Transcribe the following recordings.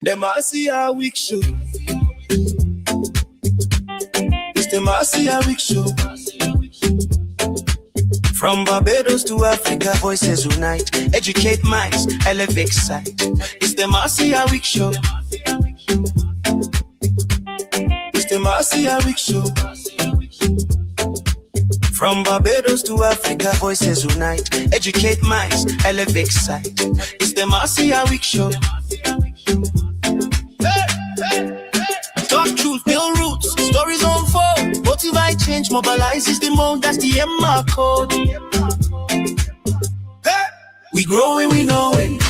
The Marcia Weekes Show. It's the Marcia Weekes Show. From Barbados to Africa, voices unite. Educate minds, elevate sight. It's the Marcia Weekes Show. It's the Marcia Weekes Show. From Barbados to Africa, voices unite. Educate minds, elevate sight. It's the Marcia Weekes Show. Talk truth, build roots, stories unfold. Motivate change, mobilize is the mode, that's the MR code. Hey, we growing, we know it.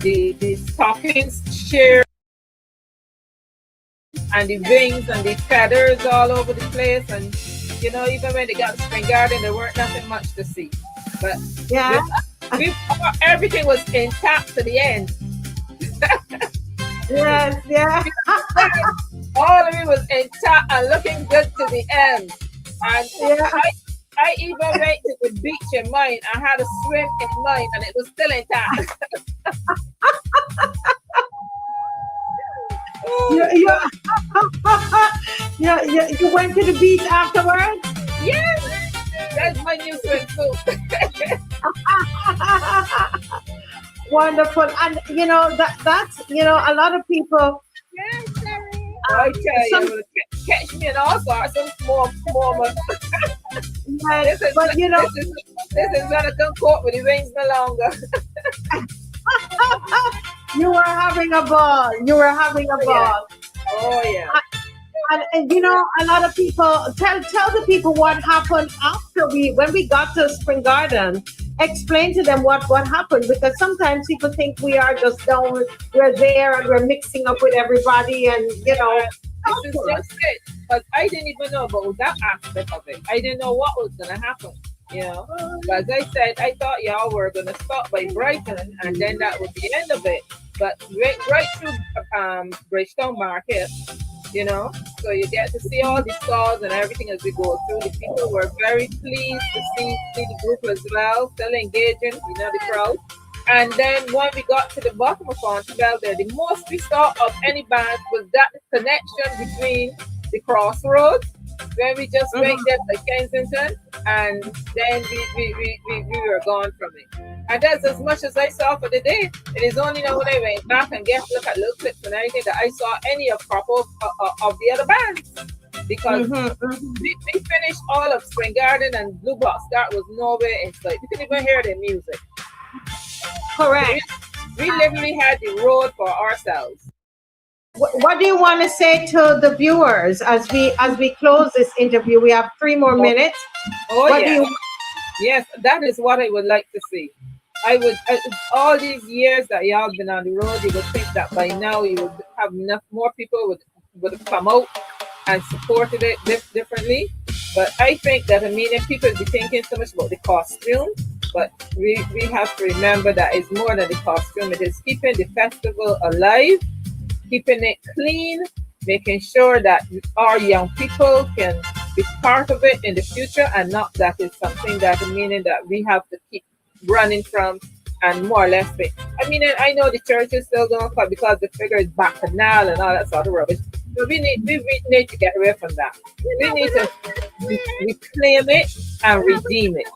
The stockings shear and the wings and the feathers all over the place, and you know, even when they got the spring garden, there weren't nothing much to see. But yeah, everything was intact to the end. Yes, yeah. All of it was intact and looking good to the end. And yeah. I even went to the beach in mine. I had a swim in mine, and it was still intact. You went to the beach afterwards? Yes, that's my new swimsuit. Wonderful. And you know that's a lot of people. Yes, I tell you, catch me in all sorts of small moments. Yes, but you know, this is gonna come court with the wings no longer. You were having a ball. Oh yeah. And you know, a lot of people tell the people what happened after when we got to Spring Garden. Explain to them what happened, because sometimes people think we are just down, we're there and we're mixing up with everybody, and you know. This is just it, because I didn't even know about that aspect of it. I didn't know what was gonna happen. You know, as I said, I thought y'all were gonna stop by Brighton, and then that was the end of it. But right through Bridgetown Market, you know. So you get to see all the stars and everything as we go through. The people were very pleased to see the group as well, still engaging, you know, the crowd. And then when we got to the bottom of Fontebelle there, the most we saw of any band was that connection between the crossroads, when we just went there by Kensington, and then we were gone from it. And that's as much as I saw for the day. It is only now when I went back and look at little clips and everything that I saw any of of the other bands. Because we finished all of Spring Garden and Blue Box. That was nowhere in sight. We couldn't even hear their music. Correct. We literally had the road for ourselves. What do you want to say to the viewers as we close this interview? We have 3 more minutes. Yes, that is what I would like to see. I would all these years that y'all been on the road, you would think that by now you would have enough more people would have come out and supported it differently. But I think that people be thinking so much about the costume, but we have to remember that it's more than the costume. It is keeping the festival alive, keeping it clean, making sure that our young people can be part of it in the future, and not that it's something that meaning that we have to keep running from and more or less think. I know the church is still going to because the figure is bacchanal and all that sort of rubbish. But we need to get away from that. We need to reclaim it and redeem it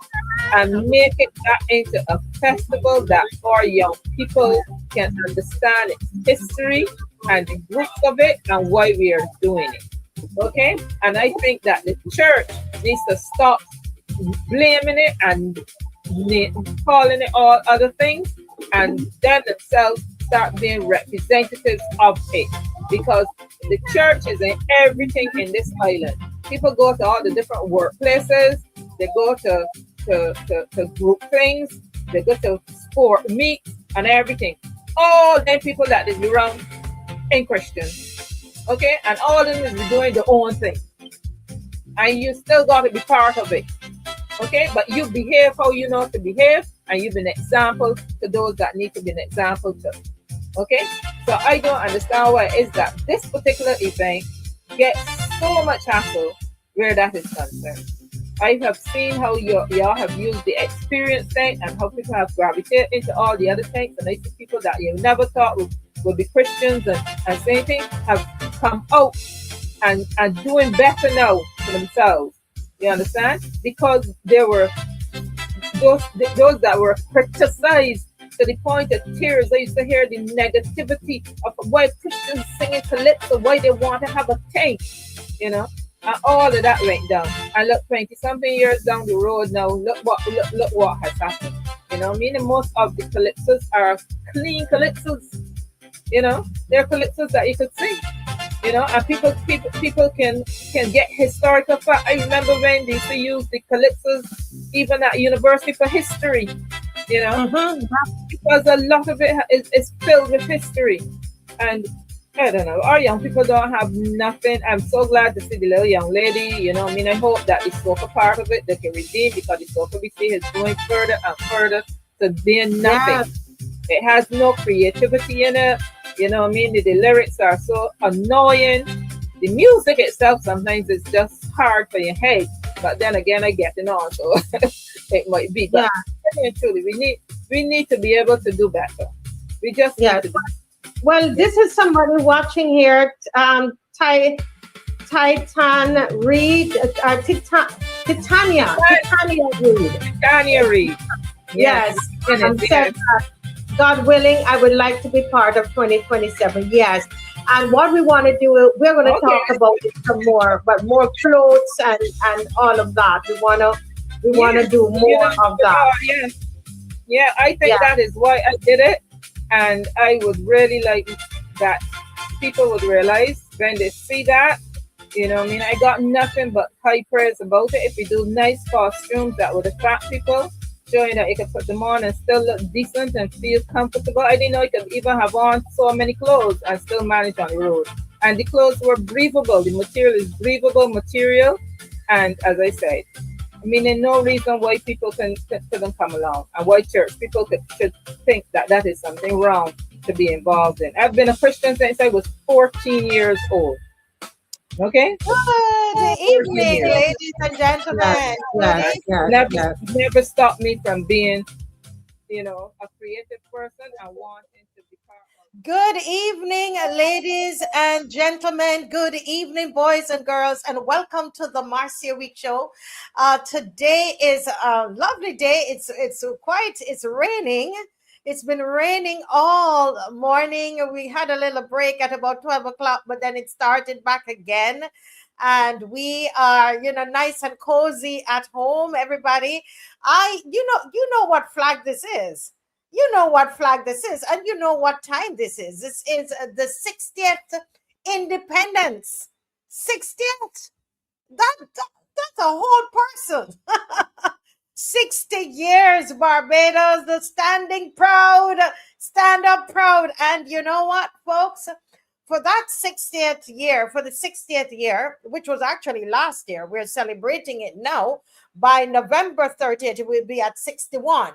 and make it that into a festival that our young people can understand its history and the roots of it and why we are doing it. Okay? And I think that the church needs to stop blaming it and calling it all other things, and then themselves start being representatives of it, because the church is in everything in this island. People go to all the different workplaces, they go to group things, they go to sport meets and everything. All them people that is around ain't Christian, okay, and all of them is doing their own thing, and you still got to be part of it. Okay, but you behave how you know to behave, and you've been an example to those that need to be an example to. Okay, so I don't understand why it is that this particular event gets so much hassle where that is concerned. I have seen how y'all have used the experience tank and how people have gravitated into all the other tanks, and I see people that you never thought would be Christians and same thing have come out and doing better now for themselves. You understand? Because there were those that were criticized to the point of tears. I used to hear the negativity of why Christians singing calypso, why they want to have a tank, you know, and all of that went down. And look, 20-something years down the road now, look what has happened. You know, meaning most of the calypsos are clean calypsos. You know, they're calypsos that you could sing. You know, and people can get historical fact. I remember when they used to use the calypsos even at university for history, you know, because a lot of it is filled with history. And I don't know, our young people don't have nothing. I'm so glad to see the little young lady, you know, I hope that the soca part of it they can redeem, because the soca we see is going further and further to being nothing. Yeah. It has no creativity in it. You know what I mean? The lyrics are so annoying. The music itself sometimes is just hard for your head. But then again, I get it on, so it might be. But truly, we need to be able to do better. We just need to do better. Well, this is somebody watching here. Titan Reed, Titania Reed. Titania Reed. Yes. And said, God willing, I would like to be part of 2027. Yes. And what we want to do, we're going to talk about it some more, but more floats and all of that. We want to do more of that. Yeah, I think that is why I did it. And I would really like that people would realize when they see that, you know what I mean? I got nothing but high praise about it. If we do nice costumes that would attract people, showing that you can put them on and still look decent and feel comfortable. I didn't know you could even have on so many clothes and still manage on the road. And the clothes were breathable. The material is breathable material. And as I said, there's no reason why people couldn't come along, and why church people should think that is something wrong to be involved in. I've been a Christian since I was 14 years old. Okay? Good evening, ladies and gentlemen. Good Right. evening. Never stop me from being, a creative person and wanting to be part of. Good evening, ladies and gentlemen. Good evening, boys and girls, and welcome to the Marcia Weekes Show. Today is a lovely day. It's raining. It's been raining all morning. We had a little break at about 12 o'clock, but then it started back again. And we are, nice and cozy at home, everybody. You know what flag this is. You know what flag this is, and you know what time this is. This is the 60th independence. 60th. That's a whole person. 60 years, Barbados, the standing proud, stand up proud. And you know what, folks? For that 60th year, which was actually last year, we're celebrating it now. By November 30th, it will be at 61.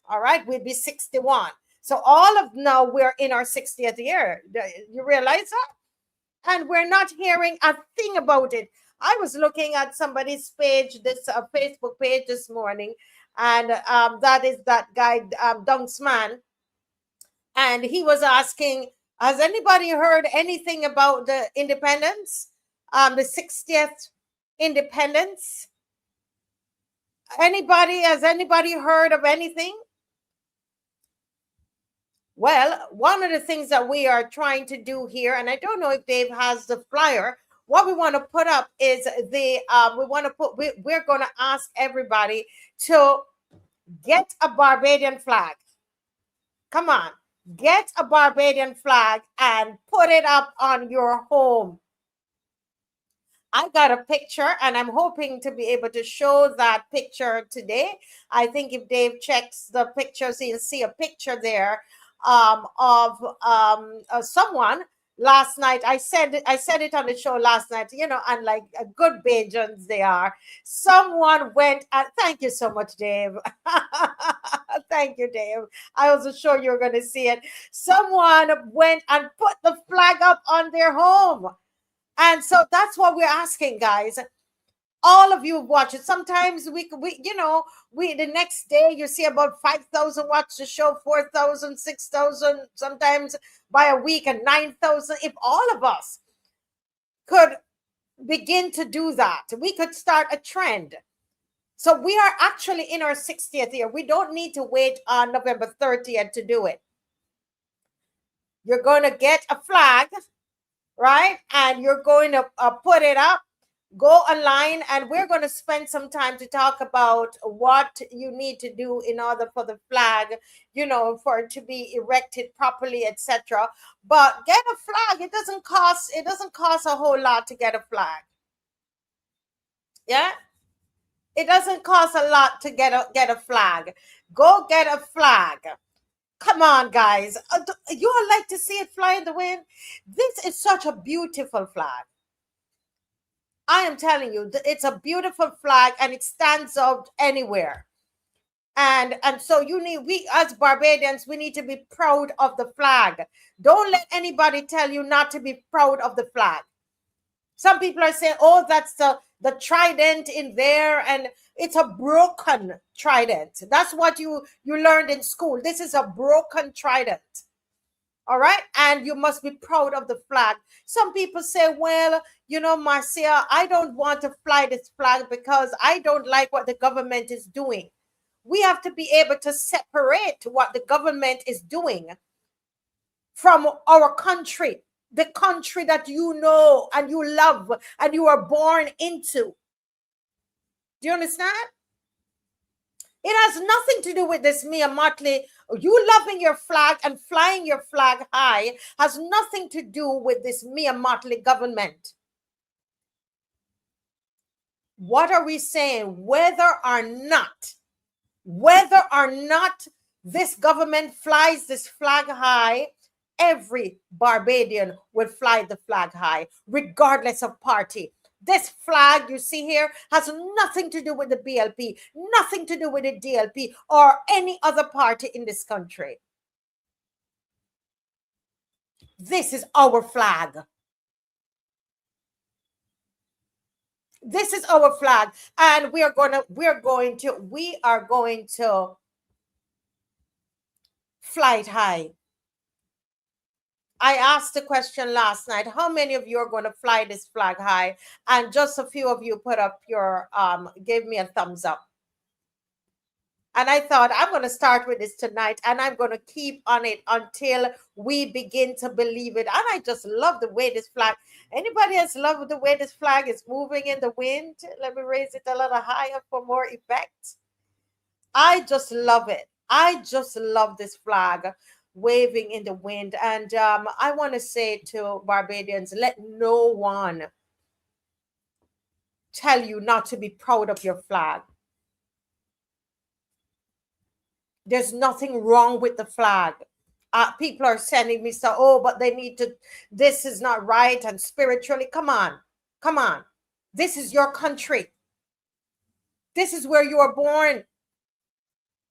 All right, we'll be 61. So all of now we're in our 60th year. You realize that? And we're not hearing a thing about it. I was looking at somebody's page, this Facebook page this morning, and that is that guy, Dunksman, and he was asking, has anybody heard anything about the independence, the 60th independence? Has anybody heard of anything? Well, one of the things that we are trying to do here, and I don't know if Dave has the flyer, what we want to put up is we're going to ask everybody to get a Barbadian flag. Come on, get a Barbadian flag and put it up on your home. I got a picture, and I'm hoping to be able to show that picture today. I think if Dave checks the pictures, he'll see a picture there of someone. Last night, I said it on the show last night, and like good Bajans they are. Someone went and thank you so much, Dave. Thank you, Dave. I wasn't sure you were going to see it. Someone went and put the flag up on their home. And so that's what we're asking, guys. All of you watch it. Sometimes we the next day you see about 5,000 watch the show, 4,000, 6,000, sometimes by a week and 9,000. If all of us could begin to do that, we could start a trend. So we are actually in our 60th year. We don't need to wait on November 30th to do it. You're going to get a flag, right? And you're going to put it up. Go online, and we're going to spend some time to talk about what you need to do in order for the flag, for it to be erected properly, etc. But get a flag. It doesn't cost a whole lot to get a flag. Yeah, it doesn't cost a lot to get a flag. Go get a flag. Come on, guys. You all like to see it fly in the wind? This is such a beautiful flag. I am telling you, it's a beautiful flag, and it stands out anywhere. And so we as Barbadians, we need to be proud of the flag. Don't let anybody tell you not to be proud of the flag. Some people are saying, oh, that's the trident in there, and it's a broken trident. That's what you learned in school. This is a broken trident. All right. And you must be proud of the flag. Some people say, well, Marcia, I don't want to fly this flag because I don't like what the government is doing. We have to be able to separate what the government is doing from our country, the country that you know and you love and you are born into. Do you understand? It has nothing to do with this Mia Motley. You loving your flag and flying your flag high has nothing to do with this Mia Motley government. What are we saying? Whether or not this government flies this flag high, every Barbadian will fly the flag high, regardless of party. This flag you see here has nothing to do with the BLP, nothing to do with the DLP or any other party in this country. This is our flag. This is our flag, and we are going to fly it high. I asked the question last night, how many of you are going to fly this flag high? And just a few of you put up your, gave me a thumbs up. And I thought, I'm going to start with this tonight, and I'm going to keep on it until we begin to believe it. And I just love the way this flag, anybody else love the way this flag is moving in the wind? Let me raise it a little higher for more effect. I just love it. I just love this flag waving in the wind. And I want to say to Barbadians, let no one tell you not to be proud of your flag. There's nothing wrong with the flag. People are sending me so, oh, but they need to, this is not right, and spiritually, come on. This is your country. This is where you are born.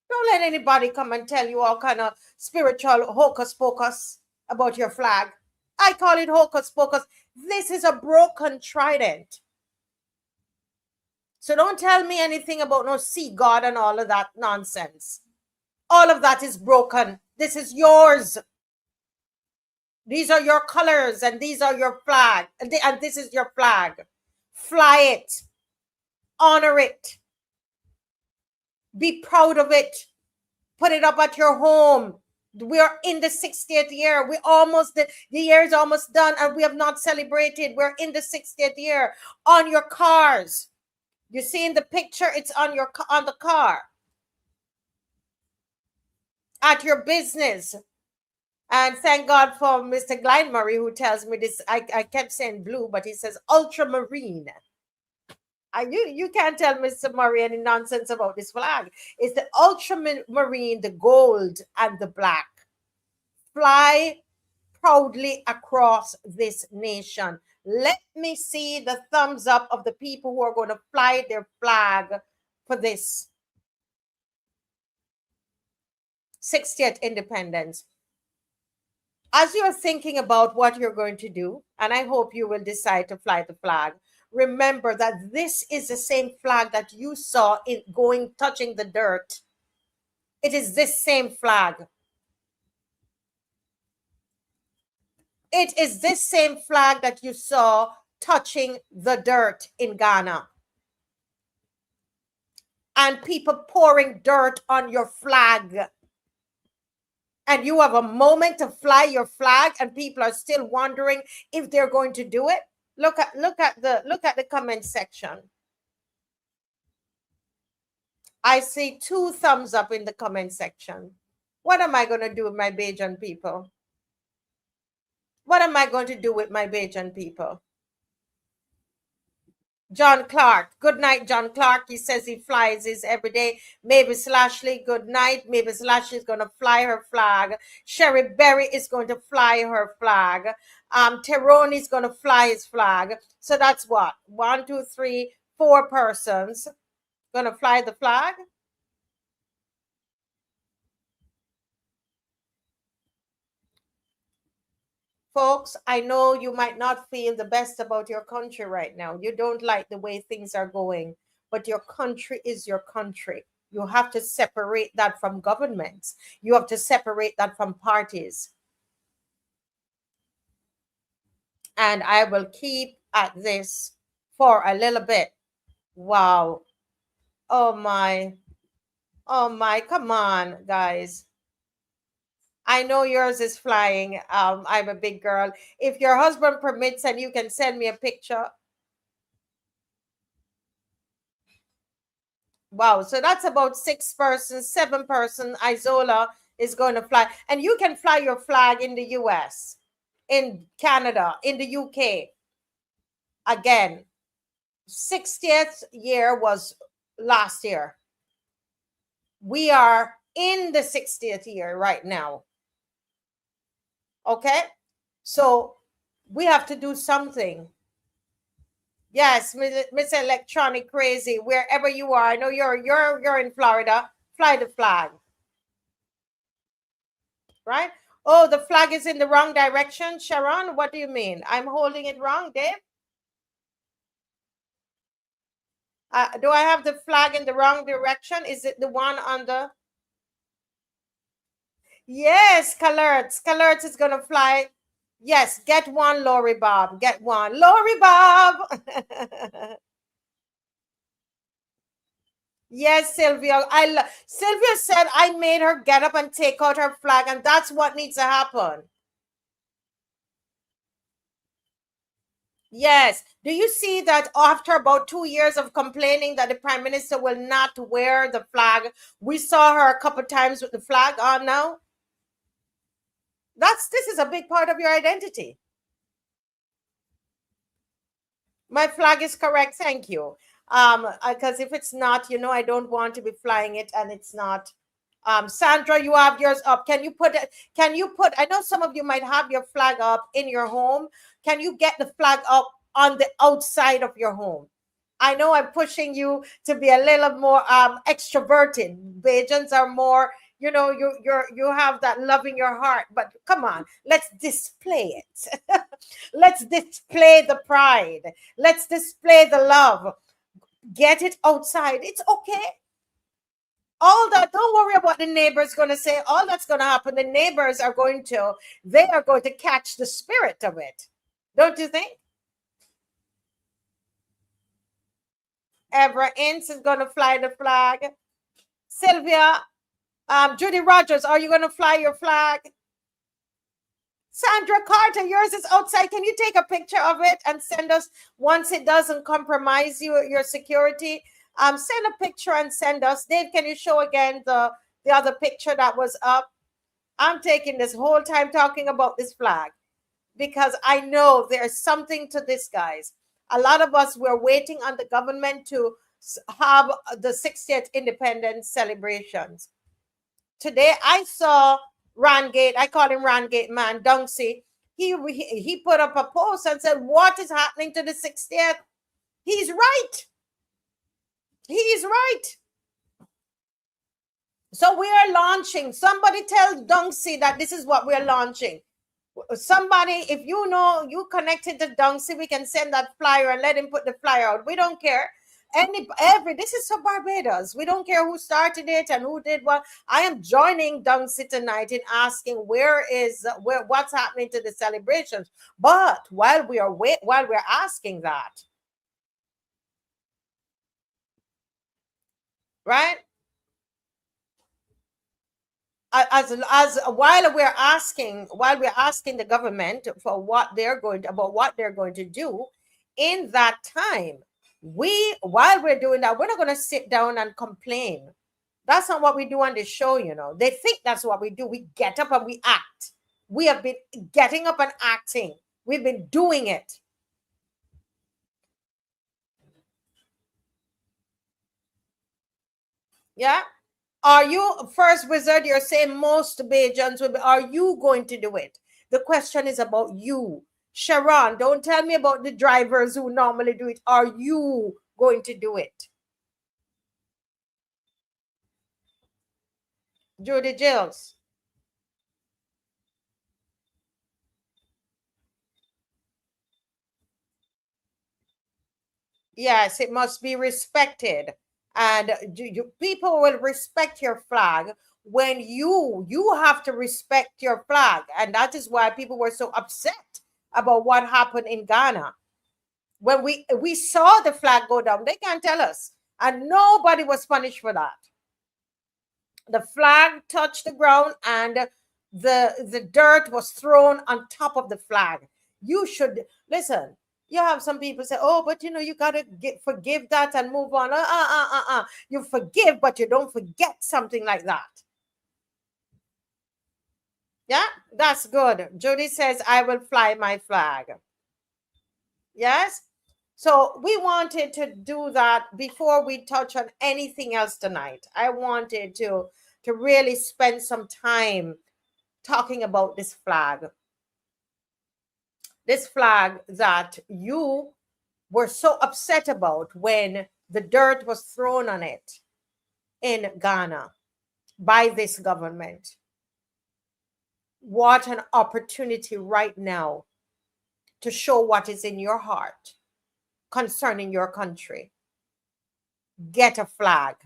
Don't let anybody come and tell you all kind of spiritual hocus pocus about your flag. I call it hocus pocus. This is a broken trident. So don't tell me anything about no sea god and all of that nonsense. All of that is broken. This is yours. These are your colors, and these are your flag. And this is your flag. Fly it. Honor it. Be proud of it. Put it up at your home. We are in the 60th year. The year is almost done, and we have not celebrated. We're in the 60th year. On your cars. You see in the picture, it's on the car. At your business. And thank God for Mr. Glenmurray, who tells me this. I kept saying blue, but he says ultramarine. You can't tell Mr. Murray any nonsense about this flag. It's the ultramarine, the gold, and the black. Fly proudly across this nation. Let me see the thumbs up of the people who are going to fly their flag for this 60th independence. As you're thinking about what you're going to do, and I hope you will decide to fly the flag, remember that this is the same flag that you saw touching the dirt. It is this same flag. It is this same flag that you saw touching the dirt in Ghana. And people pouring dirt on your flag. And you have a moment to fly your flag, and people are still wondering if they're going to do it. Look at the comment section. I see 2 thumbs up in the comment section. What am I going to do with my Bajan people? What am I going to do with my Bajan people? John Clark. Good night, John Clark. He says he flies his every day. Mavis Lashley, good night. Mavis Lashley is going to fly her flag. Sherry Berry is going to fly her flag. Tyrone is going to fly his flag. So that's what? 1, 2, 3, 4 persons going to fly the flag. Folks, I know you might not feel the best about your country right now. You don't like the way things are going, but your country is your country. You have to separate that from governments. You have to separate that from parties. And I will keep at this for a little bit. Wow. Oh my. Come on, guys. I know yours is flying. I'm a big girl. If your husband permits and you can send me a picture. Wow. So that's about 6 persons, 7 persons. Isola is going to fly. And you can fly your flag in the US, in Canada, in the UK. Again, 60th year was last year. We are in the 60th year right now. Okay, so we have to do something. Yes, Miss Electronic Crazy, wherever you are, I know you're in Florida. Fly the flag, right? Oh, the flag is in the wrong direction, Sharon. What do you mean? I'm holding it wrong, Dave. Do I have the flag in the wrong direction? Is it the one on the... Yes, Calerts. Calerts is going to fly. Yes, get one, Lori Bob. Get one. Lori Bob. Yes, Sylvia. Sylvia said I made her get up and take out her flag, and that's what needs to happen. Yes. Do you see that after about 2 years of complaining that the prime minister will not wear the flag, we saw her a couple times with the flag on now? This is a big part of your identity. My flag is correct. Thank you. Because if it's not, I don't want to be flying it and it's not. Sandra, you have yours up. Can you put it? I know some of you might have your flag up in your home. Can you get the flag up on the outside of your home? I know I'm pushing you to be a little more extroverted. Bajans are more, you have that love in your heart, but come on, let's display it. Let's display the pride. Let's display the love. Get it outside. It's okay. All that, don't worry about the neighbors going to say. All that's going to happen, the neighbors are going to catch the spirit of it. Don't you think? Evra Ince is going to fly the flag. Sylvia, Judy Rogers, are you going to fly your flag? Sandra Carter, yours is outside. Can you take a picture of it and send us once it doesn't compromise your security? Send a picture and send us. Dave, can you show again the other picture that was up? I'm taking this whole time talking about this flag because I know there's something to this, guys. A lot of us were waiting on the government to have the 60th independence celebrations. Today, I saw Rangate, I call him Rangate man, Dunksy. He put up a post and said, what is happening to the 60th? He's right. He is right. So we are launching. Somebody tell Dunksy that this is what we're launching. Somebody, if you connected to Dunksy, we can send that flyer and let him put the flyer out. We don't care. This is so Barbados. We don't care who started it and who did what. I am joining Dunksy tonight in asking what's happening to the celebrations. But while we're asking that, right? While we're asking the government for what they're going to do in that time, while we're doing that, we're not going to sit down and complain. That's not what we do on the show. They think that's what we do. We get up and we act. We have been getting up and acting. We've been doing it. Yeah. Are you, first wizard, you're saying most Bajans will be, are you going to do it? The question is about you. Sharon, don't tell me about the drivers who normally do it. Are you going to do it? Judy Gills. Yes, it must be respected. And people will respect your flag when you have to respect your flag. And that is why people were so upset about what happened in Ghana. When we saw the flag go down, they can't tell us. And nobody was punished for that. The flag touched the ground and the dirt was thrown on top of the flag. You should, listen, you have some people say, oh, but you got to forgive that and move on. You forgive, but you don't forget something like that. Yeah, that's good. Judy says, I will fly my flag. Yes. So we wanted to do that before we touch on anything else tonight. I wanted to really spend some time talking about this flag. This flag that you were so upset about when the dirt was thrown on it in Ghana by this government. What an opportunity right now to show what is in your heart concerning your country. get a flag.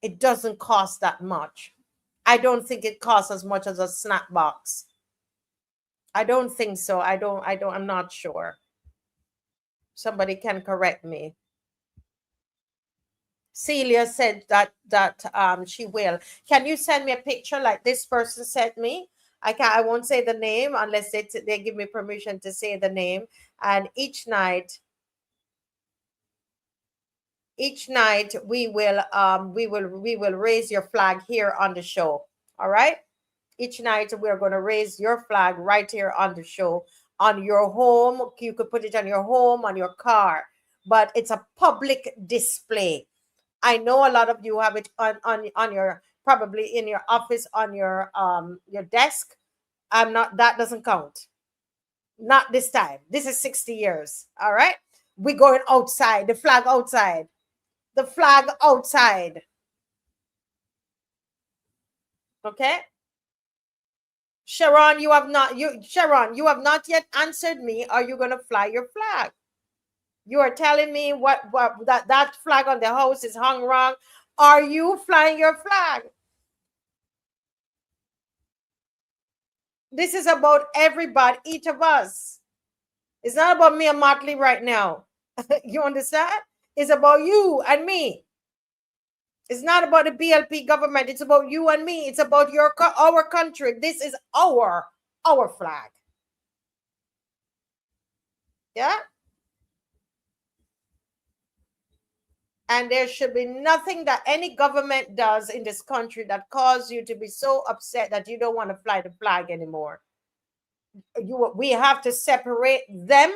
It doesn't cost that much. I don't think it costs as much as a snack box. I don't think so. I'm not sure. Somebody can correct me. Celia said that she will. Can you send me a picture like this person sent me? I won't say the name unless they give me permission to say the name. And each night we will raise your flag here on the show. All right? Each night we're going to raise your flag right here on the show, on your home. You could put it on your home, on your car, but it's a public display. I know a lot of you have it on your, probably in your office, on your desk. That doesn't count. Not this time. This is 60 years. All right. We're going outside, the flag outside. The flag outside. Okay. Sharon, you have not yet answered me. Are you going to fly your flag? You are telling me that flag on the house is hung wrong. Are you flying your flag? This is about everybody, each of us. It's not about me and Motley right now. You understand? It's about you and me. It's not about the BLP government. It's about you and me. It's about our country. This is our flag. Yeah? And there should be nothing that any government does in this country that causes you to be so upset that you don't want to fly the flag anymore. We have to separate them.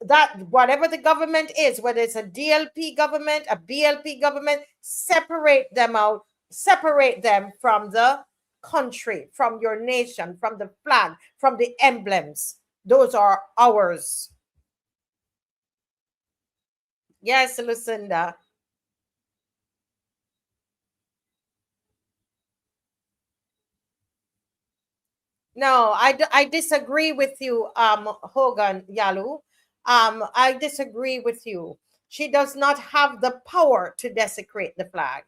That whatever the government is, whether it's a DLP government, a BLP government, separate them out, separate them from the country, from your nation, from the flag, from the emblems. Those are ours. Yes, Lucinda. No, I disagree with you, Hogan Yalu. I disagree with you. She does not have the power to desecrate the flag.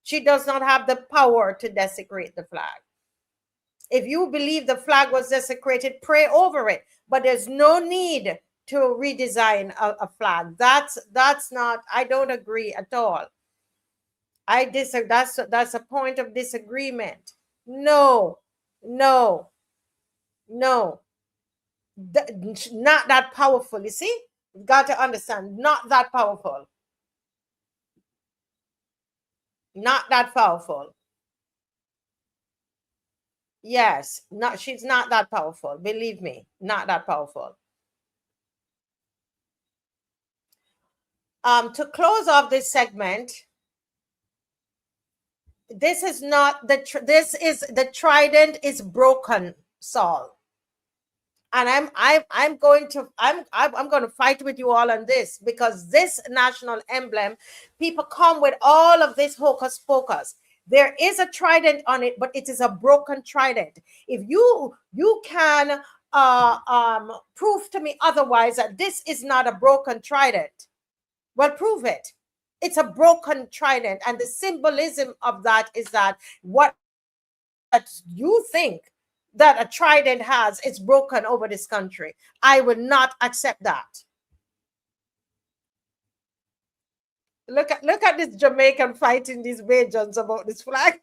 She does not have the power to desecrate the flag. If you believe the flag was desecrated, pray over it. But there's no need to redesign a flag. That's not, I don't agree at all. I disagree. That's a point of disagreement. No. Not that powerful. You see, you've got to understand, not that powerful. Not that powerful. Yes, she's not that powerful. Believe me, not that powerful. To close off this segment, this is the trident is broken, Saul. And I'm going to fight with you all on this, because this national emblem, people come with all of this hocus pocus. There is a trident on it, but it is a broken trident. If you can prove to me otherwise that this is not a broken trident, well, prove it. It's a broken trident, and the symbolism of that is that what you think that a trident has, it's broken over this country. I will not accept that. Look at this Jamaican fighting these Bajans about this flag.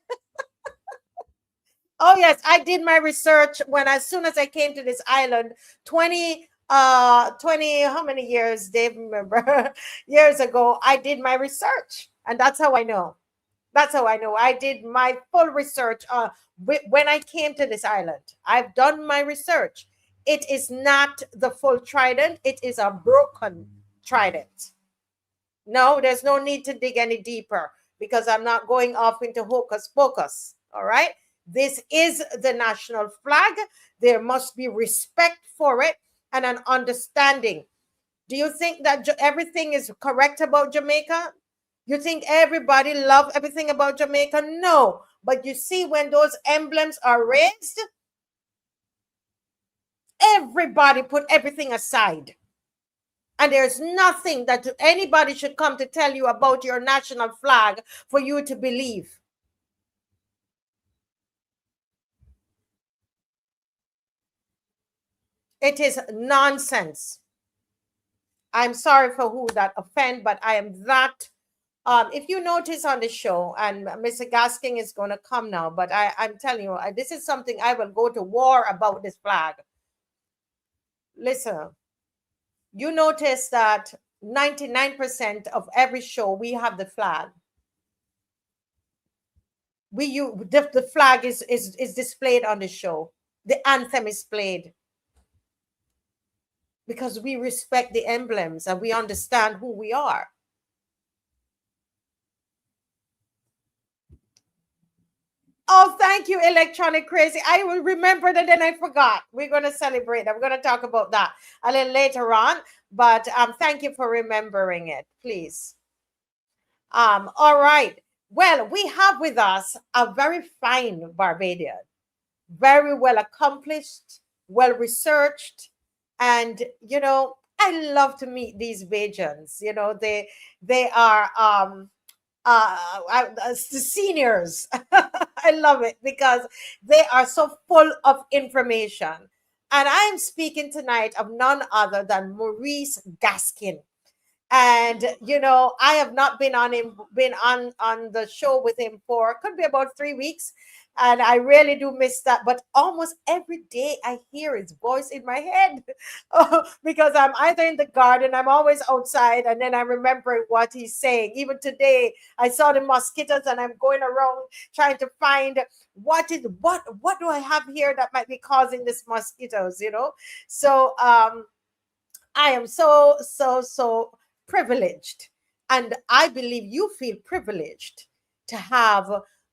Oh yes, I did my research as soon as I came to this island 20 how many years, Dave, remember? Years ago, I did my research, and that's how I know. That's how I know. I did my full research when I came to this island. I've done my research. It is not the full trident. It is a broken trident. No, there's no need to dig any deeper, because I'm not going off into hocus pocus. All right. This is the national flag. There must be respect for it and an understanding. Do you think that everything is correct about Jamaica? You think everybody loves everything about Jamaica? No. But you see, when those emblems are raised, everybody put everything aside. And there's nothing that anybody should come to tell you about your national flag for you to believe. It is nonsense. I'm sorry for who that offend, but I am that. If you notice on the show, and Mr. Gaskin is going to come now, but I'm telling you, this is something I will go to war about this flag. Listen, you notice that 99% of every show we have the flag. The flag is displayed on the show. The anthem is played because we respect the emblems and we understand who we are. Oh, thank you, Electronic Crazy. I will remember that, then I forgot. We're going to celebrate that. We're going to talk about that a little later on. But thank you for remembering it, please. All right. Well, we have with us a very fine Barbadian, very well accomplished, well researched, and I love to meet these Bajans. They are the seniors. I love it because they are so full of information. And I'm speaking tonight of none other than Maurice Gaskin. And I have not been on the show with him for could be about 3 weeks, and I really do miss that. But almost every day I hear his voice in my head because I'm either in the garden, I'm always outside, and then I remember what he's saying. Even today, I saw the mosquitoes, and I'm going around trying to find what do I have here that might be causing these mosquitoes. So I am so privileged, and I believe you feel privileged to have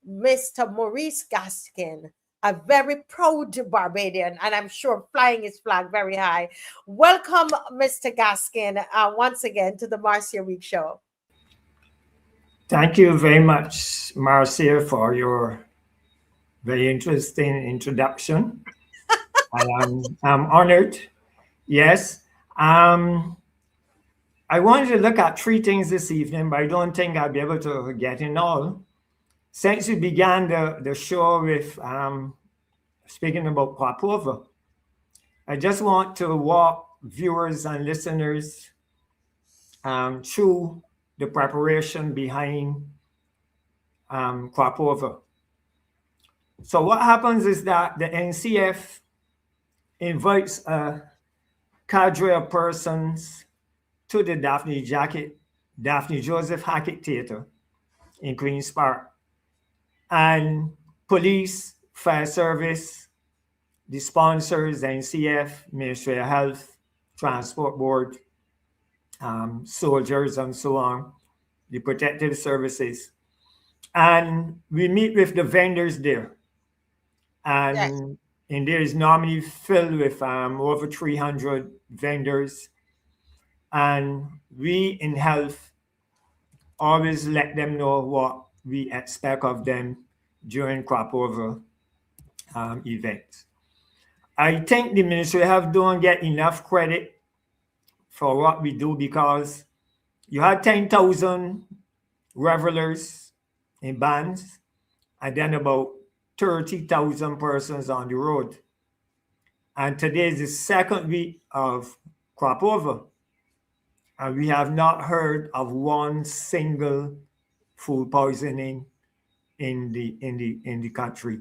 Mr. Maurice Gaskin, a very proud Barbadian, and I'm sure flying his flag very high. Welcome, Mr. Gaskin, once again to the Marcia Weekes Show. Thank you very much, Marcia, for your very interesting introduction. I'm honored. Yes. I wanted to look at 3 things this evening, but I don't think I'll be able to get in all. Since we began the show with speaking about Popova, I just want to walk viewers and listeners through the preparation behind Popova. So what happens is that the NCF invites a cadre of persons to the Daphne Joseph Hackett Theatre in Queen's Park. And police, fire service, the sponsors, NCF, Ministry of Health, Transport Board, soldiers and so on, the protective services. And we meet with the vendors there. And, Yes. and there is normally filled with over 300 vendors. And we in health always let them know what we expect of them during crop over events. I think the Ministry of Health don't get enough credit for what we do because you had 10,000 revelers in bands and then about 30,000 persons on the road. And today is the 2nd week of crop over. And we have not heard of one single food poisoning in the country,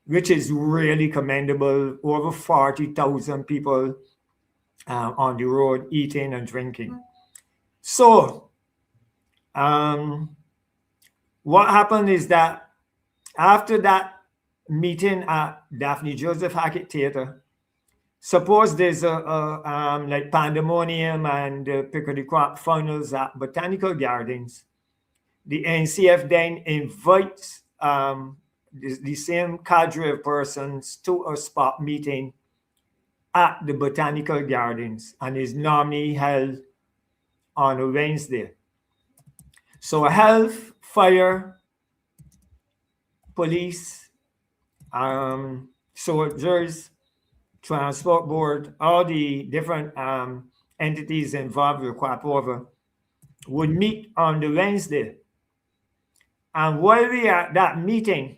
which is really commendable. Over 40,000 people on the road eating and drinking. So what happened is that after that meeting at Daphne Joseph Hackett Theatre, suppose there's a like pandemonium and Piccadilly crop funnels at Botanical Gardens. The NCF then invites the same cadre of persons to a spot meeting at the Botanical Gardens, and is normally held on a Wednesday. So health, fire, police, soldiers, transport board, all the different entities involved with crop over would meet on the Wednesday. And while we are at that meeting,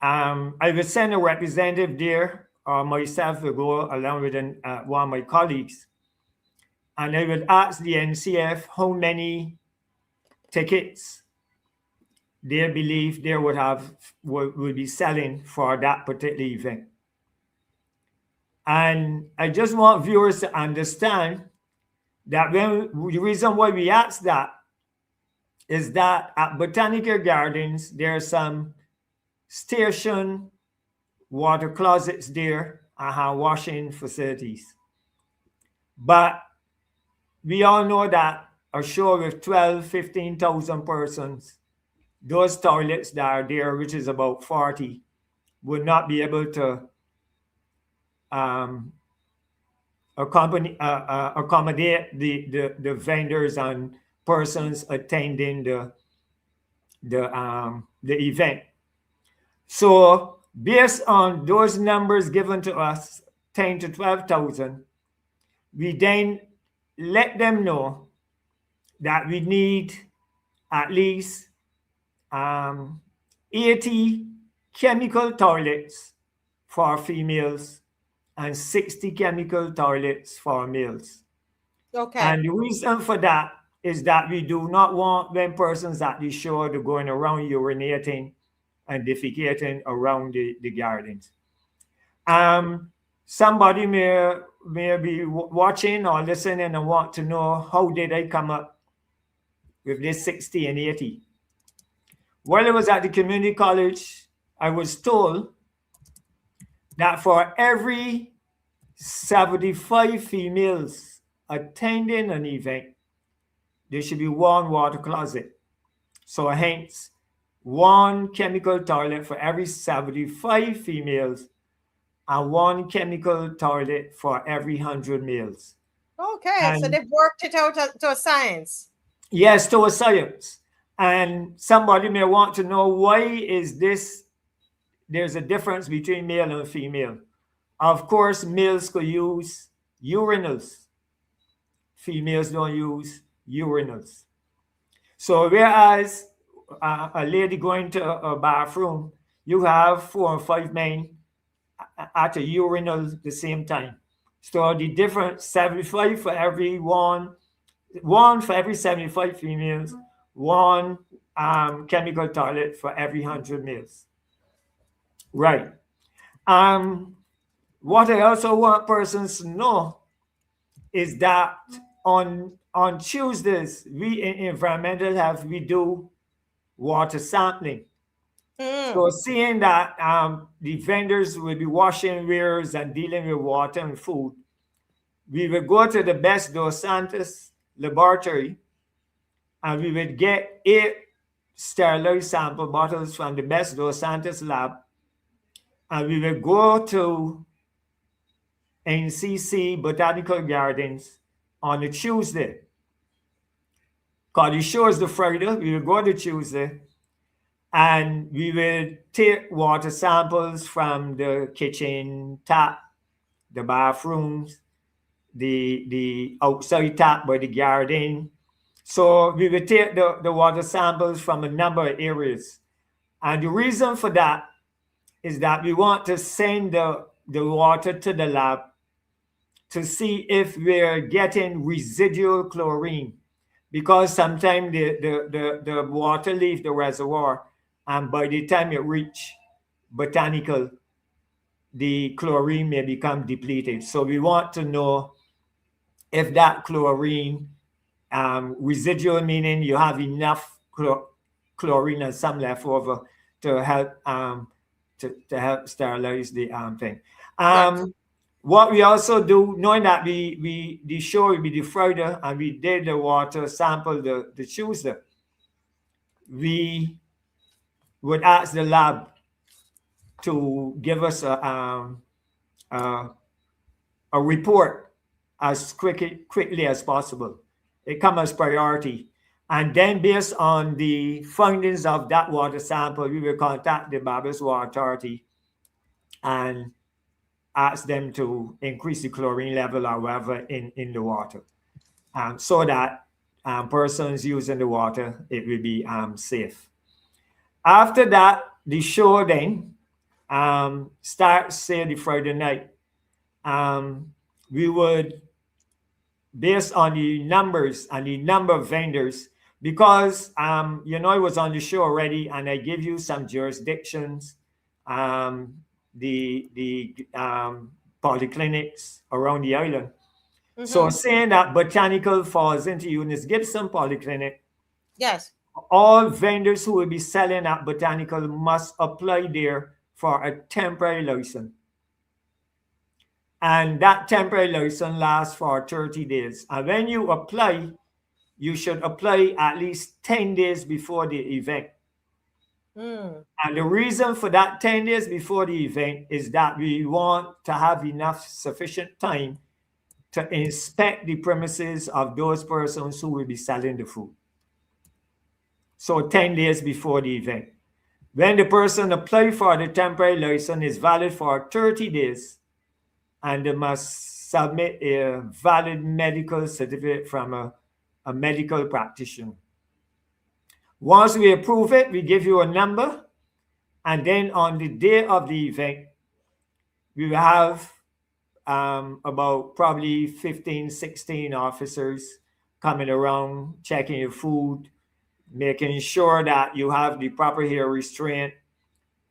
I will send a representative there, or myself will go along with one of my colleagues. And I would ask the NCF how many tickets they believe they would be selling for that particular event. And I just want viewers to understand that the reason why we ask that is that at Botanical Gardens, there are some station water closets there and hand washing facilities. But we all know that a show with 15,000 persons, those toilets that are there, which is about 40, would not be able to accommodate the vendors and persons attending the event. So based on those numbers given to us, 10 to 12,000, we then let them know that we need at least 80 chemical toilets for females and 60 chemical toilets for males. Okay. And the reason for that is that we do not want when persons at the show to going around urinating and defecating around the gardens. Somebody may be watching or listening and want to know how did I come up with this 60 and 80. While I was at the community college, I was told that for every 75 females attending an event, there should be one water closet. So hence, one chemical toilet for every 75 females and one chemical toilet for every 100 males. Okay, so they've worked it out to a science. Yes, to a science. And somebody may want to know why is this, there's a difference between male and female. Of course, males could use urinals. Females don't use urinals. So whereas a lady going to a bathroom, you have 4 or 5 men at a urinal at the same time. So the difference, 75 for every one for every 75 females, one chemical toilet for every 100 males. Right. What I also want persons to know is that on Tuesdays, we in environmental health, we do water sampling. So seeing that the vendors will be washing wares and dealing with water and food, we will go to the Best Dos Santos laboratory and we will get 8 sterilized sample bottles from the Best Dos Santos lab, and we will go to NCC Botanical Gardens on a Tuesday. Because the show is the Friday, we will go to Tuesday and we will take water samples from the kitchen tap, the bathrooms, the outside tap by the garden. So we will take the water samples from a number of areas. And the reason for that is that we want to send the water to the lab to see if we're getting residual chlorine, because sometimes the water leaves the reservoir and by the time it reaches botanical, the chlorine may become depleted. So we want to know if that chlorine, residual meaning you have enough chlorine and some left over to help to help sterilize the thing. What we also do, knowing that the show will be the Friday and we did the water sample the Tuesday, we would ask the lab to give us a report as quickly as possible. It comes as priority. And then based on the findings of that water sample, we will contact the Barbados Water Authority and ask them to increase the chlorine level or whatever in the water, so that persons using the water, it will be safe. After that, the show then starts, say, the Friday night. We would, based on the numbers and the number of vendors, because you know, I was on the show already and I give you some jurisdictions, the polyclinics around the island. So saying that botanical falls into Eunice Gibson Polyclinic, Yes. all vendors who will be selling at botanical must apply there for a temporary license. And that temporary license lasts for 30 days. And when you apply, you should apply at least 10 days before the event. And the reason for that 10 days before the event is that we want to have enough sufficient time to inspect the premises of those persons who will be selling the food. So 10 days before the event. When the person applies for the temporary license, is valid for 30 days, and they must submit a valid medical certificate from a medical practitioner. Once we approve it, we give you a number, and then on the day of the event, we will have about probably 15, 16 officers coming around, checking your food, making sure that you have the proper hair restraint.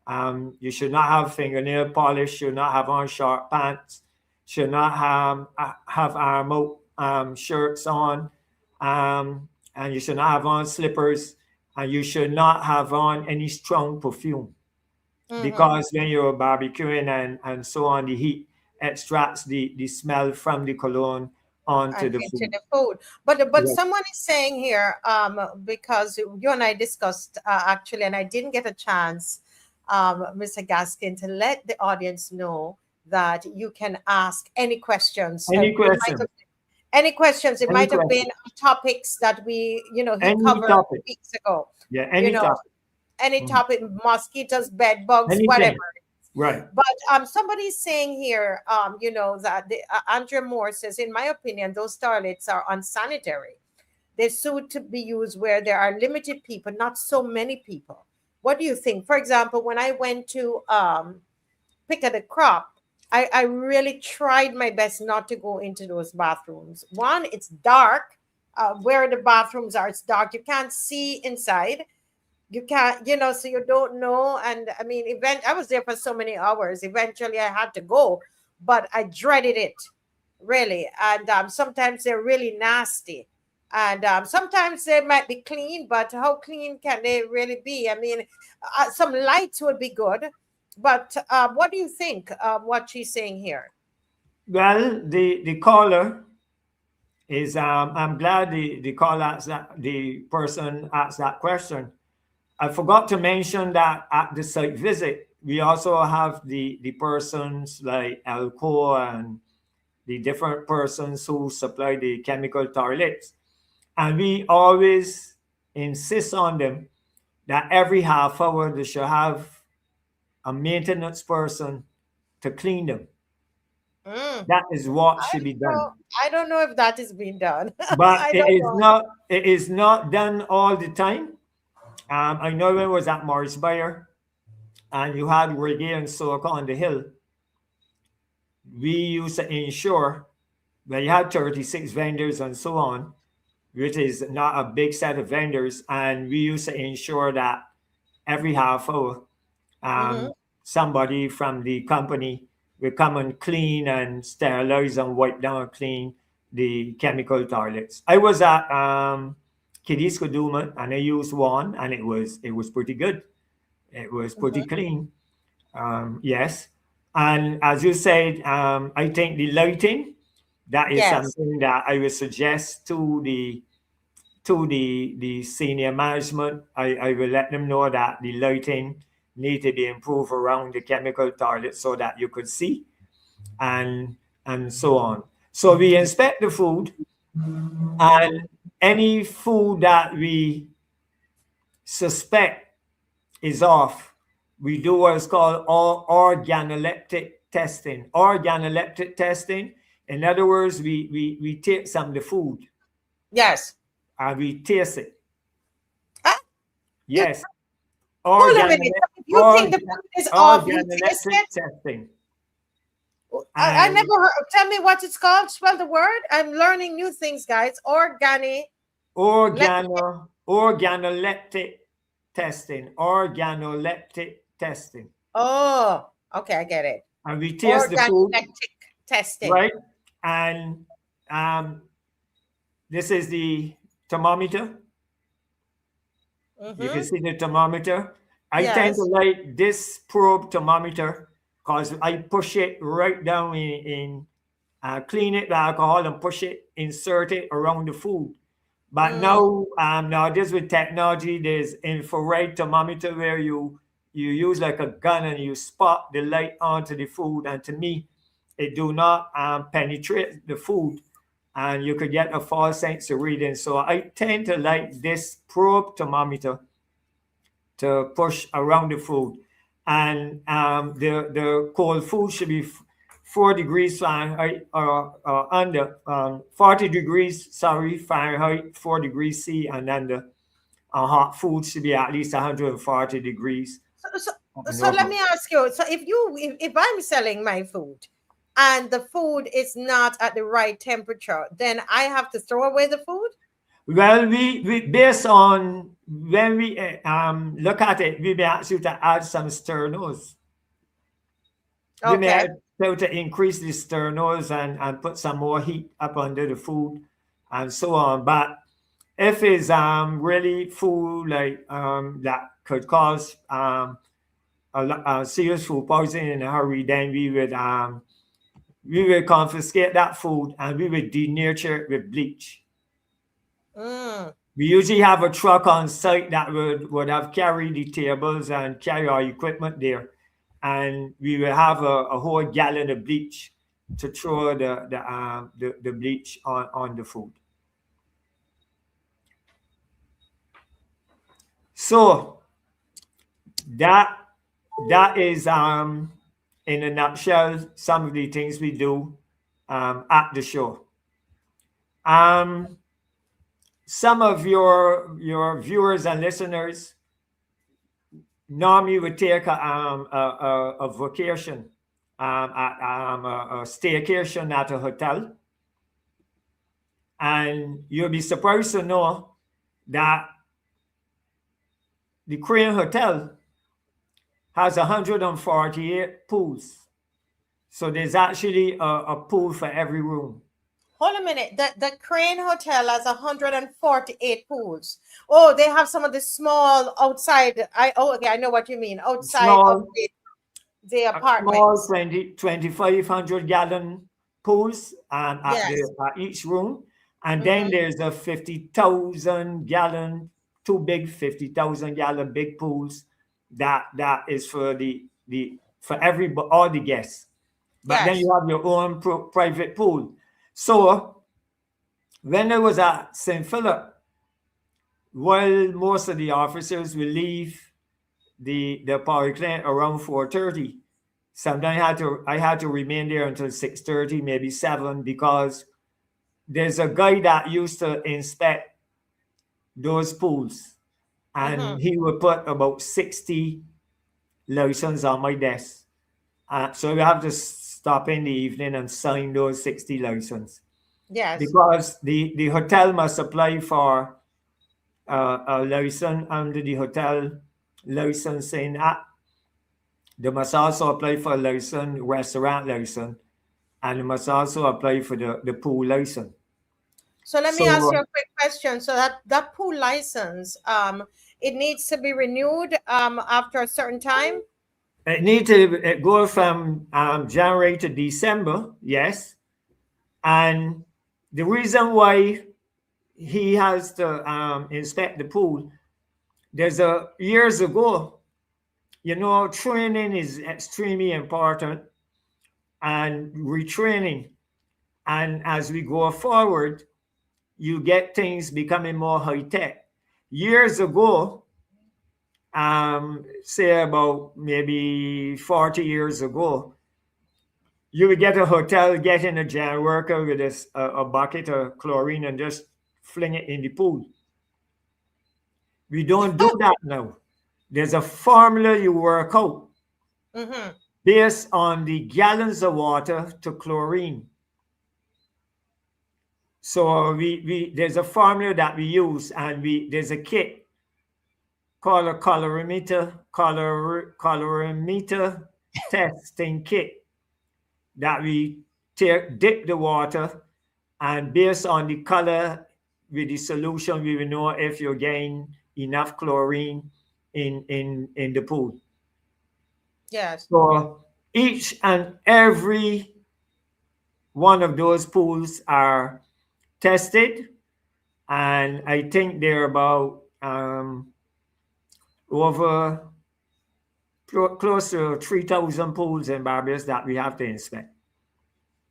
You should not have fingernail polish, should not have on short pants, should not have arm out shirts on, and you should not have on slippers, and you should not have on any strong perfume. Because when you're barbecuing and so on, the heat extracts the smell from the cologne onto the food. But someone is saying here, because you and I discussed actually, and I didn't get a chance, Mr. Gaskin, to let the audience know that you can ask any questions. Any questions. Any questions. It might have been topics that we, he covered weeks ago. Yeah, any topic. Any topic, mosquitoes, bed bugs, anything. Whatever. Right. But somebody's saying here, that Andrea Moore says, in my opinion, those toilets are unsanitary. They're suited to be used where there are limited people, not so many people. What do you think? For example, when I went to pick at a crop, I really tried my best not to go into those bathrooms. One, it's dark. Where the bathrooms are, it's dark. You can't see inside. You can't, so you don't know. And I mean, I was there for so many hours. Eventually, I had to go, but I dreaded it, really. And sometimes they're really nasty. And sometimes they might be clean, but how clean can they really be? I mean, some lights would be good. But what do you think of what she's saying here? Well, the caller is, I'm glad the caller the person asked that question. I forgot to mention that at the site visit, we also have the persons like Alco and the different persons who supply the chemical toilets. And we always insist on them that every half hour they should have a maintenance person to clean them. That is what should be done. I don't know if that is being done. But it is not done all the time. I know when I was at Morris Bayer and you had reggae and soca on the hill, we used to ensure that you had 36 vendors and so on, which is not a big set of vendors, and we used to ensure that every half hour somebody from the company will come and clean and sterilize and wipe down and clean the chemical toilets. I was at Kiddies Kaduma and I used one, and it was pretty good. It was pretty clean. Yes. And as you said, I think the lighting, that is something that I would suggest to the senior management. I will let them know that the lighting need to be improved around the chemical toilet so that you could see and so on. So we inspect the food, and any food that we suspect is off, we do what is called organoleptic testing, organoleptic testing. In other words, we take some of the food Yes. and we taste it. Ah, Yes. hold a minute. You think the food is off, you taste Organoleptic it? testing. I never heard. Tell me what it's called. Spell the word. I'm learning new things, guys. Organoleptic testing. Organoleptic testing. Oh, okay, I get it. And we taste the food. Organoleptic testing. Right. And this is the thermometer. You can see the thermometer. I tend to like this probe thermometer because I push it right down in clean it with alcohol and push it, insert it around the food. But now this with technology, there's infrared thermometer where you use like a gun and you spot the light onto the food. And to me, it do not penetrate the food, and you could get a false sense of reading. So I tend to like this probe thermometer to push around the food. And the cold food should be 4 degrees Fahrenheit or under 40 degrees, Fahrenheit, 4 degrees C, and then the hot food should be at least 140 degrees. So let me ask you. So if I'm selling my food and the food is not at the right temperature, then I have to throw away the food? Well, we based on when we look at it, we may ask you to add some sternos. Okay. We may have to increase the sternos and put some more heat up under the food and so on. But if it's really food like that could cause a serious food poisoning in a hurry, then we would confiscate that food and we would denature it with bleach. We usually have a truck on site that would have carried the tables and carry our equipment there, and we will have a whole gallon of bleach to throw the bleach on the food. So that is in a nutshell some of the things we do at the show. Some of your viewers and listeners normally would take a vacation, a staycation at a hotel, and you'll be surprised to know that the Crane Hotel has 148 pools. So there's actually a pool for every room. Hold a minute. The Crane Hotel has 148 pools. Oh, they have some of the small outside. Okay, I know what you mean. Outside of the apartments. Small 2,500 gallon pools at each room. And then there's a 50,000 gallon, two big 50,000 gallon big pools that is for all the guests. But then you have your own private pool. So when I was at St. Philip, while most of the officers will leave the power plant around 4:30, sometimes I had to remain there until 6:30, maybe 7, because there's a guy that used to inspect those pools, and he would put about 60 licenses on my desk. So we have to stop in the evening and sign those 60 licenses. Yes. Because the hotel must apply for a license under the Hotel Licensing Act. They must also apply for a license, restaurant license, and they must also apply for the pool license. So let me ask you a quick question. So that pool license, it needs to be renewed after a certain time? It needs to go from January to December, yes. And the reason why he has to inspect the pool, years ago, training is extremely important, and retraining. And as we go forward, you get things becoming more high-tech. Years ago, say about maybe 40 years ago, you would get a hotel, get in a jail worker with a bucket of chlorine and just fling it in the pool. We don't do that now. There's a formula you work out based on the gallons of water to chlorine. So we there's a formula that we use, and there's a kit called a colorimeter testing kit that we dip the water, and based on the color with the solution, we will know if you're getting enough chlorine in the pool. Yes. So each and every one of those pools are tested, and I think there are about over close to 3,000 pools in Barbados that we have to inspect.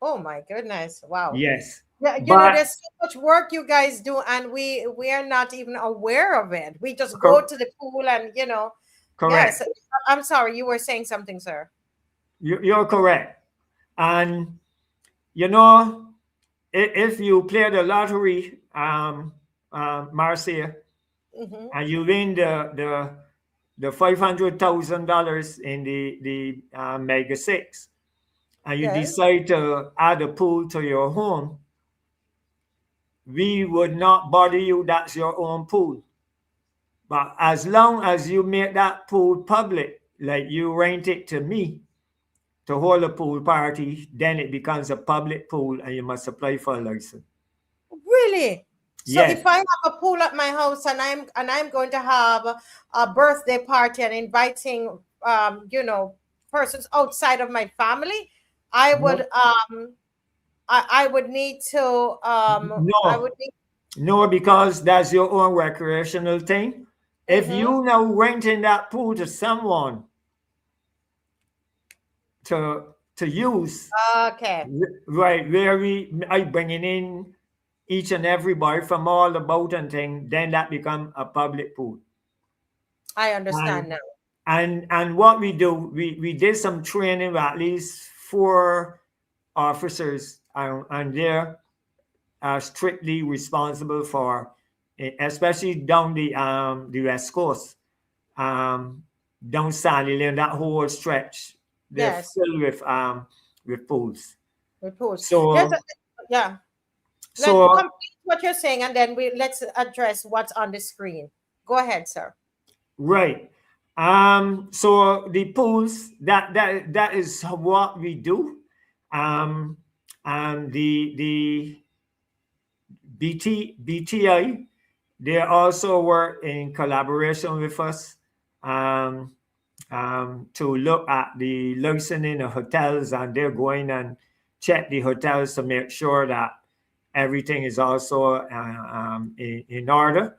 Oh my goodness! Wow. Yes. Yeah, you know, there's so much work you guys do, and we are not even aware of it. We just go to the pool, and you know. Correct. Yes. I'm sorry, you were saying something, sir. You're correct. And you know, if you play the lottery, Marcia, and you win the $500,000 in the Mega 6, and you decide to add a pool to your home, we would not bother you. That's your own pool. But as long as you make that pool public, like you rent it to me to hold a pool party, then it becomes a public pool and you must apply for a license. Really? So Yes. if I have a pool at my house and I'm going to have a birthday party and inviting you know, persons outside of my family, I would I would need to No, because that's your own recreational thing. If you now renting that pool to someone to use, okay, right, where I bringing in each and every boy from all the boat and thing, then that become a public pool. I understand now. And what we do, we did some training with at least 4 officers, and they're strictly responsible for, especially down the West Coast, down Sandy Lane, that whole stretch, they're filled with pools. With pools. So yeah. So let's complete what you're saying, and then let's address what's on the screen. Go ahead, sir. Right. So the pools, that is what we do. The BTI, they also work in collaboration with us to look at the licensing of hotels, and they're going and check the hotels to make sure that everything is also in order.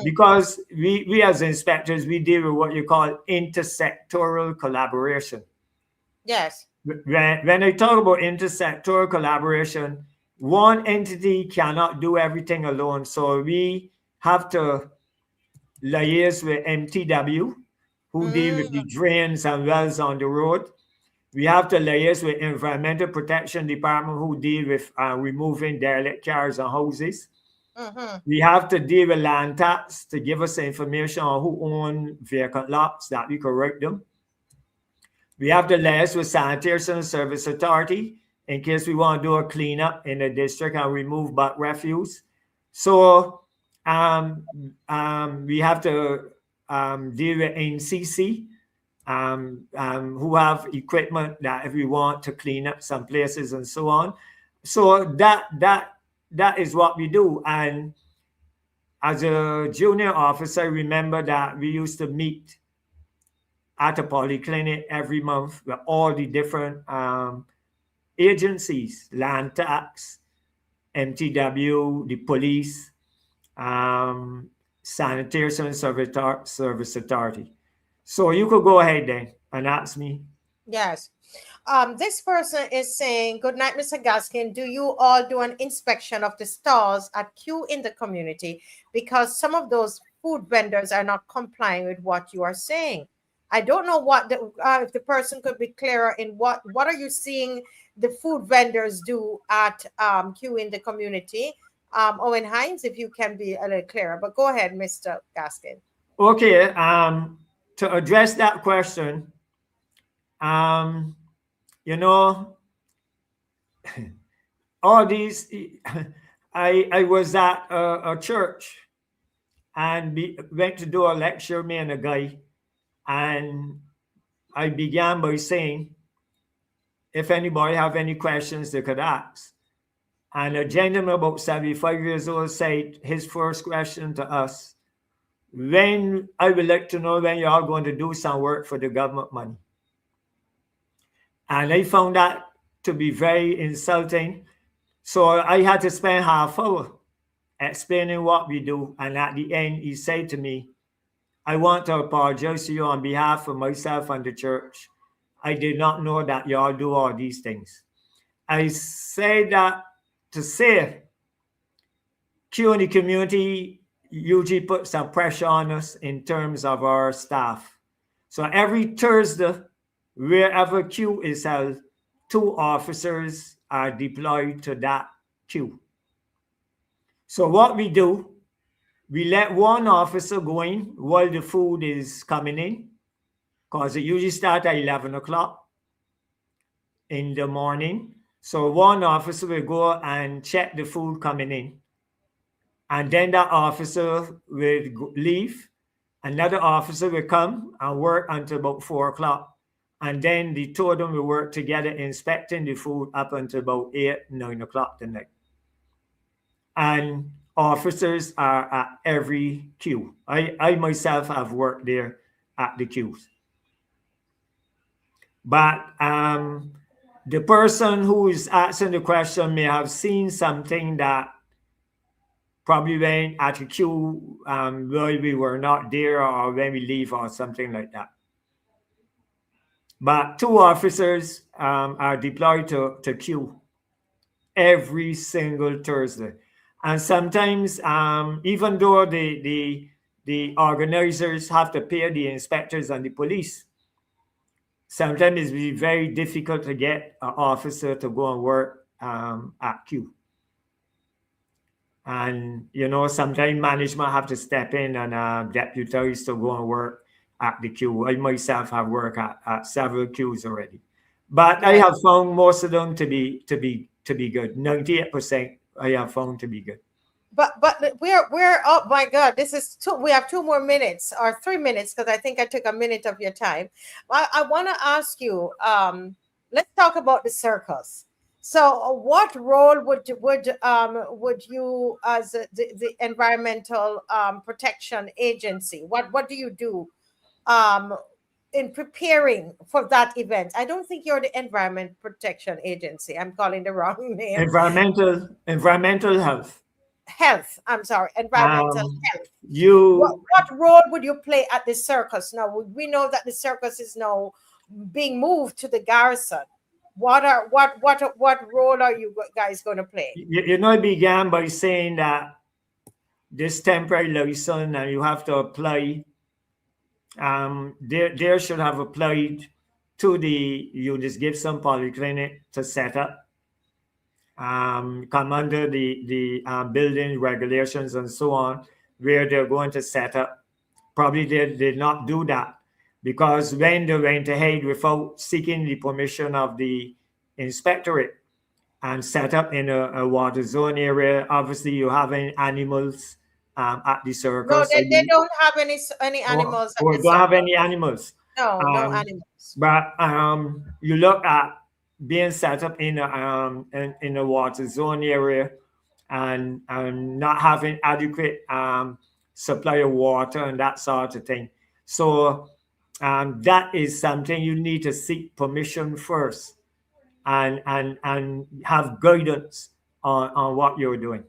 Because we as inspectors, we deal with what you call intersectoral collaboration. Yes. When I talk about intersectoral collaboration, one entity cannot do everything alone. So we have to liaise with MTW, who deal with the drains and wells on the road. We have to liaise with Environmental Protection Department, who deal with removing derelict cars and houses. We have to deal with land tax to give us information on who own vacant lots that we correct them. We have to liaise with Sanitation Service Authority in case we want to do a cleanup in the district and remove back refuse. So we have to deal with NCC, who have equipment that if we want to clean up some places and so on. So that is what we do. And as a junior officer, remember that we used to meet at a polyclinic every month with all the different agencies, land tax, MTW, the police, Sanitation Service Authority. So you could go ahead then and ask me. Yes. This person is saying, good night, Mr. Gaskin. Do you all do an inspection of the stalls at Q in the community? Because some of those food vendors are not complying with what you are saying. I don't know what if the person could be clearer in what are you seeing the food vendors do at Q in the community? Owen Hines, if you can be a little clearer, but go ahead, Mr. Gaskin. Okay, to address that question, you know, all these, I was at a church and went to do a lecture, me and a guy, and I began by saying, if anybody have any questions, they could ask. And a gentleman about 75 years old said his first question to us, when I would like to know when you're all going to do some work for the government money. And I found that to be very insulting. So I had to spend half hour explaining what we do. And at the end, he said to me, I want to apologize to you on behalf of myself and the church. I did not know that y'all do all these things. I say that to say, Q in the community usually put some pressure on us in terms of our staff. So every Thursday, wherever Q is held, 2 officers are deployed to that Q. So what we do, we let 1 officer go in while the food is coming in, because it usually starts at 11 o'clock in the morning. So 1 officer will go and check the food coming in. And then that officer will leave. Another officer will come and work until about 4 o'clock. And then the 2 of them will work together inspecting the food up until about 8, 9 o'clock the night. And officers are at every queue. I myself have worked there at the queues. But the person who is asking the question may have seen something that probably went at the queue while we were not there or when we leave or something like that. But 2 officers are deployed to queue every single Thursday. And sometimes, even though the organizers have to pay the inspectors and the police, sometimes it's be very difficult to get an officer to go and work at Q. And, you know, sometimes management have to step in and deputize to go and work at the queue. I myself have worked at several queues already. But I have found most of them to be good. 98% I have found to be good. But we're oh my God, this is we have 2 more minutes or 3 minutes, because I think I took a minute of your time. I want to ask you, let's talk about the circus. So what role would you as the environmental protection agency, what do you do in preparing for that event? I don't think you're the Environment Protection Agency. I'm calling the wrong name. Environmental health. I'm sorry, environmental health. What role would you play at the circus? Now we know that the circus is now being moved to the garrison. What role are you guys going to play? You know, I began by saying that this temporary license, and you have to apply. There should have applied to the Eunice Gibson Polyclinic to set up. Come under the building regulations and so on, where they're going to set up. Probably they did not do that, because when they went ahead without seeking the permission of the inspectorate and set up in a water zone area, obviously you have any animals at the circus. No, they don't have any animals. Or don't have any animals. No, no animals. But you look at being set up in a water zone area and not having adequate supply of water and that sort of thing. So that is something you need to seek permission first and have guidance on what you're doing.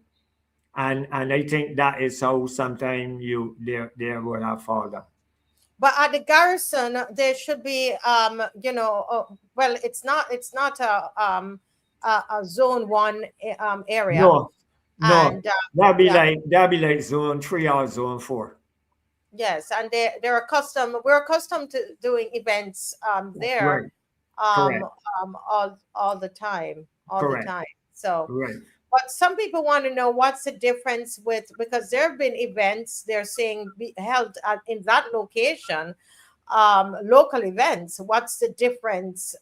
And I think that is how sometimes they will have fallen down. But at the garrison, there should be, well, it's not a zone 1 area. No, and, that'd be like zone 3 or zone 4. Yes, and they're accustomed. We're accustomed to doing events there Right. um, Correct. all the time, all the Correct. time. So, Right. but some people want to know what's the difference with, because there have been events they're saying be held in that location, local events. What's the difference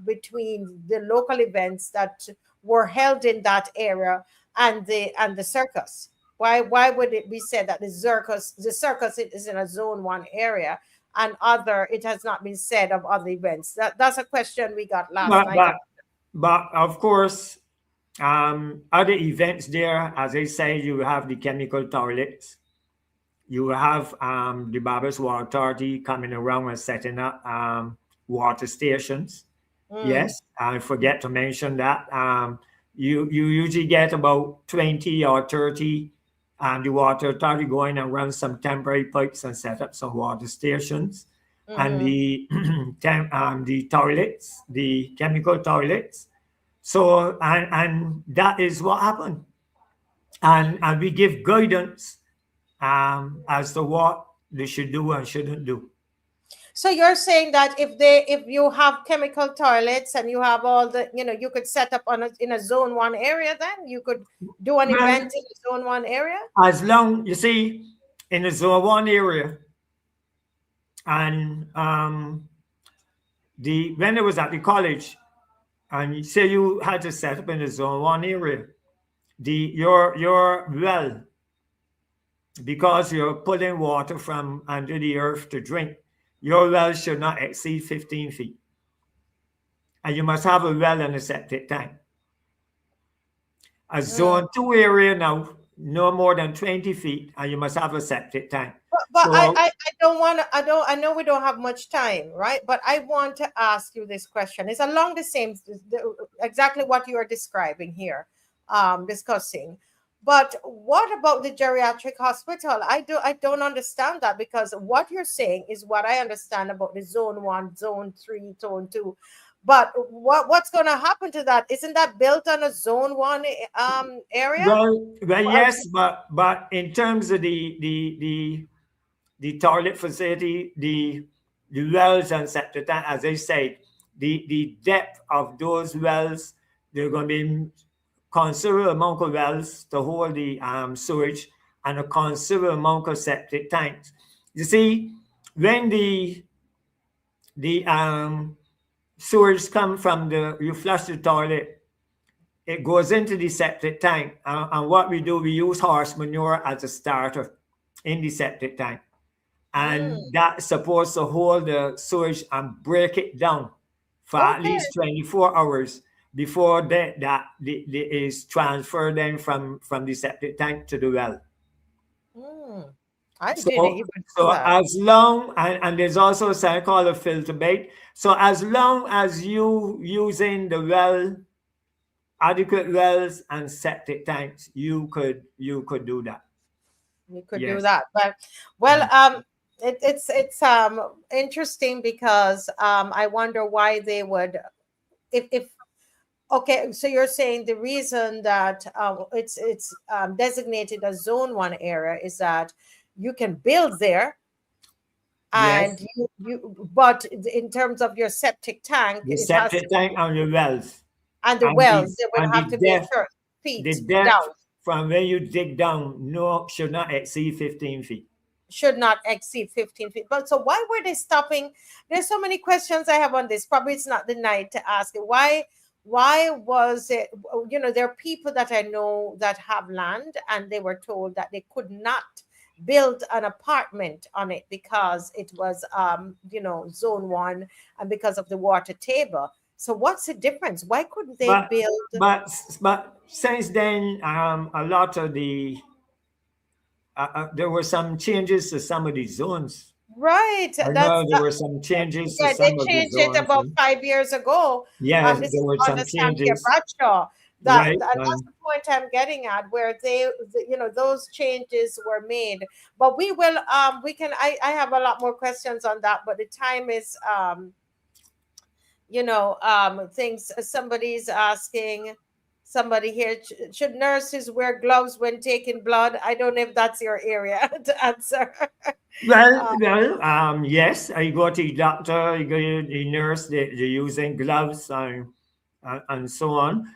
between the local events that were held in that area and the circus? Why would it be said that the circus is in a zone one area and other it has not been said of other events? That's a question we got last But night. but but of course, other events there, as I say, you have the chemical toilets. You have the Barbados Water Authority coming around and setting up water stations. Mm, Yes, I forget to mention that. You usually get about 20 or 30 the water authority going and run some temporary pipes and set up some water stations. And mm-hmm. the toilets, the chemical toilets. So, and that is what happened. And we give guidance as to what they should do and shouldn't do. So you're saying that if you have chemical toilets and you have all the, you could set up in a zone one area, then you could do an event Well, in a zone one area? as long, you see, in the zone one area, and when I was at the college, and you say you had to set up in the zone one area, your well, because you're pulling water from under the earth to drink, your well should not exceed 15 feet. And you must have a well and a septic tank. A zone 2 area now, no more than 20 feet, and you must have a septic tank. But I, So, I, I don't want to, I know we don't have much time, right? But I want to ask you this question. It's along the same, exactly what you are describing here, discussing. But what about the geriatric hospital? I don't understand that, because what you're saying is what I understand about the zone one, zone three, zone two. But what's going to happen to that? Isn't that built on a zone one area? yes, but in terms of the toilet facility, the wells and septic tank, as I said, the depth of those wells, there are going to be considerable amount of wells to hold the sewage and a considerable amount of septic tanks. You see, when the sewage come from you flush the toilet, it goes into the septic tank, and what we do, we use horse manure as a starter in the septic tank, and that's supposed to hold the sewage and break it down for at Okay. least 24 hours before that is transferred then from the septic tank to the well. I didn't So, even know so that. as long, and there's also a something called a filter bait. So as long as you using the well, adequate wells and septic tanks, you could do that. You could do Yes. that. But well, it's interesting, because I wonder why they would, if okay, so you're saying the reason that it's designated as zone one area is that you can build there, and Yes. but in terms of your septic tank, The it has to septic tank be, and your wells, and the and wells, they would and have to be a certain the feet down, depth from where you dig down should not exceed 15 feet. should not exceed 15 feet. But so why were they stopping? There's so many questions I have on this. Probably it's not the night to ask it. Why was it, there are people that I know that have land, and they were told that they could not build an apartment on it because it was zone one, and because of the water table. So what's the difference? Why couldn't they But build? but since then, a lot of there were some changes to some of the zones. Right. I know there were some changes to Yeah, they some of the changed it zones. about 5 years ago. Yes, This there is were some understand Pierre changes, Bradshaw. right? That's the point I'm getting at, where those changes were made. But we will we can I have a lot more questions on that, but the time is things somebody's asking Somebody here, should nurses wear gloves when taking blood? I don't know if that's your area to answer. Yes. I go to the doctor, you go to the nurse. They're using gloves and so on.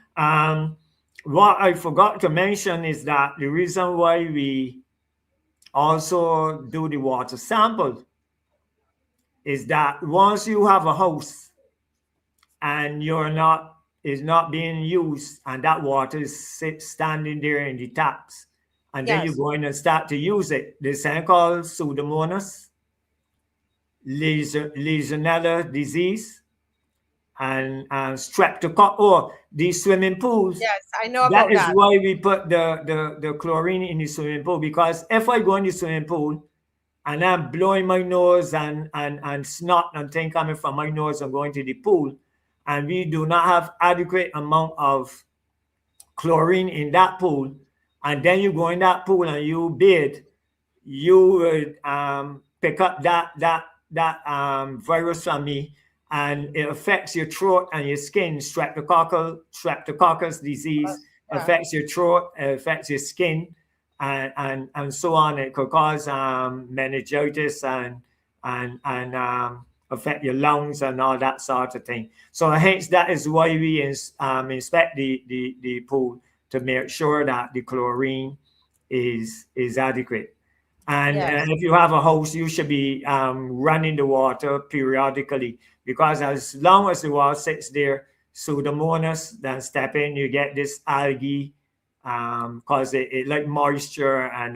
What I forgot to mention is that the reason why we also do the water sample is that once you have a house and is not being used, and that water is standing there in the taps, and then you Yes. go in and start to use it. There's something called Pseudomonas, Legionella disease, and streptococcus, or the swimming pools. Yes, I know That about is that. why we put the chlorine in the swimming pool, because if I go in the swimming pool and I'm blowing my nose and snot and thing coming from my nose and going to the pool, and we do not have adequate amount of chlorine in that pool, and then you go in that pool and you bathe, you would pick up that virus from me, and it affects your throat and your skin. Streptococcus disease Yeah. affects your throat, affects your skin, and so on. It could cause meningitis and affect your lungs and all that sort of thing. So hence that is why we inspect the pool to make sure that the chlorine is adequate. And Yes. if you have a house, you should be running the water periodically, because as long as the water sits there, Pseudomonas then step in, you get this algae, because it like moisture and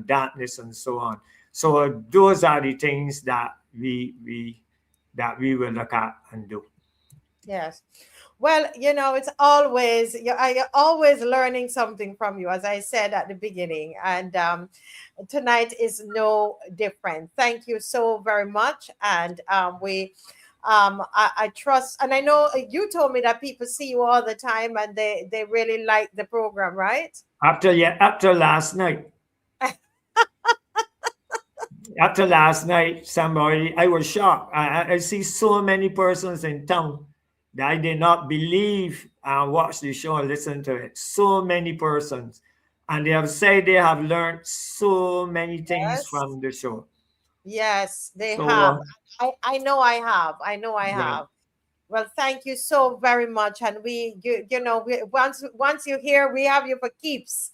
dampness and so on. So those are the things that we will look at and do. Yes. Well, it's always you're always learning something from you, as I said at the beginning, and tonight is no different. Thank you so very much, and I trust, and I know you told me that people see you all the time, and they really like the program, right? After last night. After last night, I was shocked. I see so many persons in town that I did not believe and watch the show and listen to it. So many persons. And they have said they have learned so many things Yes. from the show. Yes, they So, have. I know I have. I know I yeah. have. Well, thank you so very much. And once you're here, we have you for keeps.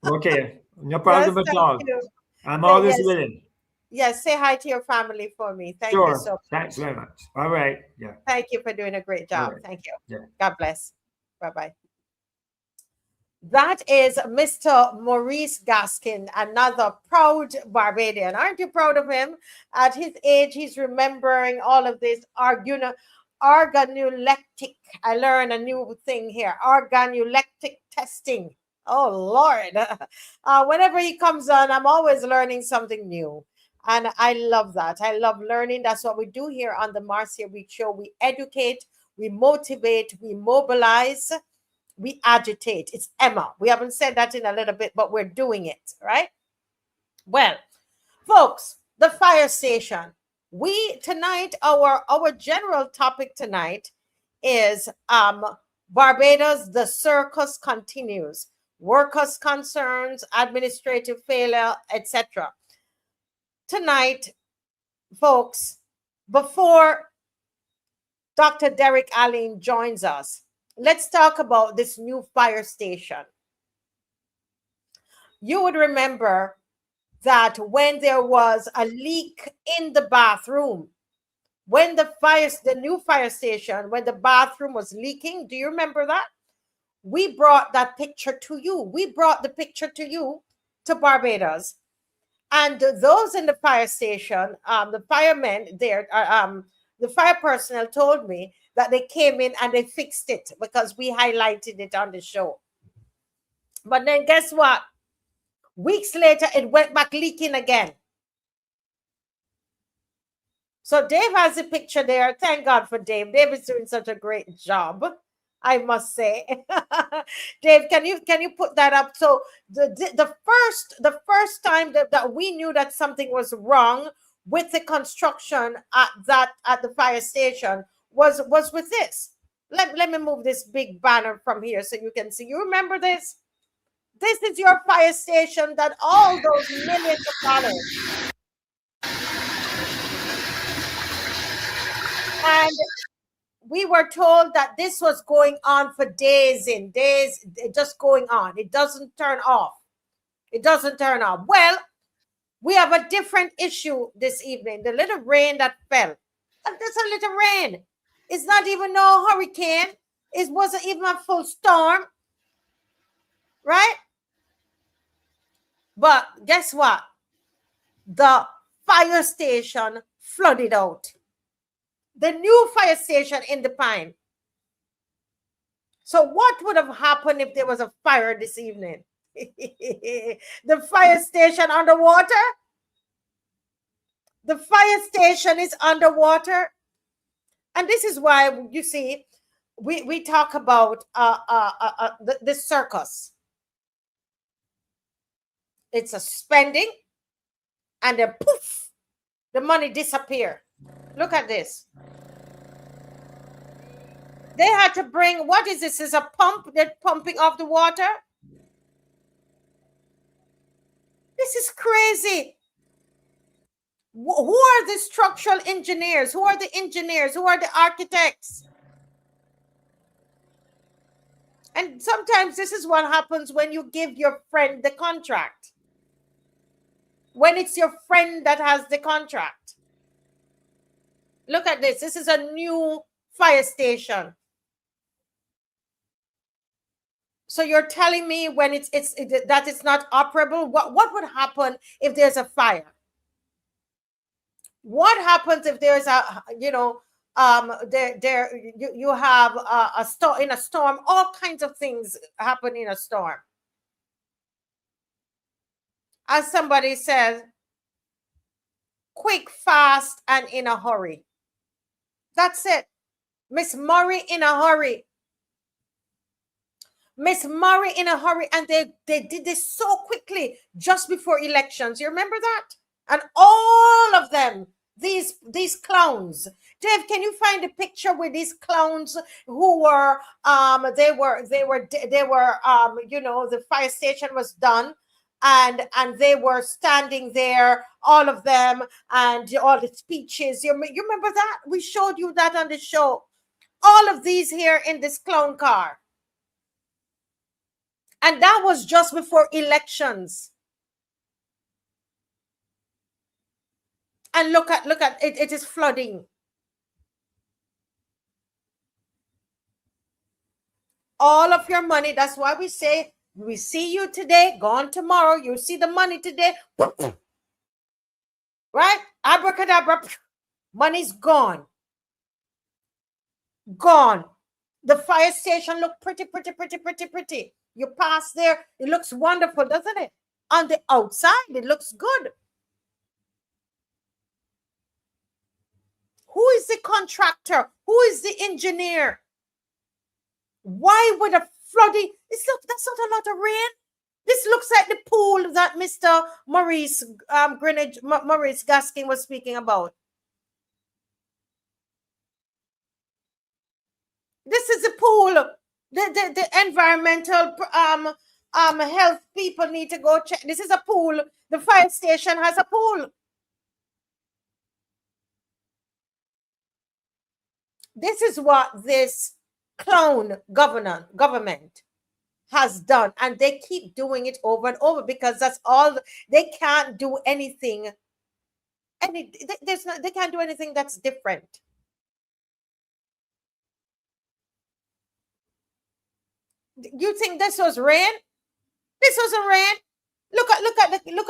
Okay. No Yes, problem at thank all. you. I'm always Yes, willing. yes. Say hi to your family for me. Thank you Sure. so Thanks much. very much. All right. Yeah. Thank you for doing a great All job. right. Thank you. Yeah. God bless. Bye bye. That is Mr. Maurice Gaskin, another proud Barbadian. Aren't you proud of him? At his age, he's remembering all of this organoleptic. I learned a new thing here. Organoleptic testing. Oh, Lord. Whenever he comes on, I'm always learning something new. And I love that. I love learning. That's what we do here on the Marcia Weekes Show. We educate, we motivate, we mobilize, we agitate. It's Emma. We haven't said that in a little bit, but we're doing it, right? Well, folks, the fire station. Tonight, our general topic tonight is Barbados, the circus continues. Workers' concerns, administrative failure, etc. Tonight, folks, before Dr. Derek Alleyne joins us, let's talk about this new fire station. You would remember that when there was a leak in the bathroom, when the new fire station, when the bathroom was leaking, do you remember that? We brought that picture to you. We brought the picture to you, to Barbados. And those in the fire station, the firemen there, the fire personnel told me that they came in and they fixed it because we highlighted it on the show. But then guess what? Weeks later, it went back leaking again. So Dave has a picture there. Thank God for Dave. Dave is doing such a great job, I must say. Dave, can you put that up? So the first time that we knew that something was wrong with the construction at the fire station was with this. Let me move this big banner from here so you can see. You remember this? This is your fire station that all those millions of dollars. And we were told that this was going on for days and days, just going on. It doesn't turn off. It doesn't turn off. Well, we have a different issue this evening. The little rain that fell. That's a little rain. It's not even no hurricane. It wasn't even a full storm. Right? But guess what? The fire station flooded out. The new fire station in the Pine. So what would have happened if there was a fire this evening? The fire station underwater? The fire station is underwater. And this is why, you see, we talk about the circus. It's a spending, and then poof, the money disappear. Look at this. They had to bring, what is this? Is a pump? They're pumping off the water? This is crazy. Who are the structural engineers? Who are the engineers? Who are the architects? And sometimes this is what happens when you give your friend the contract. When it's your friend that has the contract. Look at this. This is a new fire station. So you're telling me when that it's not operable? What would happen if there's a fire? What happens if there's a, you have a storm in a storm? All kinds of things happen in a storm. As somebody says, quick, fast, and in a hurry. That's it. Miss Murray in a hurry. Miss Murray in a hurry. And they did this so quickly just before elections. You remember that? And all of them, these clowns. Dave, can you find a picture with these clowns who were the fire station was done, and they were standing there, all of them, and all the speeches. You remember that? We showed you that on the show. All of these here in this clown car. And that was just before elections. And look at it, it is flooding. All of your money, that's why we say, we see you today, gone tomorrow. You see the money today. Right? Abracadabra. Money's gone. Gone. The fire station look pretty. You pass there, it looks wonderful, doesn't it? On the outside, it looks good. Who is the contractor? Who is the engineer? Why would a flooding? That's not a lot of rain. This looks like the pool that Mr. Maurice Gaskin was speaking about. This is a pool. The environmental health people need to go check. This is a pool. The fire station has a pool. This is what this clown government has done, and they keep doing it over and over because that's all. They can't do anything. They can't do anything that's different. You think this was rain? This wasn't rain. Look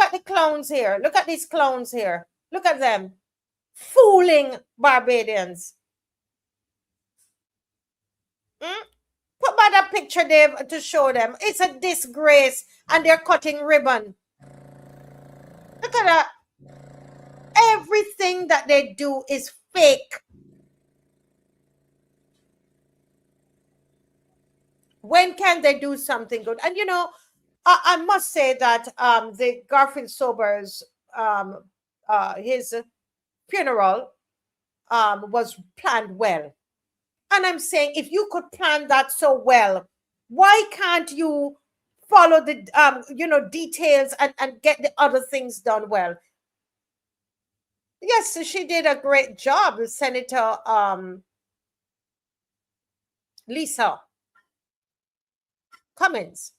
at the clowns here. Look at these clowns here. Look at them fooling Barbadians. Put by that picture, Dave, to show them. It's a disgrace, and they're cutting ribbon. Look at that. Everything that they do is fake. When can they do something good? And I must say that the Garfield Sobers, his funeral was planned well. And I'm saying, if you could plan that so well, why can't you follow the details and get the other things done well? Yes, so she did a great job, Senator Lisa Cummins.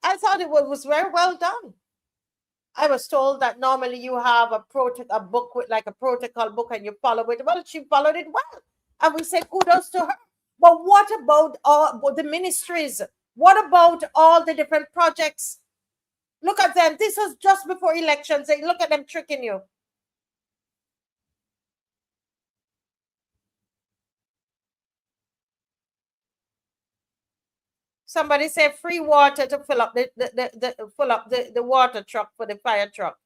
I thought it was very well done. I was told that normally you have a book with like a protocol book and you follow it. Well, she followed it well. And we say kudos to her. But what about all the ministries? What about all the different projects? Look at them. This was just before elections. Look at them tricking you. Somebody said free water to fill up the water truck for the fire truck.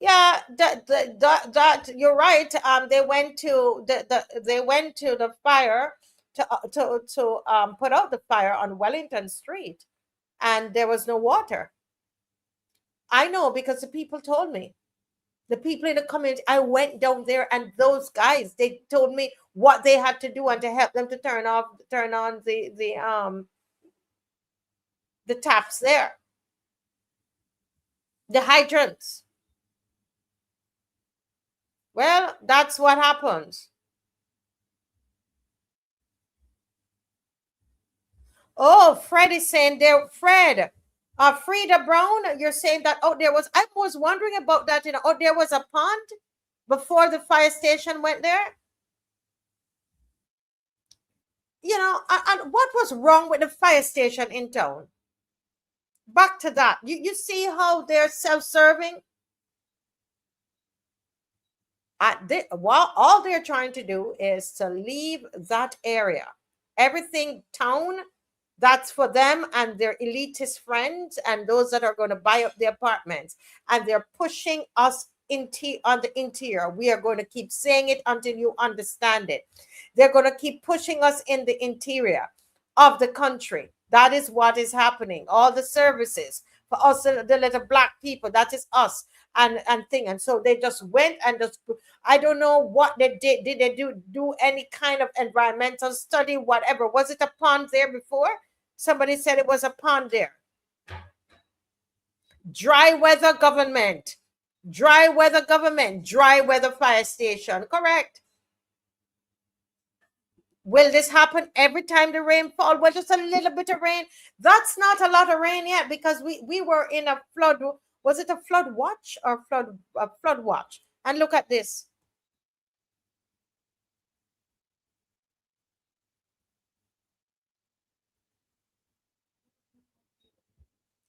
Yeah, that you're right. They went to the fire to put out the fire on Wellington Street, and there was no water. I know because the people told me. The people in the community, I went down there, and those guys, they told me what they had to do and to help them to turn on the taps there, the hydrants. Well, that's what happens. Oh, Fred is saying there, Fred, Frida Brown, you're saying that, I was wondering about that, there was a pond before the fire station went there. And what was wrong with the fire station in town? Back to that. You see how they're self-serving? All they're trying to do is to leave that area. Everything town, that's for them and their elitist friends and those that are going to buy up the apartments. And they're pushing us on the interior. We are going to keep saying it until you understand it. They're going to keep pushing us in the interior of the country. That is what is happening. All the services for us, the little black people, that is us. And so they just went and I don't know what they did. Did they do any kind of environmental study, whatever? Was it a pond there before? Somebody said it was a pond there. Dry weather government, dry weather fire station. Correct. Will this happen every time the rain falls? Well, just a little bit of rain. That's not a lot of rain yet because we were in a flood. Was it a flood watch or flood watch? And look at this.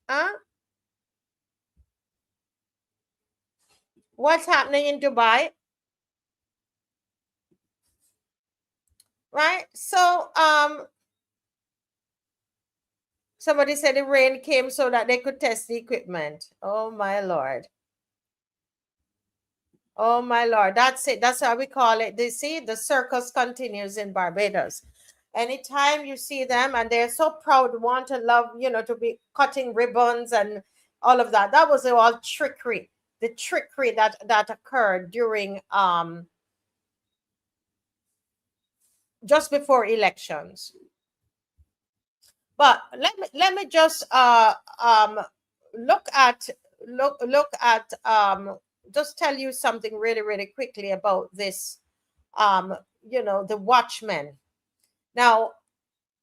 Huh? What's happening in Dubai? Right? So, somebody said the rain came so that they could test the equipment. Oh, my Lord. Oh, my Lord. That's it. That's how we call it. They see the circus continues in Barbados. Anytime you see them, and they're so proud, want to love, to be cutting ribbons and all of that. That was all trickery. The trickery that occurred during just before elections. But let me just look at just tell you something really, really quickly about this, the watchmen. Now,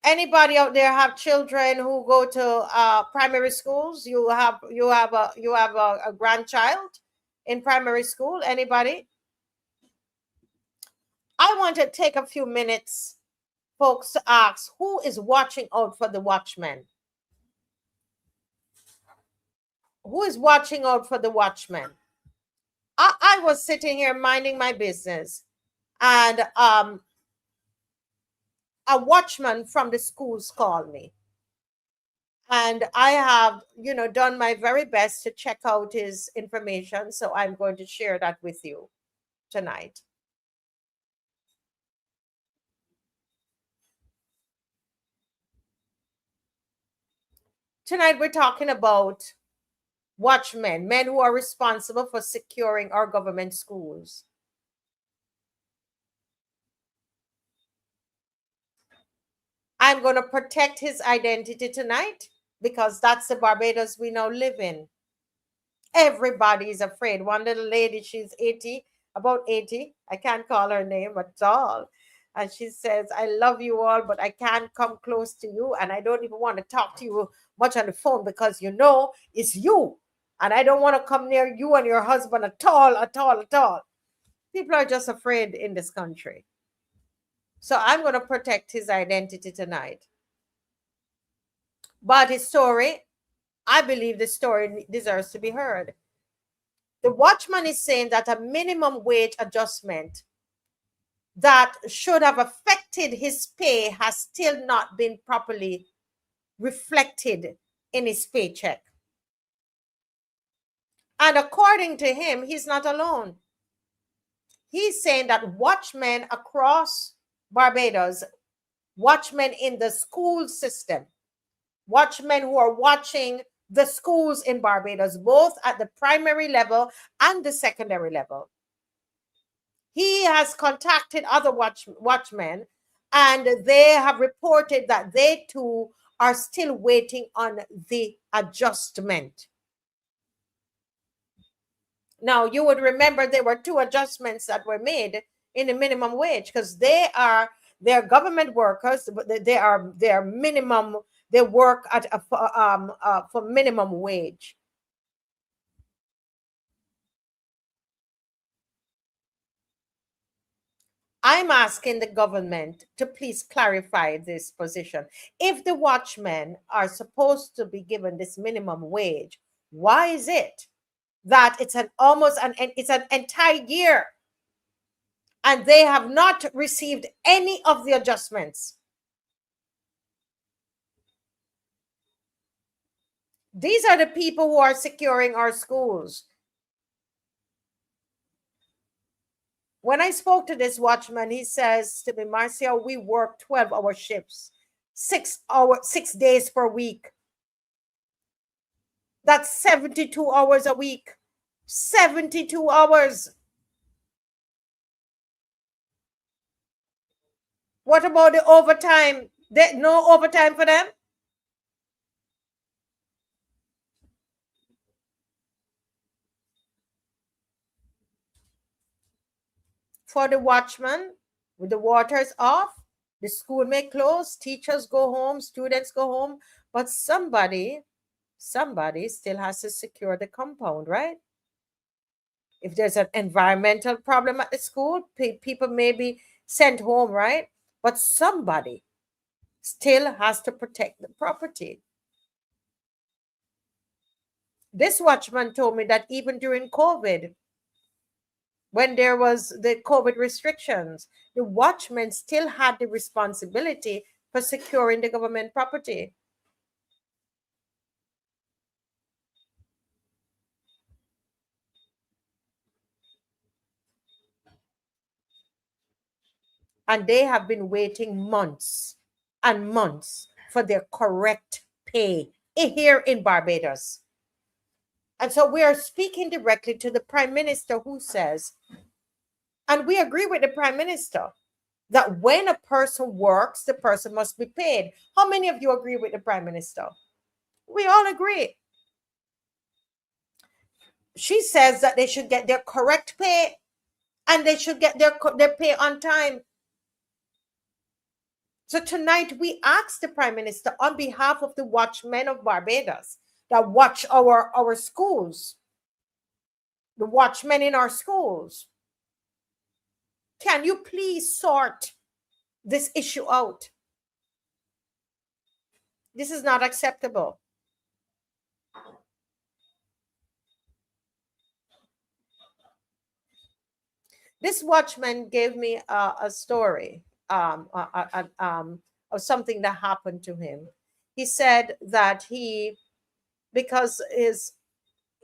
anybody out there have children who go to primary schools? You have a grandchild in primary school? Anybody? I want to take a few minutes, folks, to ask who is watching out for the watchmen? Who is watching out for the watchmen? I was sitting here minding my business, and a watchman from the schools called me. And I have, done my very best to check out his information. So I'm going to share that with you tonight. Tonight we're talking about watchmen, men who are responsible for securing our government schools. I'm going to protect his identity tonight because that's the Barbados we now live in. Everybody is afraid. One little lady, she's 80, about 80. I can't call her name at all. And she says, I love you all, but I can't come close to you. And I don't even want to talk to you much on the phone because you know it's you. And I don't want to come near you and your husband at all, at all, at all. People are just afraid in this country. So I'm going to protect his identity tonight. But his story, I believe the story deserves to be heard. The watchman is saying that a minimum wage adjustment that should have affected his pay has still not been properly reflected in his paycheck. And according to him, he's not alone. He's saying that watchmen across Barbados, watchmen in the school system, watchmen who are watching the schools in Barbados, both at the primary level and the secondary level. He has contacted other watchmen, and they have reported that they too are still waiting on the adjustment. Now, you would remember there were two adjustments that were made in the minimum wage because they're government workers, but they're minimum. They work at for minimum wage. I'm asking the government to please clarify this position. If the watchmen are supposed to be given this minimum wage, why is it that it's an entire year and they have not received any of the adjustments? These are the people who are securing our schools. When I spoke to this watchman, he says to me, Marcia, we work 12-hour shifts, 6 days per week. That's 72 hours a week. 72 hours. What about the overtime? No overtime for them? For the watchman, with the waters off, the school may close, teachers go home, students go home, but somebody still has to secure the compound, right? If there's an environmental problem at the school, people may be sent home, right? But somebody still has to protect the property. This watchman told me that even during COVID, when there was the COVID restrictions, the watchmen still had the responsibility for securing the government property. And they have been waiting months and months for their correct pay here in Barbados. And so we are speaking directly to the Prime Minister, who says, and we agree with the Prime Minister, that when a person works, the person must be paid. How many of you agree with the Prime Minister? We all agree. She says that they should get their correct pay and they should get their pay on time. So tonight we ask the Prime Minister on behalf of the watchmen of Barbados that watch our schools, the watchmen in our schools, can you please sort this issue out? This is not acceptable. This watchman gave me a story of something that happened to him. He said that because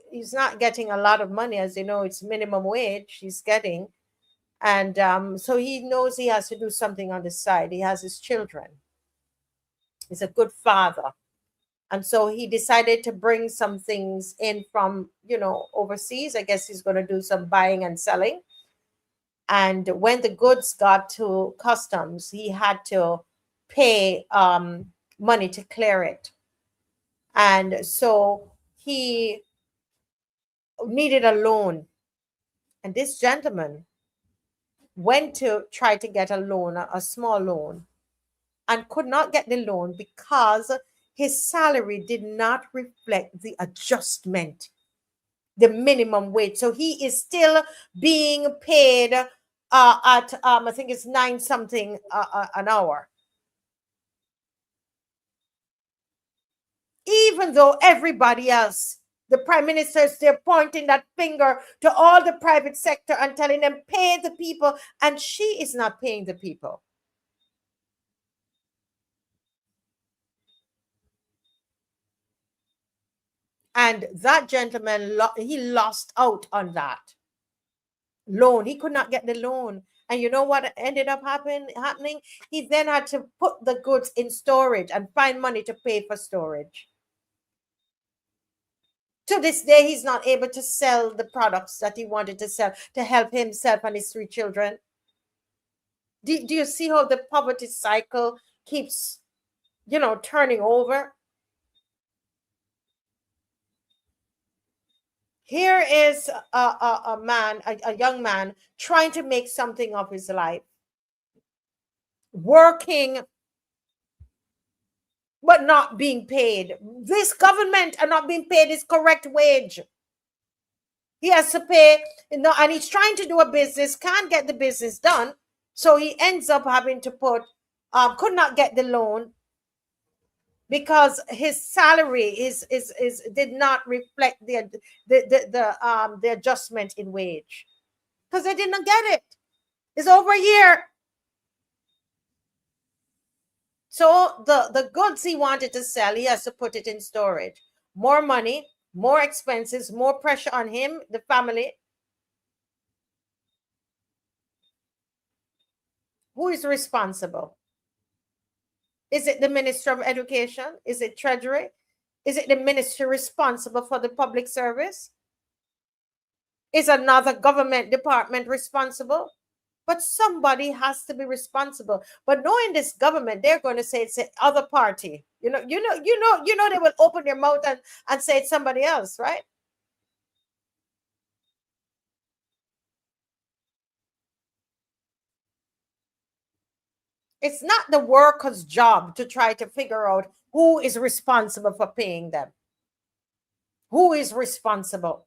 he's not getting a lot of money, as you know, it's minimum wage he's getting. And so he knows he has to do something on the side. He has his children. He's a good father. And so he decided to bring some things in from, overseas. I guess he's going to do some buying and selling. And when the goods got to customs, he had to pay money to clear it. And so he needed a loan. And this gentleman went to try to get a loan, a small loan, and could not get the loan because his salary did not reflect the adjustment, the minimum wage. So he is still being paid at I think it's 9 something an hour, even though everybody else, the prime ministers, they're pointing that finger to all the private sector and telling them pay the people, and she is not paying the people. And that gentleman, he lost out on that loan. He could not get the loan. And you know what ended up happening? He then had to put the goods in storage and find money to pay for storage. To this day, he's not able to sell the products that he wanted to sell to help himself and his 3 children. Do you see how the poverty cycle keeps, turning over? Here is a man, a young man, trying to make something of his life, working, but not being paid. This government are not being paid his correct wage. He has to pay, and he's trying to do a business, can't get the business done. So he ends up having to could not get the loan because his salary did not reflect the adjustment in wage, because they did not get it. It's over a year. So the goods he wanted to sell, he has to put it in storage. More money, more expenses, more pressure on him, the family. Who is responsible? Is it the Minister of Education? Is it Treasury? Is it the minister responsible for the public service? Is another government department responsible? But somebody has to be responsible. But knowing this government, they're going to say it's the other party. They will open their mouth and say it's somebody else, right? It's not the worker's job to try to figure out who is responsible for paying them. Who is responsible?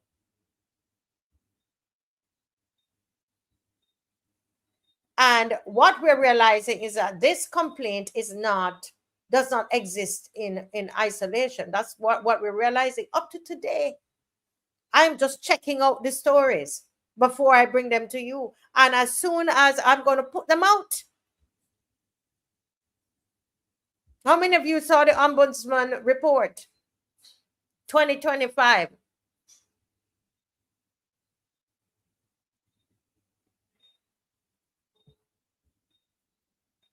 And what we're realizing is that this complaint does not exist in isolation. That's what we're realizing up to today. I'm just checking out the stories before I bring them to you. And as soon as I'm going to put them out. How many of you saw the Ombudsman report 2025?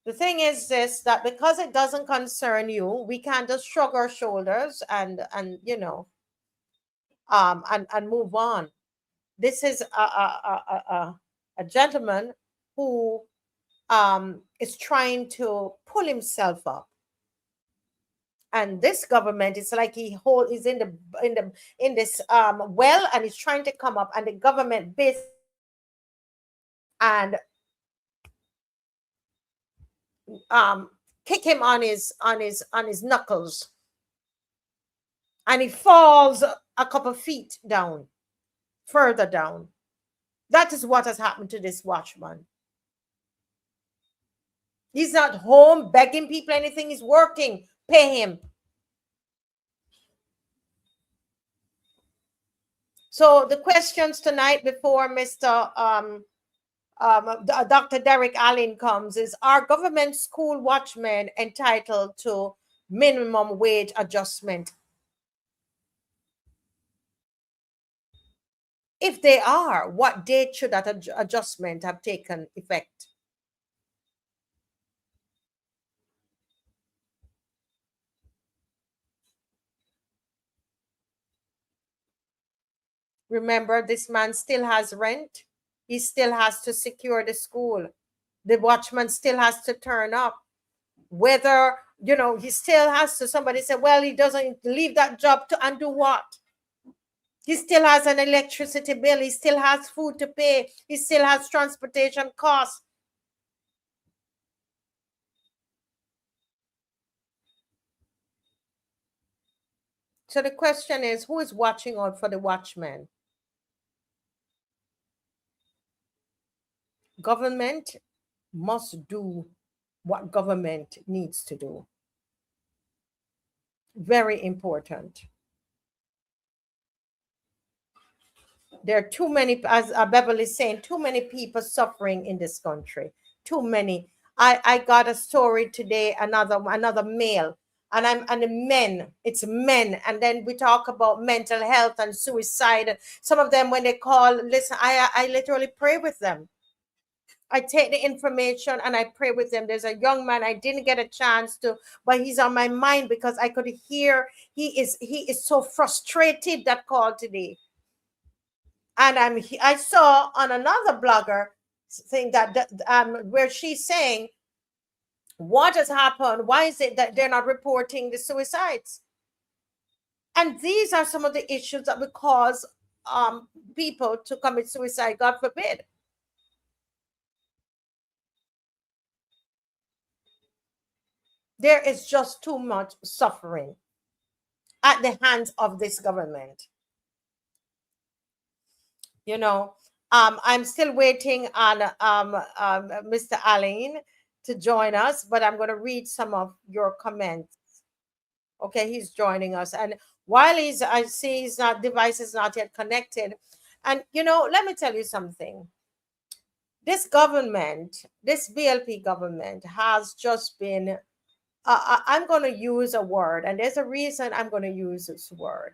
The thing is this, that because it doesn't concern you, we can't just shrug our shoulders and move on. This is a gentleman who is trying to pull himself up. And this government is like he's in this well, and he's trying to come up, and the government and kick him on his knuckles, and he falls a couple feet down, further down. That is what has happened to this watchman. He's not home begging people anything. He's working. Pay him. So the questions tonight before Mr. Dr. Derek Alleyne comes is, are government school watchmen entitled to minimum wage adjustment? If they are, what date should that adjustment have taken effect? Remember, this man still has rent. He still has to secure the school. The watchman still has to turn up. Whether, you know, he still has to, somebody said, well, he doesn't leave that job to and do what? He still has an electricity bill. He still has food to pay. He still has transportation costs. So the question is, who is watching out for the watchmen? Government must do what government needs to do. Very important. There are too many, as Beverly is saying, too many people suffering in this country. Too many. I got a story today, another male, and the men, it's men. And then we talk about mental health and suicide. Some of them, when they call, listen, I literally pray with them. I take the information and I pray with them. There's a young man, I didn't get a chance to, but he's on my mind because I could hear he is so frustrated that call today. And I saw on another blogger thing that where she's saying, what has happened? Why is it that they're not reporting the suicides? And these are some of the issues that would cause people to commit suicide, God forbid. There is just too much suffering at the hands of this government. You know, I'm still waiting on Mr. Alleyne to join us, but I'm going to read some of your comments. Okay, he's joining us. And while I see his device is not yet connected. And, you know, let me tell you something. This government, this BLP government has just been, I'm going to use a word, and there's a reason I'm going to use this word.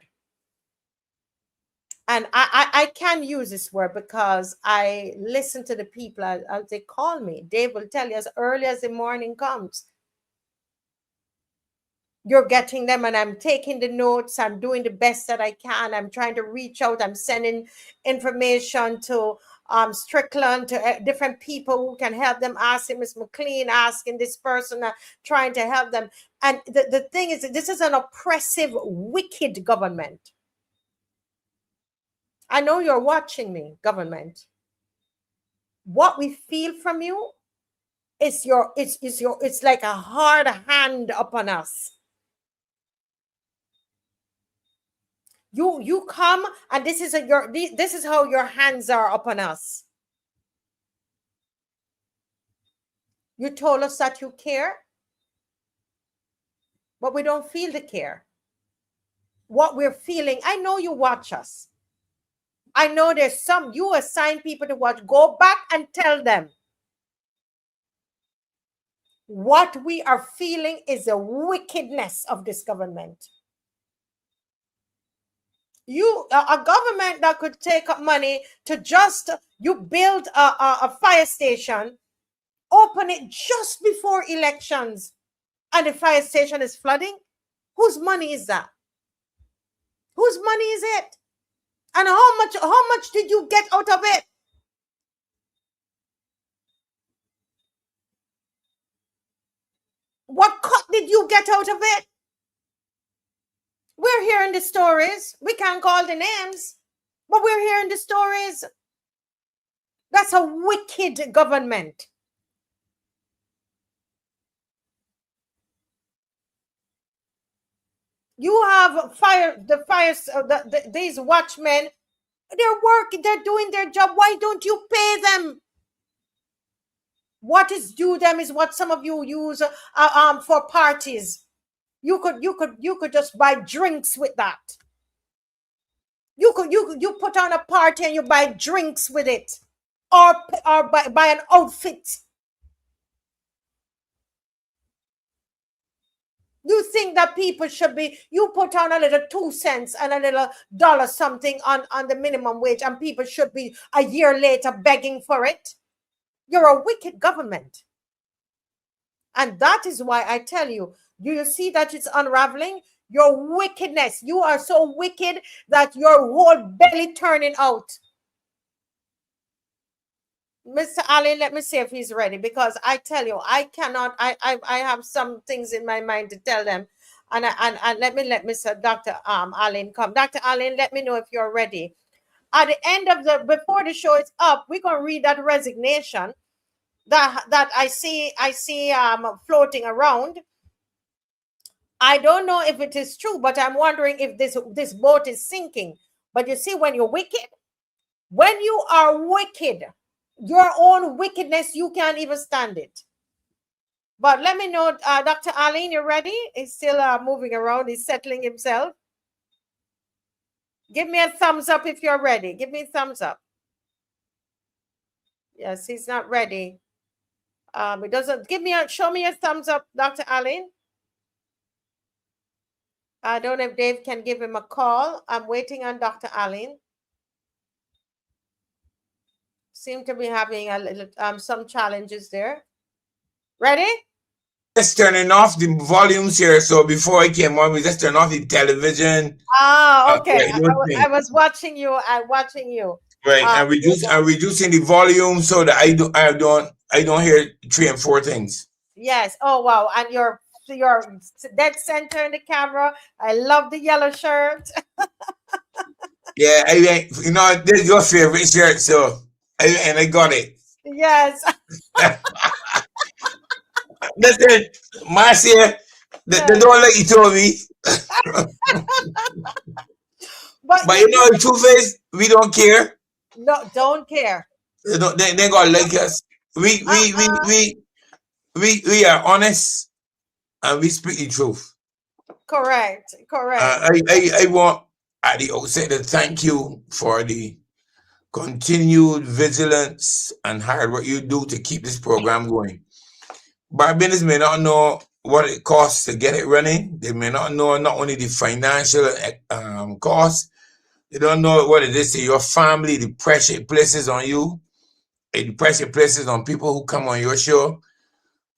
And I can use this word because I listen to the people as they call me. They will tell you as early as the morning comes. You're getting them, and I'm taking the notes. I'm doing the best that I can. I'm trying to reach out. I'm sending information to Strickland, to different people who can help them, asking Ms. McLean, asking this person, trying to help them. And the thing is, this is an oppressive, wicked government. I know you're watching me, government. What we feel from you is it's like a hard hand upon us. You come, and this is how your hands are upon us. You told us that you care, but we don't feel the care. What we're feeling, I know you watch us. I know there's some, you assign people to watch. Go back and tell them what we are feeling is the wickedness of this government. A government that could take up money to just, you build a fire station, open it just before elections, and the fire station is flooding. Whose money is that? Whose money is it? And how much did you get out of it? What cut did you get out of it? We're hearing the stories. We can't call the names, but we're hearing the stories. That's a wicked government. You have these watchmen, they're working, they're doing their job. Why don't you pay them? What is due them is what some of you use for parties. You could just buy drinks with that. You put on a party and you buy drinks with it, or buy an outfit. You think that people should be, you put on a little 2 cents and a little dollar something on the minimum wage, and people should be a year later begging for it? You're a wicked government. And that is why I tell you, do you see that it's unraveling? Your wickedness. You are so wicked that your whole belly turning out. Mr. Alleyne, let me see if he's ready, because I tell you, I cannot. I have some things in my mind to tell them, and let Mr. Dr. Alleyne come. Dr. Alleyne, let me know if you're ready. At the end of before the show is up, we're gonna read that resignation that I see floating around. I don't know if it is true, but I'm wondering if this boat is sinking. But you see, when you're wicked, when you are wicked, your own wickedness, you can't even stand it. But let me know, Dr. Alleyne, you ready? He's still moving around. He's settling himself. Give me a thumbs up if you're ready. Give me a thumbs up. Yes, he's not ready. It doesn't show me a thumbs up, Dr. Alleyne. I don't know if Dave can give him a call. I'm waiting on Dr. Alleyne. Seem to be having a little some challenges there. Ready? Just turning off the volumes here. So before I came on, we just turned off the television. Okay. I was watching you. I'm watching you. Right, and reducing the volume so that I don't hear 3 and 4 things. Yes. Oh wow. And you're dead center in the camera. I love the yellow shirt. Yeah, this is your favorite shirt, so I got it. Yes. Listen, Marcia, they don't let you tell me. But you know the truth is, we don't care. No, don't care. They gonna like us. We are honest and we speak the truth. Correct. I want at the outset to thank you for the continued vigilance and hard work you do to keep this program going. Barbadians may not know what it costs to get it running. They may not know not only the financial cost, they don't know what it is to your family, the pressure it places on you, the pressure it places on people who come on your show.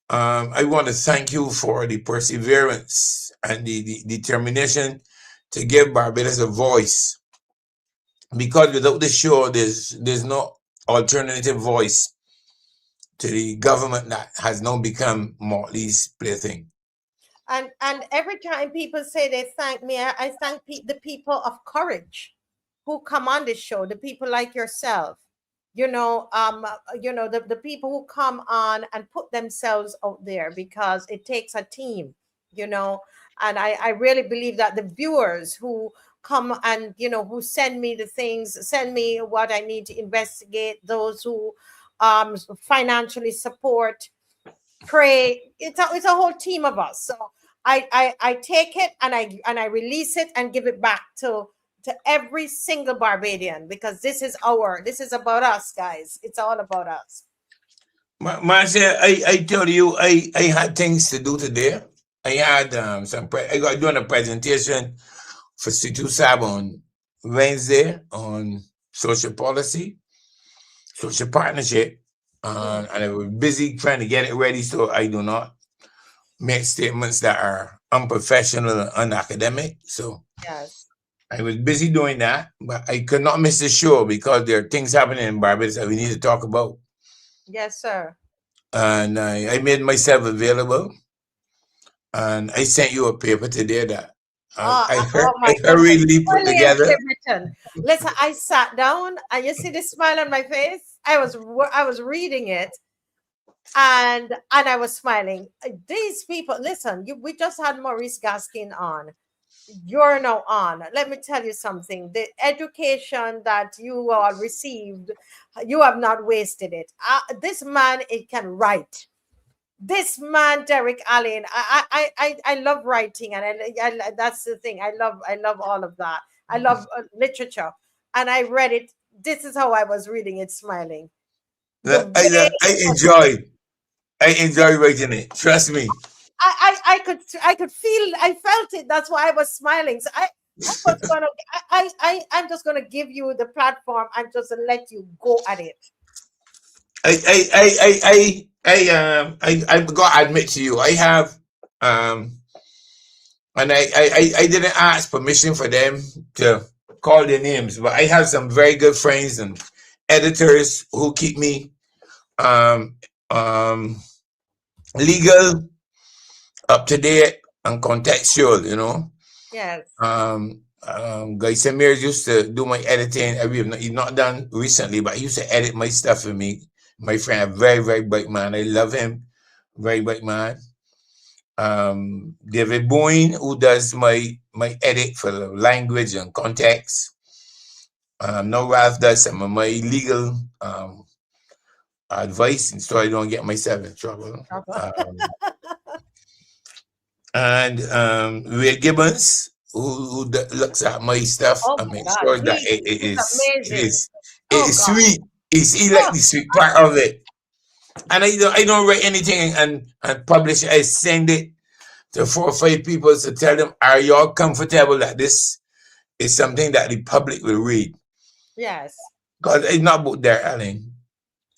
I want to thank you for the perseverance and the determination to give Barbados a voice. Because without the show, there's no alternative voice to the government that has now become Motley's plaything. And every time people say they thank me, I thank the people of courage who come on this show, the people like yourself, the people who come on and put themselves out there, because it takes a team, and I really believe that the viewers who come and, who send me the things, send me what I need to investigate, those who financially support, pray, it's a whole team of us. So I take it and I release it and give it back to every single Barbadian, because this is about us, guys. It's all about us. Marcia, I tell you, I had things to do today. I had I got doing a presentation for C2 Sab on Wednesday on social policy, social partnership, and I was busy trying to get it ready so I do not make statements that are unprofessional and unacademic. So yes, I was busy doing that, but I could not miss the show because there are things happening in Barbados that we need to talk about. Yes, sir. And I made myself available, and I sent you a paper today that I hurriedly put together. Listen, I sat down and you see the smile on my face. I was reading it and I was smiling. These people, listen, we just had Maurice Gaskin on. You're now on. Let me tell you something. The education that you all received, you have not wasted it. This man, it can write. This man, Derek Alleyne, I love writing, and I that's the thing. I love all of that. I love literature, and I read it. This is how I was reading it, smiling. I enjoy writing it. Trust me. I could feel. I felt it. That's why I was smiling. So I'm just gonna give you the platform and just let you go at it. I got to admit to you, I have And I didn't ask permission for them to call their names, but I have some very good friends and editors who keep me legal, up to date, and contextual, you know. Yes. Guy Samir used to do my editing. He's not done recently, but he used to edit my stuff for me. My friend, a very, very bright man. I love him. Very bright man. David Boyne, who does my edit for the language and context. Now Ralph does some of my legal advice, and so I don't get myself in trouble. And Ray Gibbons, who looks at my stuff and makes sure that it is sweet. He like the sweet part of it. And I don't write anything and publish it. I send it to 4 or 5 people to tell them, are y'all comfortable that this is something that the public will read? Yes. Because it's not about their Alleyne.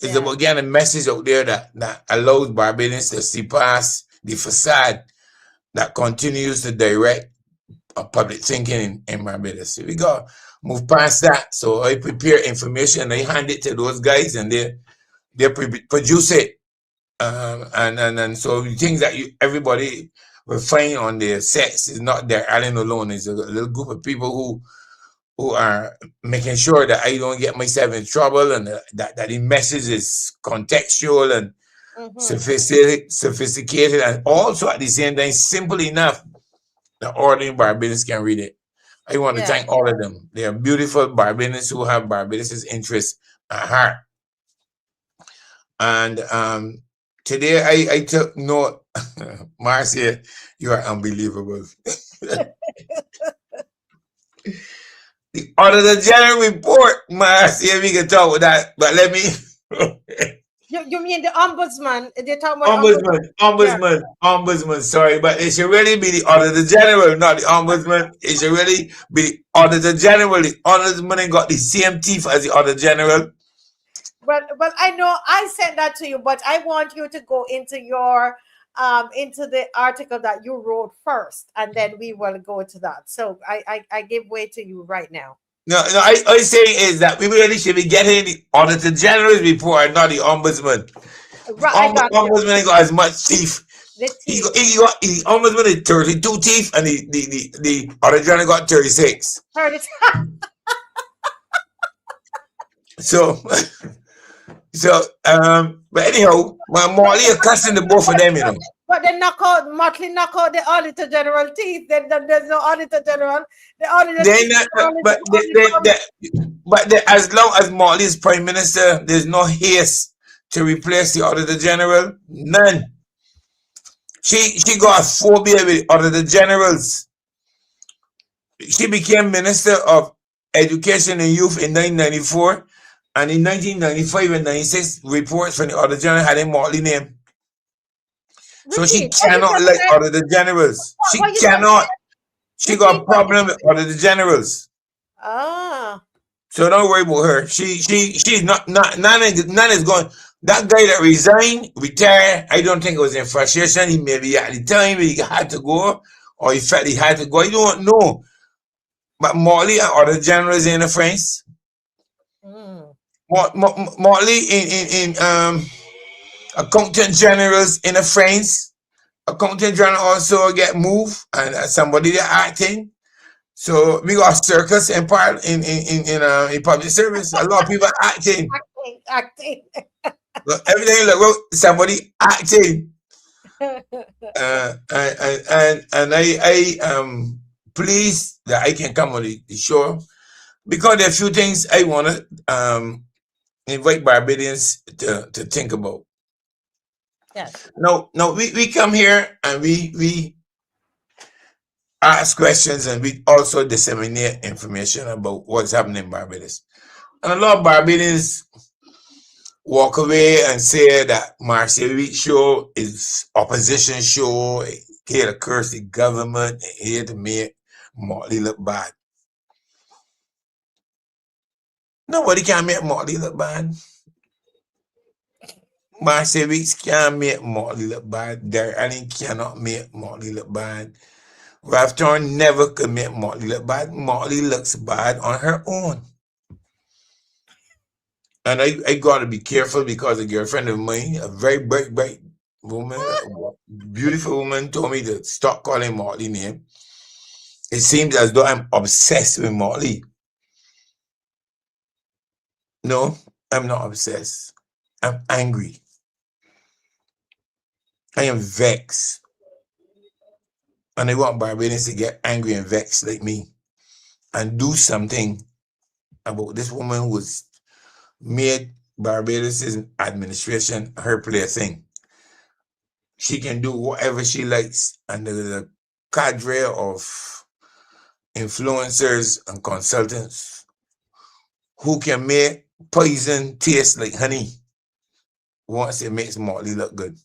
It's about getting a message out there that allows Barbadians to see past the facade that continues to direct public thinking in Barbados. So we got to move past that. So I prepare information, I hand it to those guys, and they produce it. And so the things that everybody will find on their sets is not their Alleyne alone. It's a little group of people who are making sure that I don't get myself in trouble, and that the message is contextual and sophisticated, and also at the same time simple enough that ordinary Barbadians can read it. I want to thank all of them. They are beautiful Barbadians who have Barbados' interests at heart. And today I took note. Marcia, you are unbelievable. The Auditor General report, Marcia, we can talk about that, but let me. You mean the ombudsman? They're talking about ombudsman. Sorry, but it should really be the Auditor General, not the ombudsman. It should really be the Auditor General. The ombudsman ain't got the same teeth as the Auditor General. But I know I sent that to you, but I want you to go into your into the article that you wrote first, and then we will go to that. So I give way to you right now. No, I say is that we really should be getting the Auditor General's report and not the Ombudsman. Right, Ombudsman ain't got as much teeth. The Ombudsman is 32 teeth, and the Auditor General got 36. 36. But anyhow, Molly accustom the both of them, you know. But they knock out the Auditor General teeth. Then there's no Auditor General. The Auditor But as long as Molly is Prime Minister, there's no haste to replace the Auditor General. None. She got a phobia with Auditor Generals. She became Minister of Education and Youth in 1994. And in 1995 and 96, reports from the Auditor General had a Motley name. So she cannot like Auditor Generals. She cannot. She got a problem with Auditor Generals. So don't worry about her. She's not none is going. That guy that retired, I don't think it was in frustration. He maybe at the time he had to go, or he felt he had to go. I don't know. But Motley and Auditor Generals in the France. Motley in Accountant Generals in the France. Accountant General also get moved, and somebody they're acting. So we got Circus in public service. A lot of people acting. Everything look somebody acting. And I am pleased that I can come on the show, because there are a few things I want to invite Barbadians to think about. Yes. No, we come here and we ask questions, and we also disseminate information about what's happening in Barbados. And a lot of Barbadians walk away and say that Marcia Weekes Show is opposition show, here to curse the government, here to make Motley look bad. Nobody can make Motley look bad. Marcia Weekes can't make Motley look bad. Alleyne cannot make Motley look bad. Ralph Thorne never could make Motley look bad. Motley looks bad on her own. And I got to be careful because a girlfriend of mine, a very bright woman, a beautiful woman, told me to stop calling Motley name. It seems as though I'm obsessed with Motley. No, I'm not obsessed. I'm angry. I am vexed. And I want Barbadians to get angry and vexed like me and do something about this woman who was made Barbados' administration her plaything. She can do whatever she likes, and there's a cadre of influencers and consultants who can make poison taste like honey once it makes Motley look good.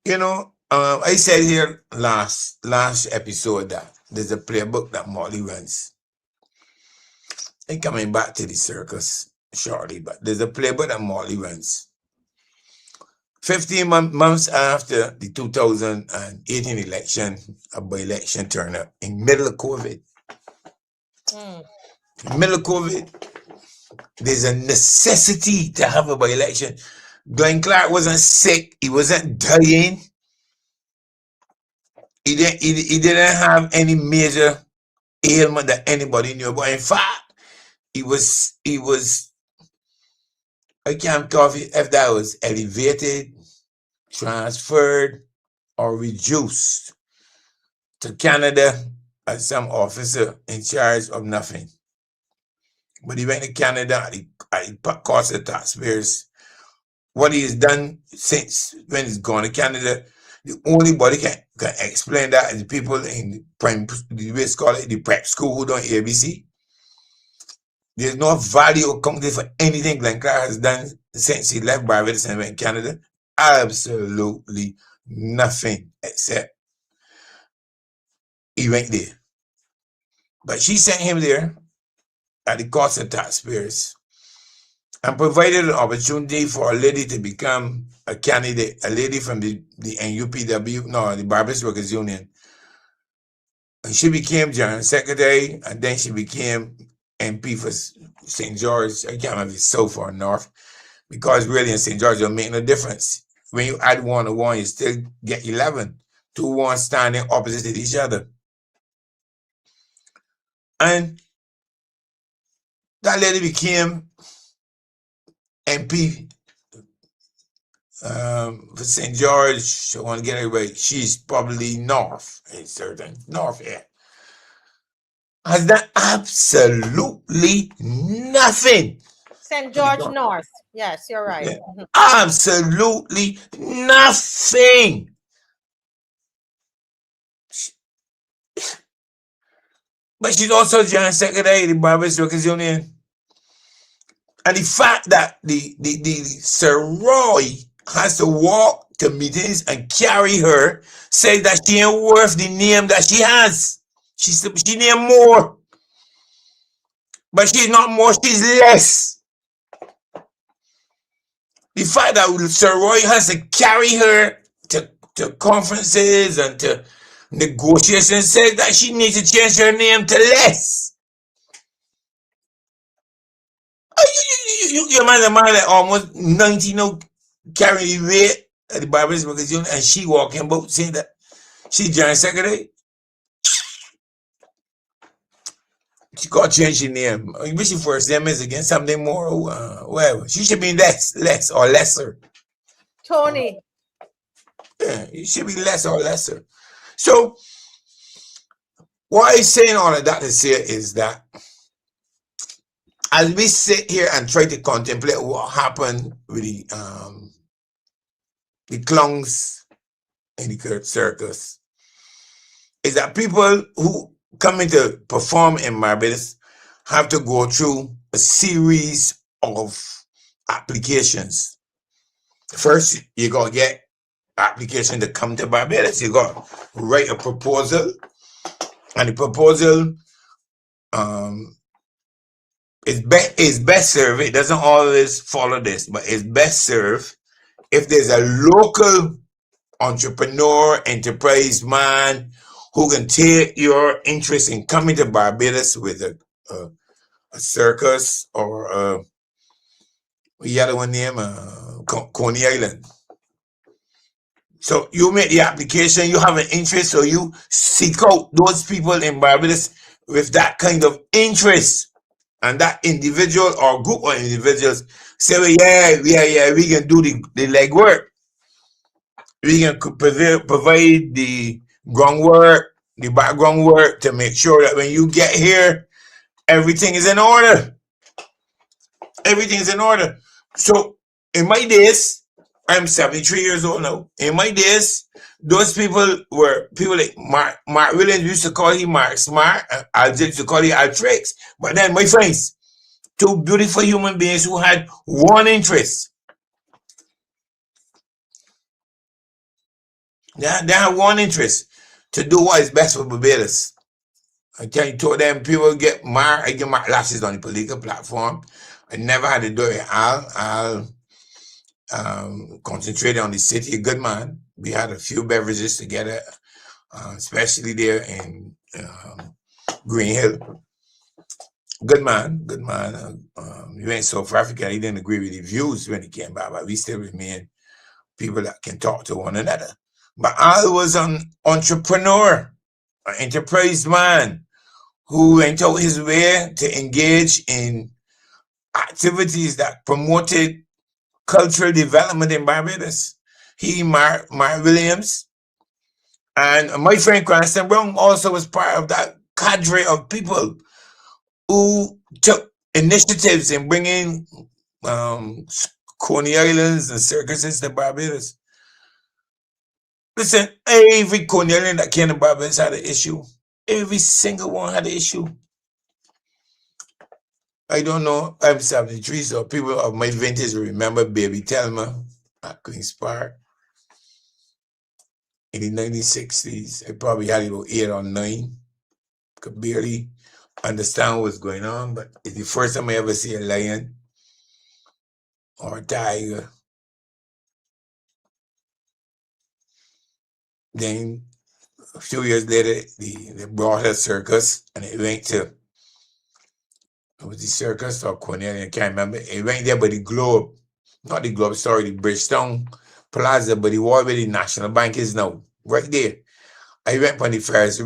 You know, I said here last episode that there's a playbook that Motley runs. I'm coming back to the circus shortly, but there's a playbook that Motley runs. 15 months after the 2018 election, a by-election turned up in middle of COVID. Middle of COVID, there's a necessity to have a by-election. Glenn Clark wasn't sick. He wasn't dying. He didn't have any major ailment that anybody knew about. In fact, he was I can't call it if that was elevated, transferred, or reduced to Canada as some officer in charge of nothing. But he went to Canada at the cost of taxpayers. What he has done since when he's gone to Canada, the only body can explain that is the people in the prep school who don't ABC. There's no value or company for anything Glenn Clark has done since he left Barbados and went to Canada. Absolutely nothing except he went there. But she sent him there at the cost of taxpayers and provided an opportunity for a lady to become a candidate, a lady from the NUPW, no, the Barbados Workers Union. And she became General Secretary, and then she became MP for St. George. I can't remember if it's South or North, because really in St. George don't make no difference. When you add 1 to 1, you still get 11. 2 ones standing opposite each other. And that lady became MP for St. George. I want to get everybody. She's probably North, it's certain. North, yeah. Has done absolutely nothing. St. George North. Yes, you're right. Yeah. Absolutely nothing. But she's also General Secretary of the Barbados Workers Union. And the fact that the Sir Roy has to walk to meetings and carry her says that she ain't worth the name that she has. She named more. But she's not more, she's less. The fact that Sir Roy has to carry her to conferences and to negotiations says that she needs to change her name to less. You man, a man like almost 90 now carrying the weight at the Barbados Workers Union, and she walking about saying that she's General Secretary. She got to change her name. I wish her first name is again something more, whatever. She should be less or lesser. Tony. Yeah, it should be less or lesser. So, what I'm saying all of that to say is that as we sit here and try to contemplate what happened with the clowns in the circus, is that people who coming to perform in Barbados have to go through a series of applications. First, you gotta get application to come to Barbados. You gotta write a proposal, and the proposal is best served. It doesn't always follow this, but it's best served if there's a local entrepreneur, enterprise man who can take your interest in coming to Barbados with a circus or the other one name, Coney Island. So you make the application, you have an interest, so you seek out those people in Barbados with that kind of interest. And that individual or group of individuals say, well, yeah, we can do the legwork. We can provide the groundwork, the background work to make sure that when you get here, everything is in order. Everything is in order. So in my days, I'm 73 years old now. In my days, those people were people like Mark Williams used to call him Mark Smart. I used to call him Al Tricks. But then, my friends, two beautiful human beings who had one interest. They had one interest to do what is best for Barbados. I tell you, told them people get Mark. I get Mark lashes on the political platform. I never had to do it. I'll concentrated on the city. A good man. We had a few beverages together, especially there in Green Hill. Good man. He went South Africa. He didn't agree with the views when he came back, but we still remain people that can talk to one another. But I was an entrepreneur, an enterprise man who went out his way to engage in activities that promoted cultural development in Barbados. He, Mark Williams, and my friend Cranston Brown also was part of that cadre of people who took initiatives in bringing Coney Islands and circuses to Barbados. Listen, every Coney Island that came to Barbados had an issue. Every single one had an issue. I don't know. I'm 73, so people of my vintage remember Baby Thelma at Queen's Park in the 1960s. I probably had about 8 or 9. Could barely understand what was going on, but it's the first time I ever see a lion or a tiger. Then a few years later, they brought a circus, and it went to, it was the Circus or Cornelia, I can't remember. It went there by the Globe. Not the Globe, sorry, the Bridgetown Plaza, but the wall where the National Bank is now. Right there. I went on the Ferris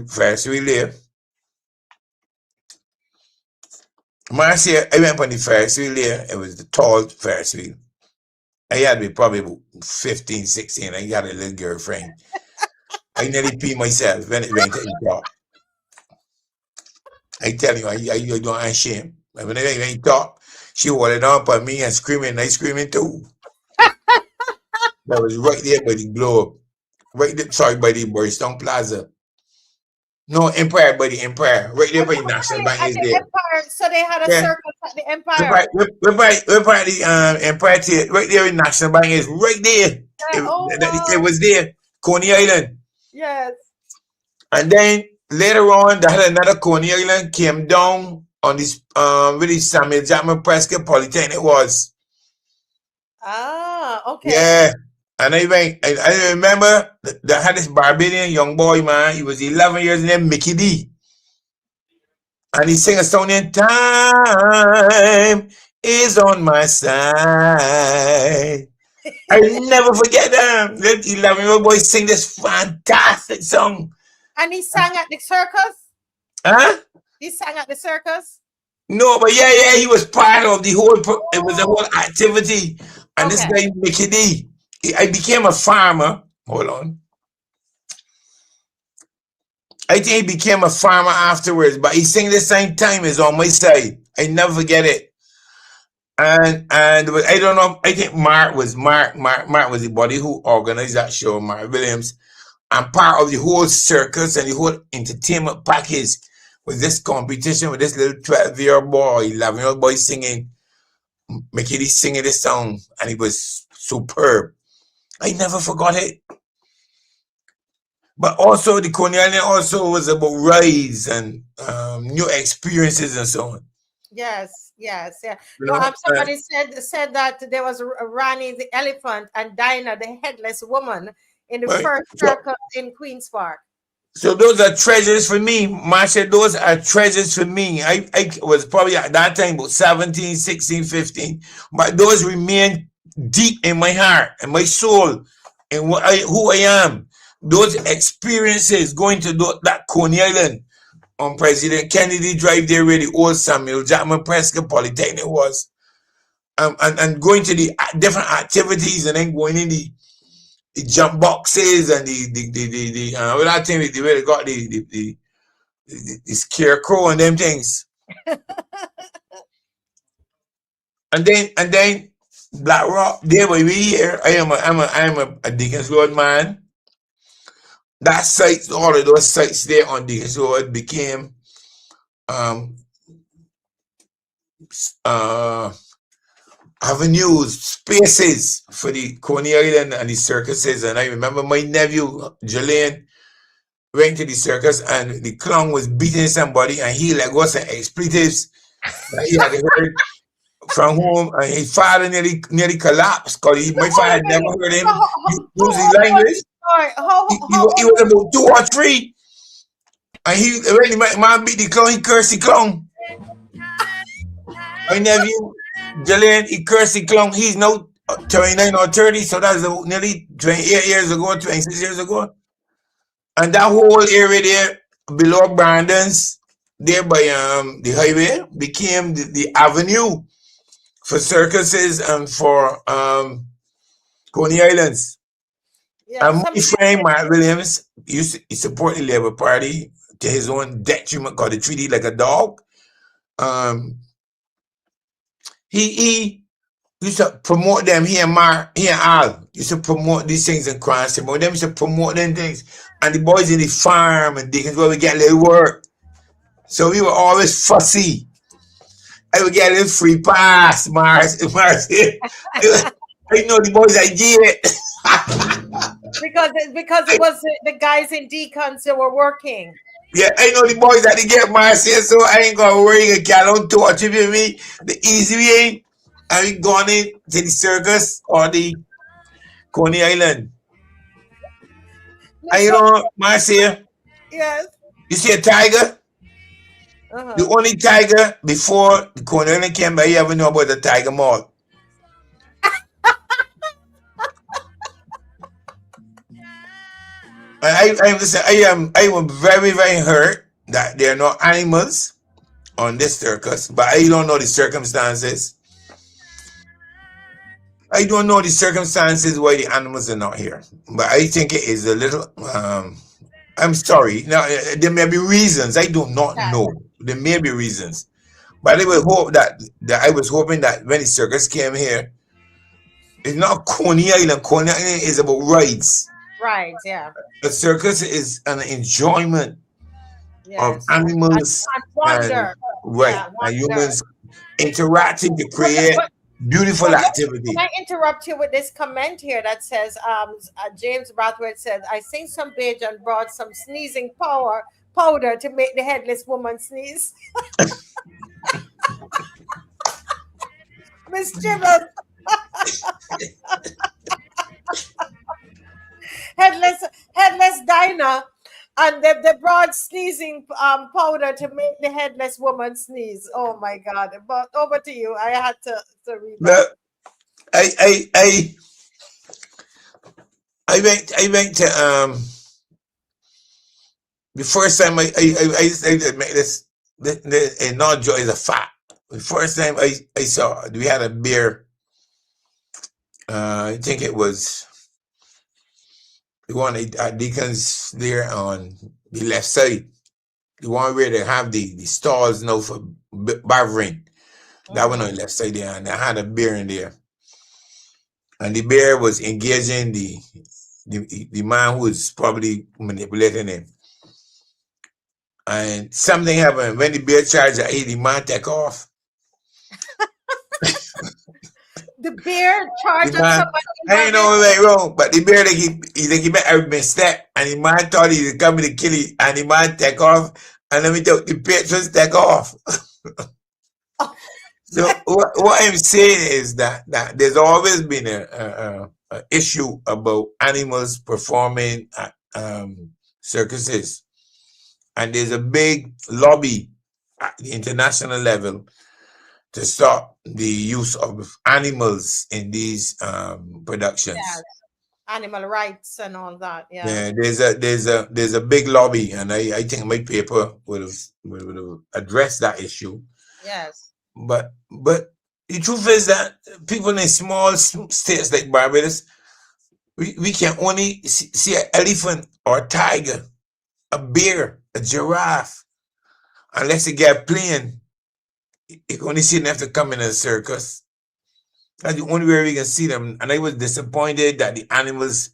wheel there. Marcia, I went on the Ferris wheel there. It was the tall Ferris wheel. I had to be probably about 15, 16. I got a little girlfriend. I nearly peed myself when it went to the top. I tell you, I don't ashamed. When I went top, she holding on on me and screaming. I screaming too. That was right there by the Globe. Right there, sorry, by the Bridgetown Plaza. No, Empire, by the Empire. Right there by the National Bank is there. Empire, so they had a circus at the Empire. We're by the Empire Theater. Right there in National Bank is right there. It was there. Coney Island. Yes. And then later on, they had another Coney Island came down on this really Samuel Jackman Prescott Polytechnic was. Ah, okay. Yeah. And I remember they had this Barbadian young boy, man. He was 11 years named Mickey D. And he sang a song in Time is on my side. I never forget them. The 11-year-old boy sing this fantastic song. And he sang at the circus? Huh? He sang at the circus? No, but yeah, he was part of the whole, it was a whole activity. And this guy, Mickey D, I became a farmer. Hold on. I think he became a farmer afterwards, but he sang the same time as on my side. I never forget it. And I don't know, I think Mark was the body who organized that show, Mark Williams. And part of the whole circus and the whole entertainment package was this competition with this little 12-year-old boy, 11-year-old boy singing, Mickey D singing this song, and it was superb. I never forgot it. But also the Coney Island also was about rides and new experiences and so on. Yes, yeah. You know, Somebody said that there was Rani the elephant and Dinah the headless woman in the Right. first So, circus in Queen's Park. so those are treasures for me, Marcia. Those are treasures for me. I was probably at that time about 17, 16, 15. But those remain deep in my heart and my soul and who I am. Those experiences going to that Coney Island on President Kennedy Drive there where the old Samuel Jackson Prescott Polytechnic was. And going to the different activities and then going in the jump boxes and the what I think they really got the scarecrow and them things. and then Black Rock, there where we here. I'm a Deacons Road man. That site, all of those sites there on Deacons Road became avenues, spaces for the Coney Island and the circuses. And I remember my nephew Alleyne went to the circus and the clown was beating somebody and he like got some expletives that he had heard from home, and his father nearly collapsed because my father had never heard him use his language. He was about 2 or 3, and he already man beat the clown. He cursed the clown. My nephew Alleyne, he cursed the clown. He's now 29 or 30, so that's nearly 28 years ago, 26 years ago. And that whole area there below Brandon's, there by the highway, became the avenue for circuses and for Coney Islands. Yeah, and my friend Mark Williams used to support the Labour Party to his own detriment, because they treated like a dog. He used to promote them. He and Al used to promote these things in Cranston. But them used to promote them things. And the boys in the farm and Deacons, where we get a little work. So we were always fussy. I would get a little free pass, Mars. I know the boys, I get it. because it was the guys in Deacons that were working. Yeah, I know the boys that they get Marcia, so I ain't gonna worry. I can't touch it with me. The easy way, and we gone in to the circus or the Coney Island. And you know, Marcia, yes, you see a tiger? The only tiger before the Coney Island came by, you ever know about the Tiger Mall? I am very, very hurt that there are no animals on this circus, but I don't know the circumstances. I don't know the circumstances why the animals are not here, but I think it is a little. I'm sorry. Now there may be reasons. I do not know. There may be reasons, but I would hope that I was hoping that when the circus came here, it's not Coney Island. Coney Island is about rides. Right, yeah. The circus is an enjoyment of animals and wonder. And humans interacting to create beautiful activity. Can I interrupt you with this comment here that says, James Brathwaite says, I seen some Bajan brought some sneezing powder to make the headless woman sneeze. Mischievous. Headless Dinah, and they brought sneezing powder to make the headless woman sneeze. Oh my God! But over to you. I had to read that. I went to the first time I make this not joy is a fact. The first time I saw, we had a beer. I think it was the one at Deacons there on the left side, the one where they have the stalls now for Bavering. That one on the left side there, and I had a beer in there. And the bear was engaging the man who was probably manipulating him. And something happened. When the bear charged, the man take off. The bear charged somebody. I ain't know right wrong, but the bear he met every step, and the man thought he was coming to kill him, and the man take off, and let me tell you, the patrons take off. So what I'm saying is that there's always been a issue about animals performing at circuses, and there's a big lobby at the international level to stop the use of animals in these productions. Yes. Animal rights and all that. Yeah. Yeah, there's a big lobby, and I think my paper would have addressed that issue. Yes. But the truth is that people in small states like Barbados, we can only see an elephant or a tiger, a bear, a giraffe, unless you get a plane. You can only see them have to come in a circus. That's the only way we can see them. And I was disappointed that the animals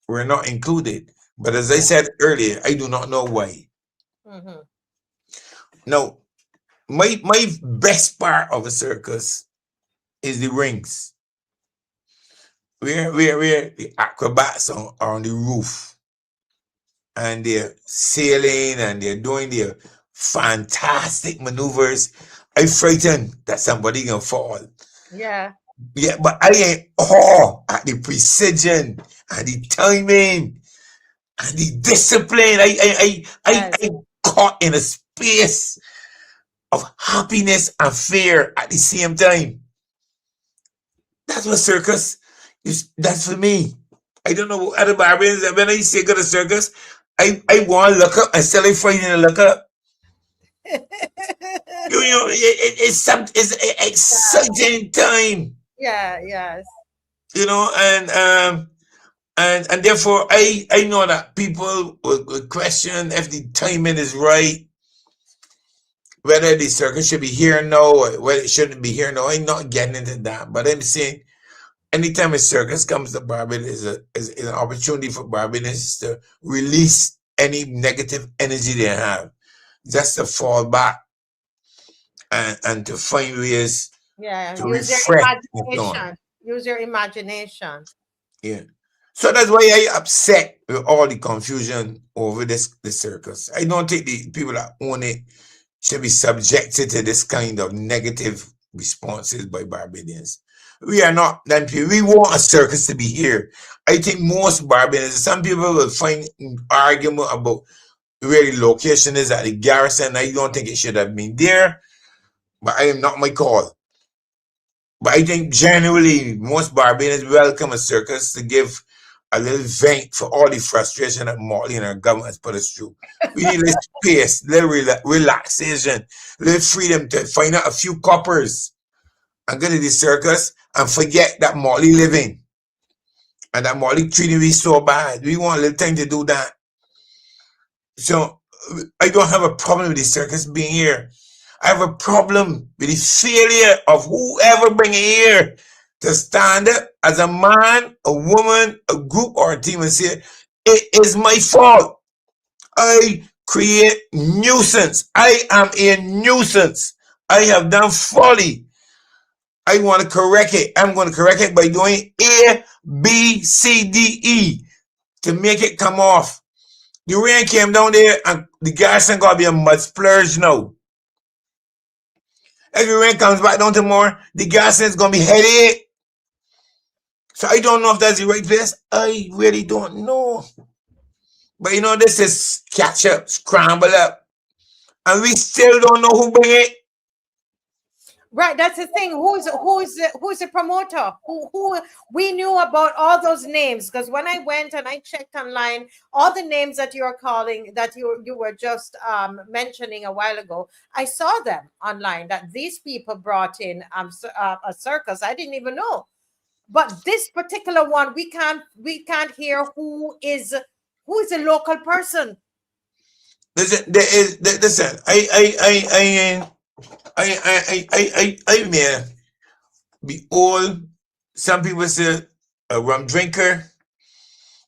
were not included. But as I said earlier, I do not know why. Mm-hmm. Now, my best part of a circus is the rings, where the acrobats are on the roof, and they're sailing and they're doing their fantastic maneuvers. I'm frightened that somebody gonna fall. Yeah. Yeah, but I ain't awe at the precision and the timing and the discipline. I caught in a space of happiness and fear at the same time. That's what circus is. That's for me. I don't know what other Barbarians. When I say go to circus, I want to look up and still I frightened to look up. You know, it's an exciting time. Yeah. Yes. You know, and therefore I know that people will question if the timing is right, whether the circus should be here now or whether it shouldn't be here now. I'm not getting into that, but I'm saying anytime a circus comes to Barbados is an opportunity for Barbadians to release any negative energy they have, just to fall back and to find ways to Use refresh. your imagination. Use your imagination. Yeah. So that's why I upset with all the confusion over the circus. I don't think the people that own it should be subjected to this kind of negative responses by Barbadians. We are not them people. We want a circus to be here. I think most Barbadians, some people will find argument about where the location is at the garrison. I don't think it should have been there, but I am not my call. But I think generally most Barbadians welcome a circus to give a little vent for all the frustration that Motley and our government has put us through. We need a little space, little relaxation, little freedom to find out a few coppers and go to the circus and forget that Motley living and that Motley treating me so bad. We want a little time to do that. So I don't have a problem with the circus being here. I have a problem with the failure of whoever bring it here to stand up as a man, a woman, a group, or a team and say, it is my fault. I create nuisance. I am a nuisance. I have done folly. I want to correct it. I'm going to correct it by doing A, B, C, D, E to make it come off. The rain came down there and the garrison got to be a mud splurge now. If the rain comes back down tomorrow, the garrison is going to be headache. So I don't know if that's the right place. I really don't know. But you know, this is catch up, scramble up. And we still don't know who bring it. Right, that's the thing. Who's the promoter? Who we knew about all those names, because when I went and I checked online, all the names that you're calling, that you were just mentioning a while ago, I saw them online. That these people brought in a circus. I didn't even know. But this particular one, we can't hear who is a local person. Listen, I may be old. Some people say a rum drinker,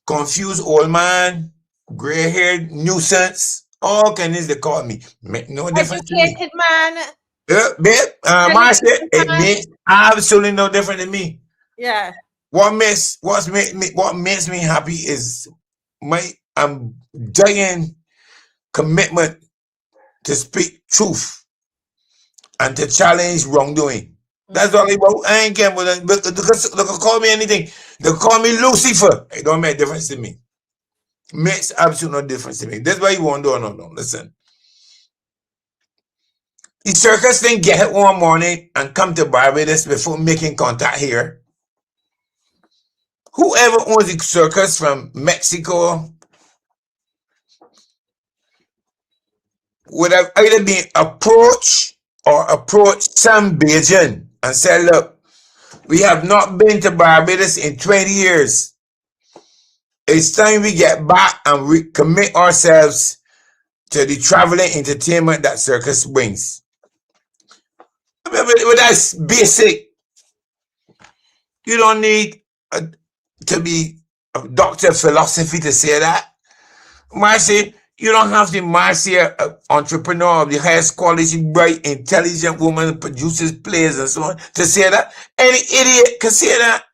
confused old man, gray-haired nuisance. All kinds they call me. Make no difference to me. Educated man. Yeah, babe, Marcia, it makes absolutely no difference to me. Yeah. What makes me happy is my dying commitment to speak truth and to challenge wrongdoing. That's all about. I ain't care, but they can call me anything. They call me Lucifer. It don't make a difference to me. Makes absolute no difference to me. That's why you won't do no. Listen. The circus didn't get it one morning and come to Barbados before making contact here. Whoever owns the circus from Mexico would have either been approached or approached some Bajan and said, look, we have not been to Barbados in 20 years. It's time we get back and we commit ourselves to the traveling entertainment that circus brings. I mean, but that's basic. You don't need to be a doctor of philosophy to say that. Marcia, you don't have to Marcia, entrepreneur of the highest quality, bright, intelligent woman who produces plays and so on, to say that. Any idiot can say that.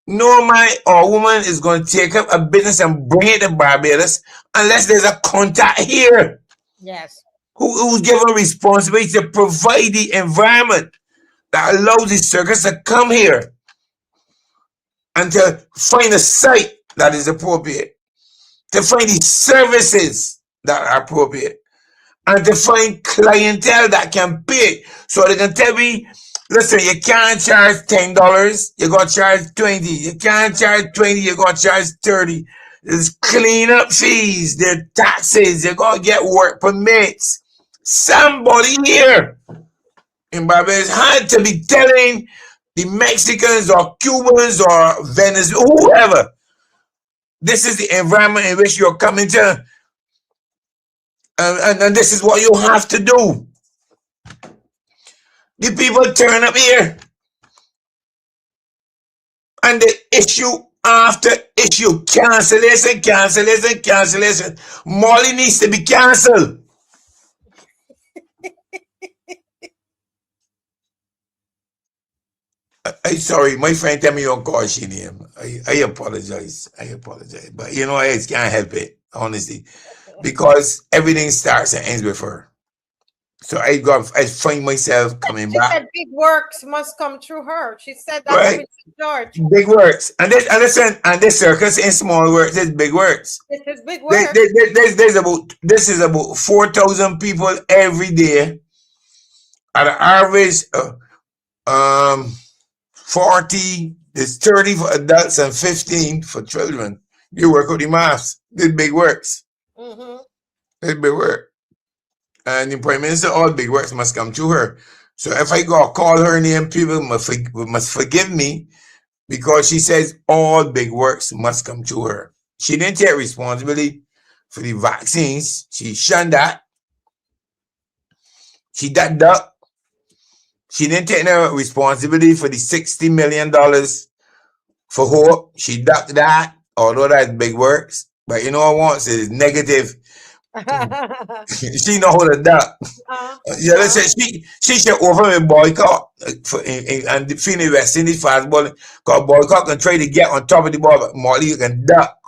No man or woman is going to take up a business and bring it to Barbados unless there's a contact here. Yes. Who's given responsibility to provide the environment that allows the circus to come here and to find a site that is appropriate, to find the services that are appropriate, and to find clientele that can pay. So they can tell me, listen, you can't charge $10, you're going to charge $20. You can't charge $20, you're going to charge $30. There's cleanup fees, there's taxes, you're going to get work permits. Somebody here in Barbados had to be telling the Mexicans or Cubans or Venezuela, whoever, this is the environment in which you're coming to, and this is what you have to do. The people turn up here, and the issue after issue, cancellation. Molly needs to be cancelled. I sorry, my friend tell me don't call she name. I apologize. But you know, I can't help it, honestly. Because everything starts and ends with her. So I find myself coming She back. said big works must come through her. She said that Right. to George. Big works. And this circus in small works is big works. This is big work. This is about 4,000 people every day. At an average 40, there's 30 for adults and 15 for children. You work out the maths. This big works. This big work. And the Prime Minister, all big works must come to her. So if I go call her name, people must forgive me because she says all big works must come to her. She didn't take responsibility for the vaccines. She shunned that. She ducked. She didn't take no responsibility for the $60 million for Hope. She ducked that, although that's big works. But you know what I want is negative. She know how to duck. Yeah, listen, she should offer me boycott and defeat the West Indies fastball because boycott can try to get on top of the ball, but Molly can duck.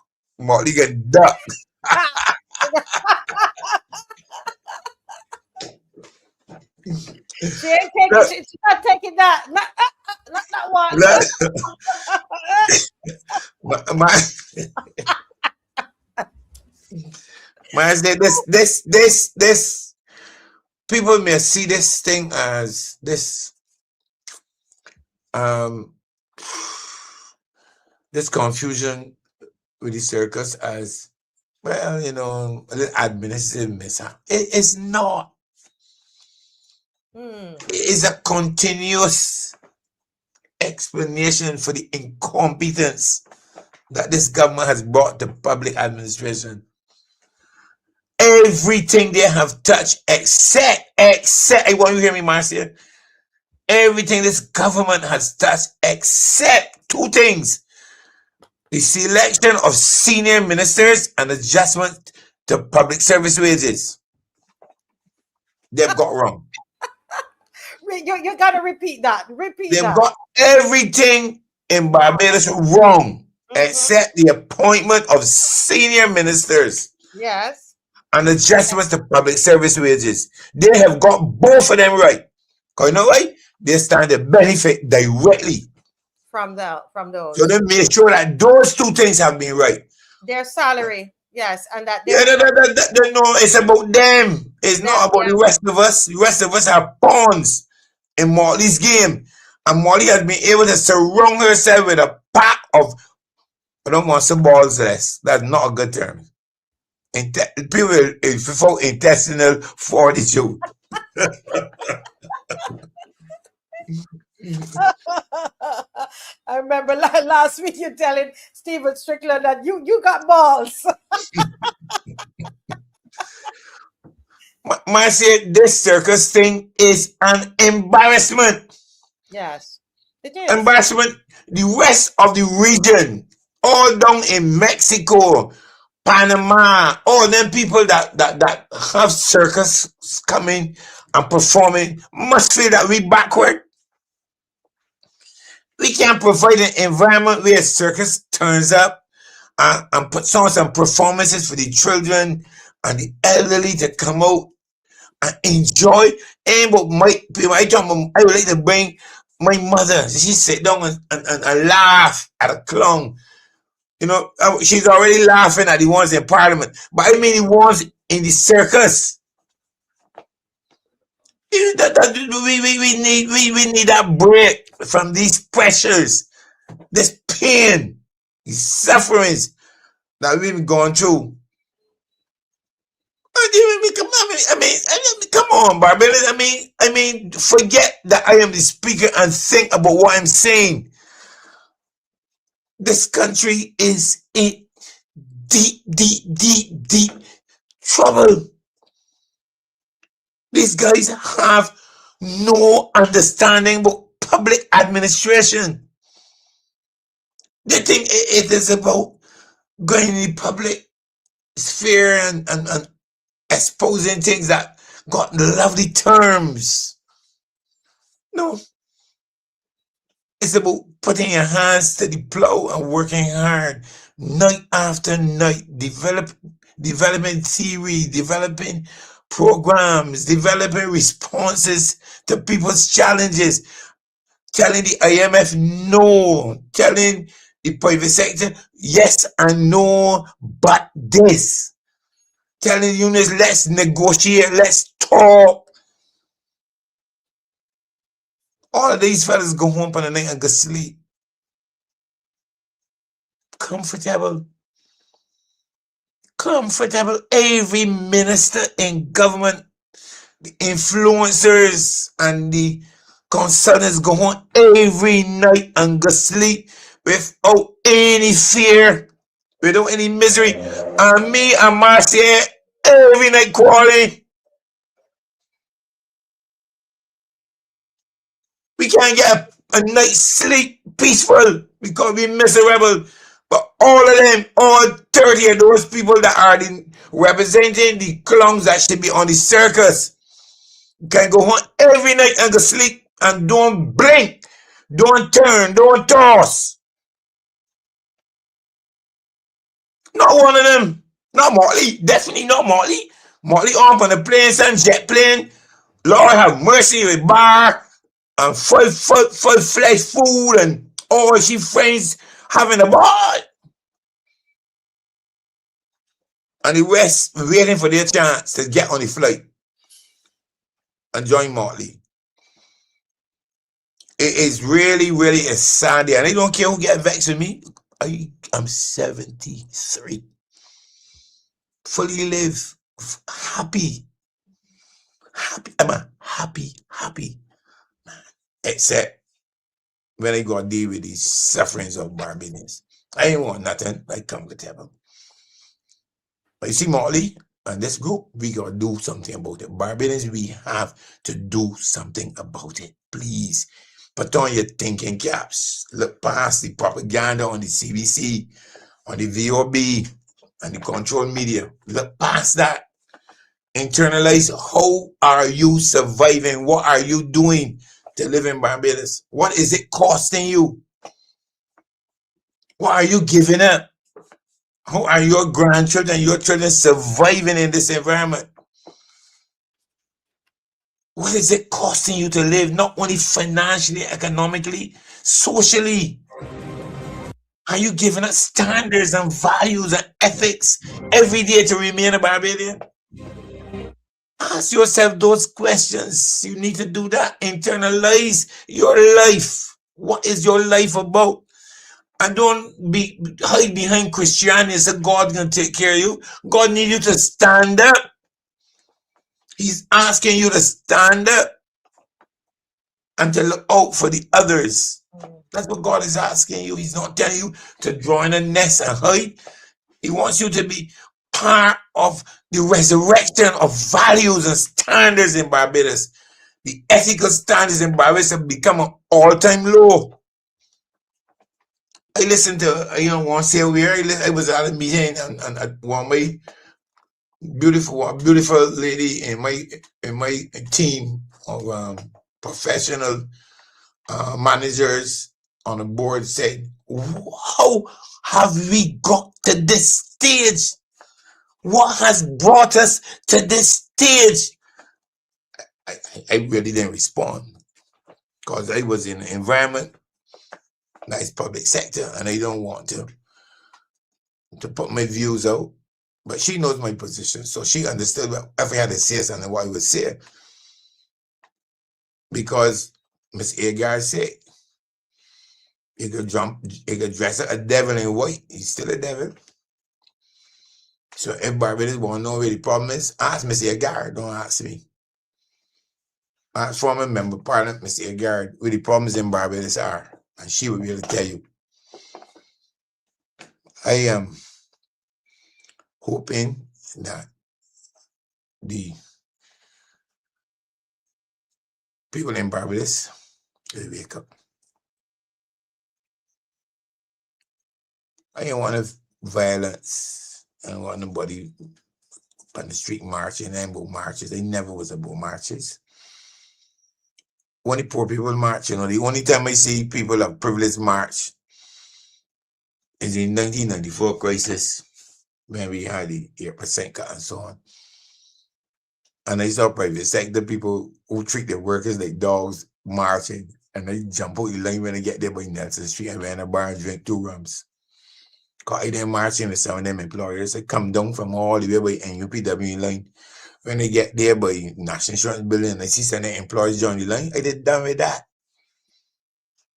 She ain't taking. She's not taking that. Not that one. Man, this people may see this thing as this this confusion with the circus as well, you know, an administrative mishap. It's not. It's a continuous explanation for the incompetence that this government has brought to public administration. Everything they have touched, except, I want you to hear me, Marcia. Everything this government has touched, except two things: the selection of senior ministers and adjustment to public service wages. They've got wrong. You gotta repeat that. They've got everything in Barbados wrong, except the appointment of senior ministers. Yes. And adjustments to public service wages. They have got both of them right. Because you know why? They stand to benefit directly. From those. So they make sure that those two things have been right. Their salary, yes, and that Yeah, no, it's about them. It's not about the rest of us. The rest of us are pawns in Molly's game. And Molly has been able to surround herself with a pack of, I don't want some balls less. That's not a good term. People before intestinal fortitude. I remember last week you telling Stephen Strickland that you got balls. Marcia, this circus thing is an embarrassment. Yes, it is. Embarrassment. The rest of the region, all down in Mexico, Panama, all them people that have circus coming and performing must feel that we backward. We can't provide an environment where circus turns up and puts on some performances for the children and the elderly to come out and enjoy. And but I would like to bring my mother. She sit down and laugh at a clown. You know, she's already laughing at the ones in Parliament, but I mean the ones in the circus. We need that break from these pressures, this pain, these sufferings that we've been going through. Come on, Barbadians. I mean, forget that I am the speaker and think about what I'm saying. This country is in deep trouble. These guys have no understanding about public administration. They think it is about going in the public sphere and exposing things that got lovely terms. No. It's about putting your hands to the plow and working hard night after night, developing theory, developing programs, developing responses to people's challenges, telling the IMF no, telling the private sector yes and no, but this. Telling unions, let's negotiate, let's talk. All of these fellas go home for the night and go sleep. Comfortable. Every minister in government, the influencers and the consultants go home every night and go sleep without any fear, without any misery. And me and Marcia every night calling. We can't get a night's sleep peaceful because we're miserable. But all of them, all 30 of those people that are representing the clowns that should be on the circus, can go home every night and go sleep and don't blink, don't turn, don't toss. Not one of them. Not Motley. Definitely not Motley. Motley up on the plane, some jet plane. Lord have mercy with bar and full-fledged food and all she friends having a ball. And the rest waiting for their chance to get on the flight and join Motley. It is really a sad day. And I don't care who get vexed with me. I am 73. Fully live. Happy. I'm a happy man. Except when I go to deal with these sufferings of Barbadians. I ain't want nothing like comfortable. But you see, Motley and this group, we got to do something about it. Barbadians, we have to do something about it. Please. Put on your thinking caps. Look past the propaganda on the CBC, on the VOB, and the control media. Look past that. Internalize, how are you surviving? What are you doing to live in Barbados? What is it costing you? What are you giving up? How are your grandchildren, your children surviving in this environment? What is it costing you to live? Not only financially, economically, socially. Are you giving us standards and values and ethics every day to remain a Barbadian? Ask yourself those questions. You need to do that. Internalize your life. What is your life about? And don't hide behind Christianity and say God can take care of you. God needs you to stand up. He's asking you to stand up and to look out for the others. That's what God is asking you. He's not telling you to join a nest and hide. He wants you to be part of the resurrection of values and standards in Barbados. The ethical standards in Barbados have become an all-time low. I listened to, want to say where I was at a meeting and at one way, beautiful lady in my team of professional managers on the board said, how have we got to this stage? What has brought us to this stage? I really didn't respond because I was in the environment, nice public sector, and I don't want to put my views out. But she knows my position, so she understood if I had to say something, what I would say. Because Miss Agar said, you could dress a devil in white, he's still a devil. So if Barbados want to know where the problem is, ask Miss Agar, don't ask me. Ask former member partner, Miss Agar, where the problems in Barbados are, and she will be able to tell you. I am hoping that the people in Barbados will wake up. I don't want violence. I don't want nobody on the street marching and about marches. They never was about marches. When the poor people march, the only time I see people of privilege march is in 1994 crisis, when we had the 8% cut and so on. And I saw private sector people who treat their workers like dogs marching, and they jump out the line when they get there by Nelson Street and went in a bar and drink 2 rums. Because I didn't marching with some of them employers. They come down from all the way by NUPW line. When they get there by National Insurance Building and I see some of the employees join the line, I did done with that.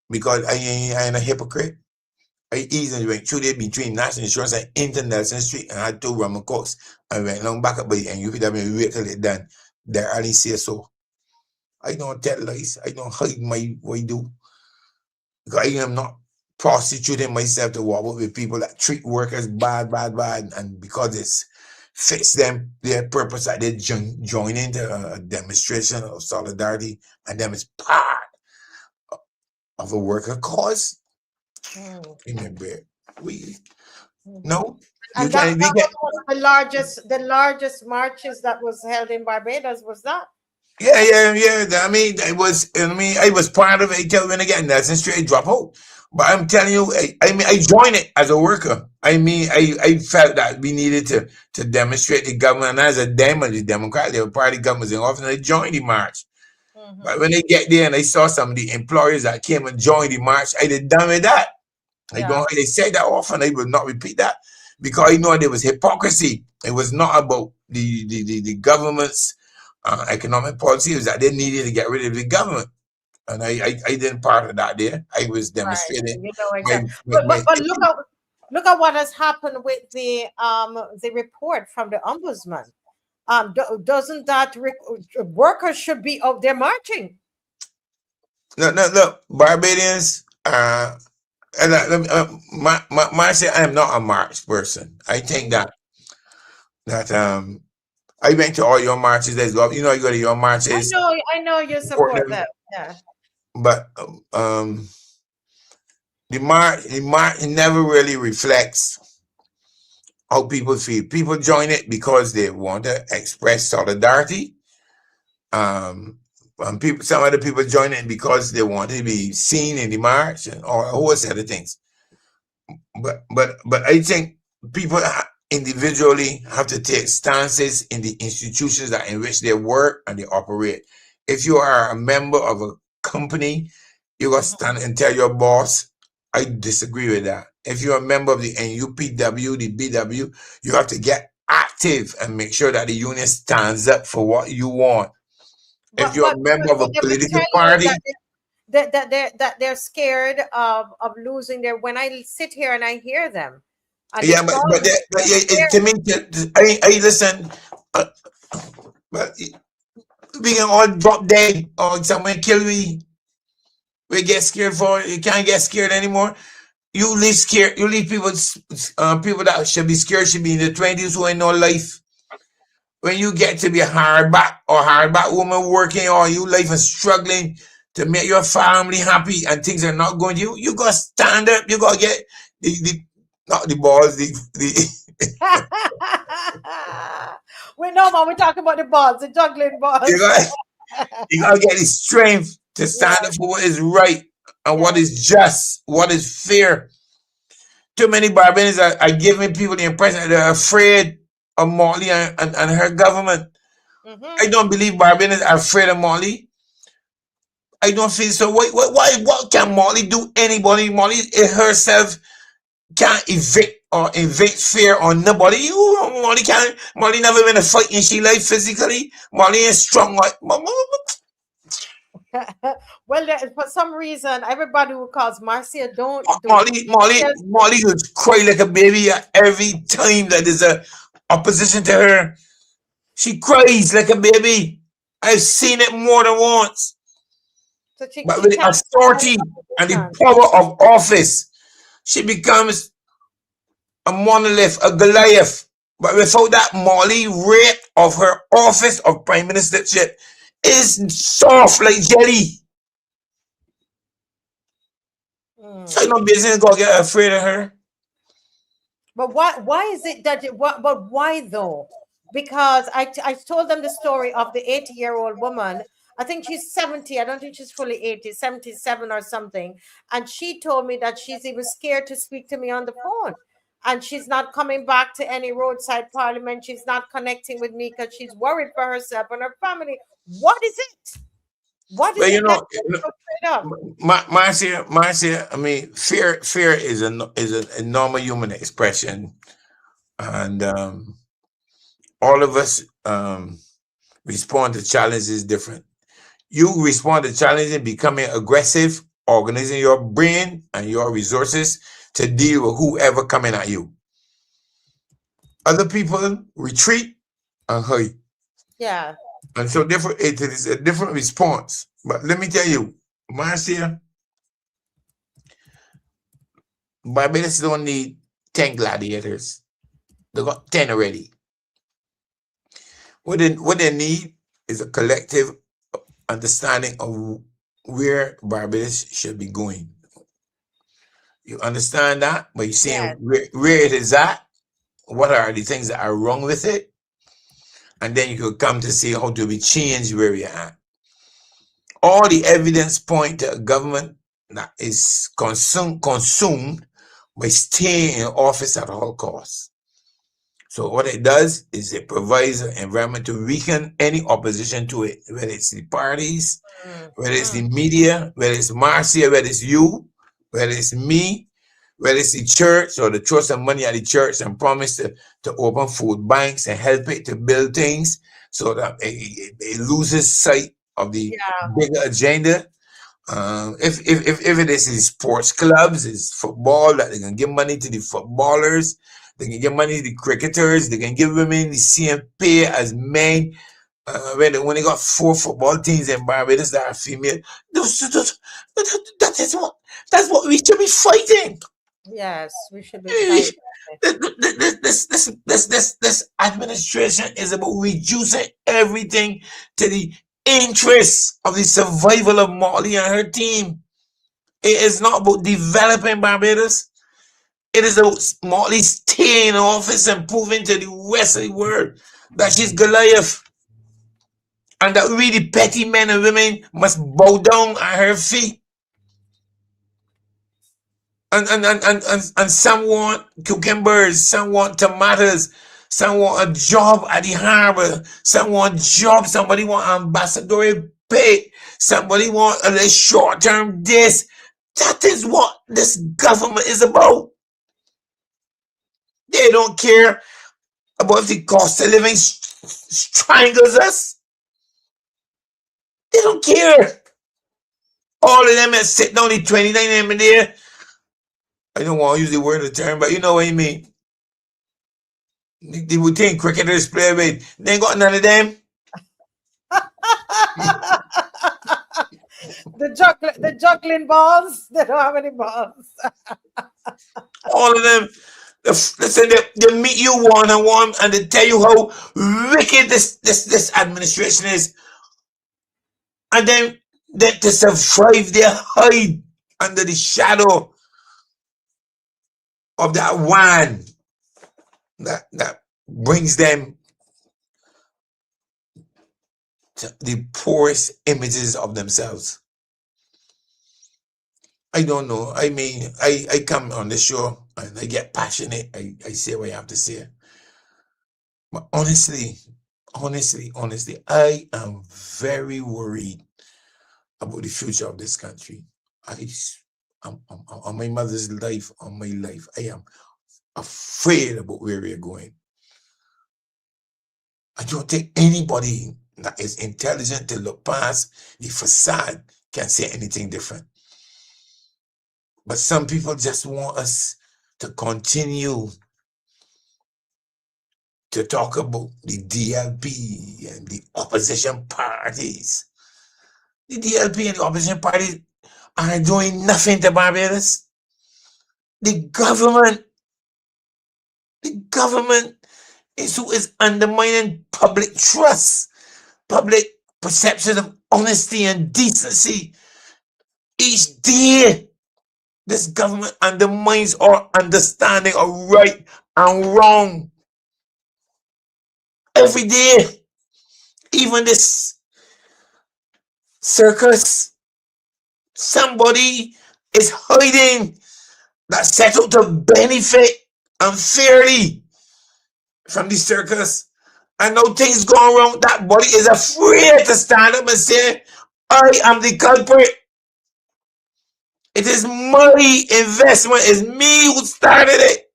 Because I ain't a hypocrite. I easily went through there between National Insurance and into Nelson Street and had 2 rum and cokes. I went long back up by NUPW and wait till it done. There only say so. I don't tell lies. I don't hide what I do. Because I am not prostituting myself to walk with people that treat workers bad, and because it's fits them their purpose that they join into a demonstration of solidarity, and them is part of a worker cause. Remember, no. And that was one of the largest marches that was held in Barbados, was that? Yeah. I mean, I was part of it when I get Nelson Street drop out. But I'm telling you, I joined it as a worker. I felt that we needed to demonstrate the government. And as a the Democratic Party government was in office, and I joined the march. But when they get there and I saw some of the employers that came and joined the march, I did done with that. They say that often, I will not repeat that because I know there was hypocrisy. It was not about the government's economic policy. It was that they needed to get rid of the government. And I didn't part of that there. I was demonstrating. Right. Exactly. But look at what has happened with the report from the ombudsman. Doesn't that workers should be out there marching? No, Barbadians. Marcia, I am not a march person. I think that I went to all your marches. You go to your marches. I know you support them. Yeah. But the march never really reflects how people feel. People join it because they want to express solidarity. Some other people join it because they want to be seen in the march and all a whole set of things. But I think people individually have to take stances in the institutions that in which they work and they operate. if you are a member of a company, you got to stand and tell your boss, I disagree with that. If you're a member of the NUPW, the BW, you have to get active and make sure that the union stands up for what you want. If you're a member of a political party, that they're scared of losing their. When I sit here and I hear them, and yeah, but to me, I listen. But we can all drop dead or someone kill me. We get scared for it. You can't get scared anymore. You leave scared. You leave people that should be scared should be in the 20s who ain't no life. When you get to be a hardback woman working all your life and struggling to make your family happy and things are not going to you gotta stand up. You gotta get not the balls, we know, man, we're talking about the balls, the juggling balls. You gotta get the strength to stand up for what is right and what is just, what is fair. Too many Barbadians are giving people the impression that they're afraid of Molly and her government. I don't believe Barbadians are afraid of Molly. I don't feel so. What can Molly do? Anybody? Molly herself can't evict fear on nobody. Molly never been a fight in she life physically. Molly is strong like. Well, for some reason, everybody who calls Marcia don't. Molly would cry like a baby every time that there's a opposition to her. She cries like a baby. I've seen it more than once. But with the authority and the power of office, she becomes a monolith, a Goliath. But without that, Molly rate of her office of prime ministership is soft like jelly. So no business gonna get afraid of her. But why is it that but why though? Because I told them the story of the 80-year-old woman. I think she's 70. I don't think she's fully 80, 77 or something. And she told me that she's even scared to speak to me on the phone. And she's not coming back to any roadside parliament. She's not connecting with me because she's worried for herself and her family. What is it? What is Marcia, I mean, fear is a normal human expression. And all of us respond to challenges different. You respond to challenges becoming aggressive, organizing your brain and your resources to deal with whoever coming at you. Other people retreat and hide. Yeah. And so therefore it is a different response. But let me tell you, Marcia, Barbados don't need 10 gladiators. They got 10 already. What they need is a collective understanding of where Barbados should be going. You understand that? But you're saying where it is at, what are the things that are wrong with it? And then you could come to see how to be changed where we're at. All the evidence point to a government that is consumed by staying in office at all costs. So what it does is it provides an environment to weaken any opposition to it, whether it's the parties, whether it's the media, whether it's Marcia, whether it's you, whether it's me, whether it's the church or the throw some money at the church and promise to open food banks and help it to build things so that it loses sight of the bigger agenda. If it is in sports clubs, it's football, that they can give money to the footballers, they can give money to the cricketers, they can give women the same pay as men. When they got 4 football teams in Barbados that are female, that's what we should be fighting. Yes, we should be fighting. This administration is about reducing everything to the interests of the survival of Molly and her team. It is not about developing Barbados. It is about Molly staying in office and proving to the rest of the world that she's Goliath. And that really petty men and women must bow down at her feet. And some want cucumbers, some want tomatoes, some want a job at the harbor, some want jobs, somebody want ambassadorial pay. Somebody want a little short-term this. That is what this government is about. They don't care about if the cost of living strangles us. They don't care. All of them that sitting on the 29 them in there. I don't want to use the word of the term, but you know what I mean. They would think cricketers play with. They ain't got none of them. The juggling balls. They don't have any balls. All of them. Listen, they meet you one-on-one and they tell you how wicked this administration is. And then to survive, they hide under the shadow of that wand that brings them to the poorest images of themselves. I don't know. I mean, I come on the show and I get passionate. I say what I have to say. But honestly, I am very worried about the future of this country. On my mother's life, on my life, I am afraid about where we're going. I don't think anybody that is intelligent to look past the facade can say anything different. But some people just want us to continue to talk about the DLP and the opposition parties. The DLP and the opposition parties are doing nothing to Barbados. The government is who is undermining public trust, public perception of honesty and decency. Each day, this government undermines our understanding of right and wrong. Every day, even this circus, somebody is hiding that set out to benefit unfairly from the circus. And now things going wrong, that body is afraid to stand up and say, I am the culprit. It is my investment. It's me who started it.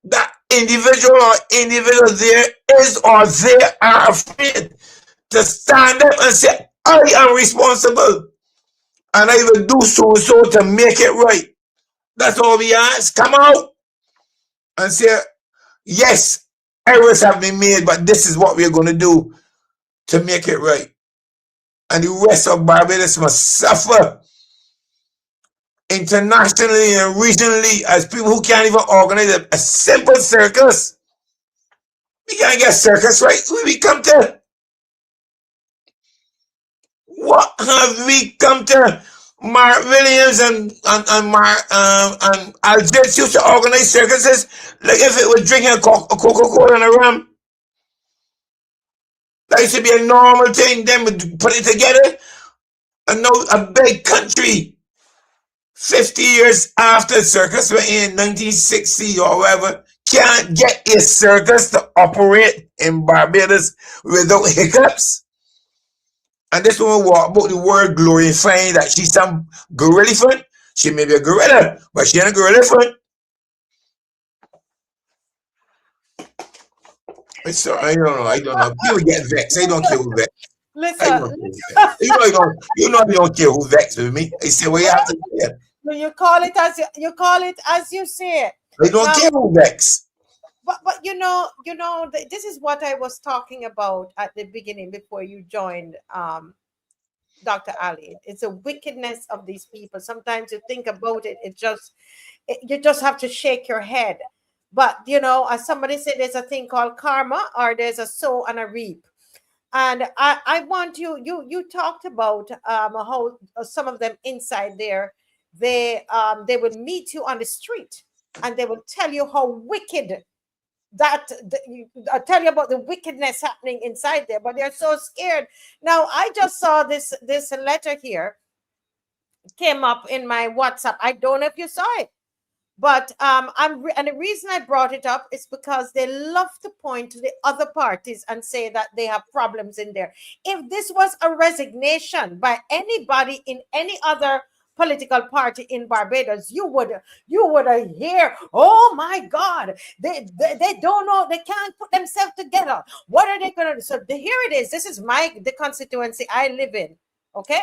That individual or individual there is or they are afraid to stand up and say, I am responsible. And I will do so to make it right. That's all we ask. Come out and say, yes, errors have been made, but this is what we're going to do to make it right. And the rest of Barbados must suffer internationally and regionally as people who can't even organize a simple circus. We can't get circus right. We come to. What have we come to? Mark Williams and Algiers used to organize circuses like if it was drinking a Coca-Cola and a rum. That used to be a normal thing. Then we put it together. And now a big country, 50 years after circus, we're in 1960 or whatever, can't get a circus to operate in Barbados without hiccups. And this woman walk about the world glorifying that she's some gorilla elephant. She may be a gorilla, but she ain't a gorilla elephant. So I don't know. People get vexed. I don't care who vexed. Listen. You don't care who vexed with me. I say, well, you have to do it. You call it as you say it. I don't care who vexed. But this is what I was talking about at the beginning before you joined Dr. Alleyne. It's a wickedness of these people. Sometimes you think about it, you just have to shake your head. But as somebody said, there's a thing called karma, or there's a sow and a reap. And I want you talked about how some of them inside there, they will meet you on the street and they will tell you how wicked I tell you about the wickedness happening inside there, but they're so scared. Now, I just saw this letter here came up in my WhatsApp. I don't know if you saw it, But and the reason I brought it up is because they love to point to the other parties and say that they have problems in there. If this was a resignation by anybody in any other political party in Barbados, you would hear, oh my God, they don't know, they can't put themselves together. What are they gonna do? So here it is. This is the constituency I live in. Okay.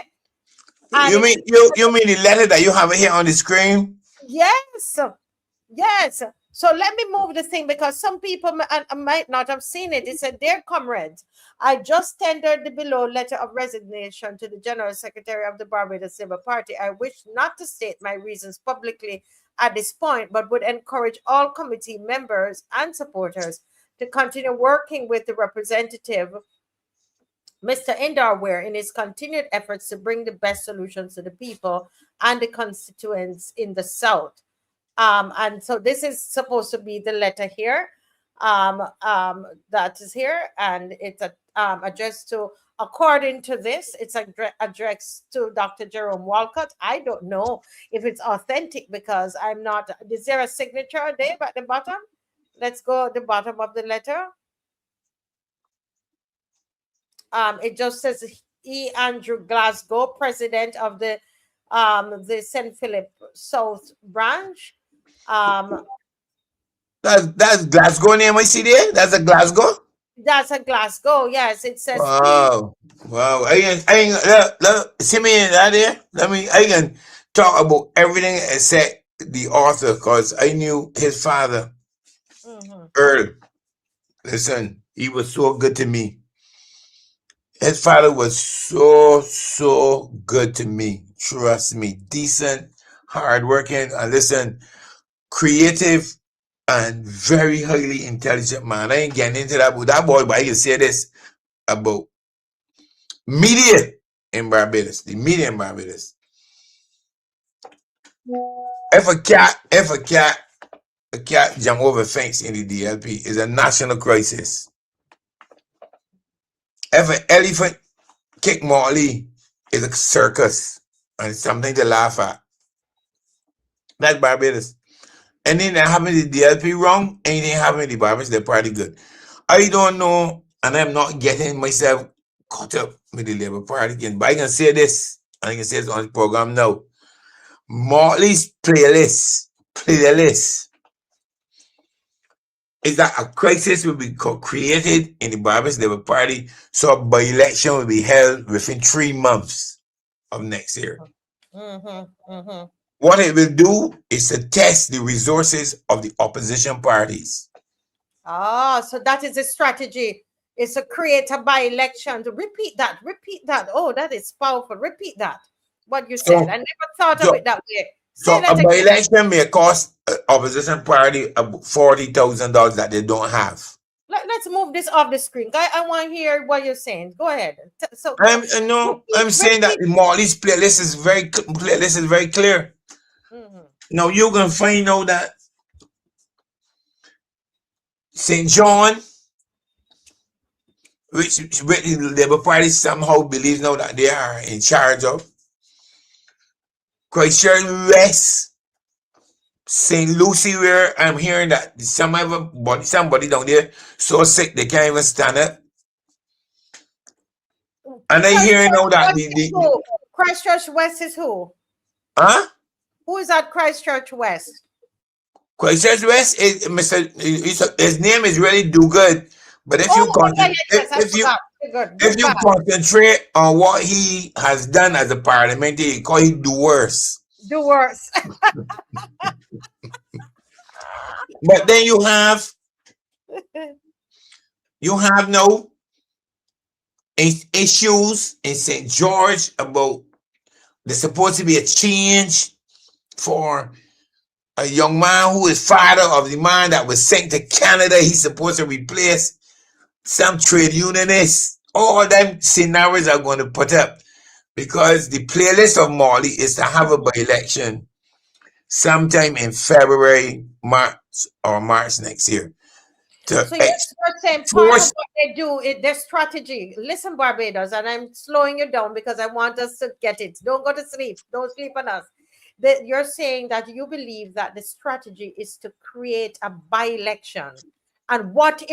And You mean the letter that you have here on the screen? yes. Yes. So let me move the thing because some people might not have seen it. It said, "Dear comrades, I just tendered the below letter of resignation to the General Secretary of the Barbados Labour Party. I wish not to state my reasons publicly at this point, but would encourage all committee members and supporters to continue working with the representative, Mr. Indarware, in his continued efforts to bring the best solutions to the people and the constituents in the South." And so this is supposed to be the letter here that is here, and it's addressed to, according to this, it's addressed to Dr. Jerome Walcott. I don't know if it's authentic because I'm not. Is there a signature there at the bottom? Let's go at the bottom of the letter. It just says E. Andrew Glasgow, president of the St. Philip South branch. That's Glasgow name I see there. That's a Glasgow. That's a Glasgow. Yes, it says. Wow. Look, see me in that there. I can talk about everything except the author because I knew his father, Earl. Listen, he was so good to me. His father was so good to me. Trust me. Decent, hardworking, and listen, creative and very highly intelligent man. I ain't getting into that with that boy, but I can say this about media in Barbados. The media in Barbados. If a cat jump over a fence in the DLP is a national crisis. If an elephant kick Morley is a circus and something to laugh at. That's Barbados. Anything that happened to the DLP wrong, anything happened to the Barbados, they're pretty good. I don't know, and I'm not getting myself caught up with the Labour Party again, but I can say this, and I can say this on the program now. Morley's playlist is that a crisis will be created in the Barbados Labour Party, so a by-election will be held within 3 months of next year. What it will do is to test the resources of the opposition parties. So that is a strategy. It's to create a by-election. To repeat that. Oh, that is powerful. Repeat that. What you said. I never thought of it that way. So a by-election may cost opposition party $40,000 that they don't have. Let's move this off the screen. I want to hear what you're saying. Go ahead. I'm saying that Morley's playlist is very clear. Now you can find out that St. John, which the Labour Party somehow believes now that they are in charge of, Christchurch West, St. Lucie, where I'm hearing that somebody down there so sick they can't even stand up. And I hearing now that Christchurch West is who? Huh? Who is at Christchurch West? Christchurch West is his name is really Do Good, but if you concentrate on what he has done as a parliamentary, you call it Do Worse. Do worse. But then you have no issues in St. George about there's supposed to be a change for a young man who is father of the man that was sent to Canada. He's supposed to replace some trade unionists. All them scenarios are going to put up because the playlist of Morley is to have a by-election sometime in February, March next year. So you're saying part of what they do is their strategy. Listen, Barbados, and I'm slowing you down because I want us to get it. Don't go to sleep. Don't sleep on us. that you're saying that you believe that the strategy is to create a by-election. And what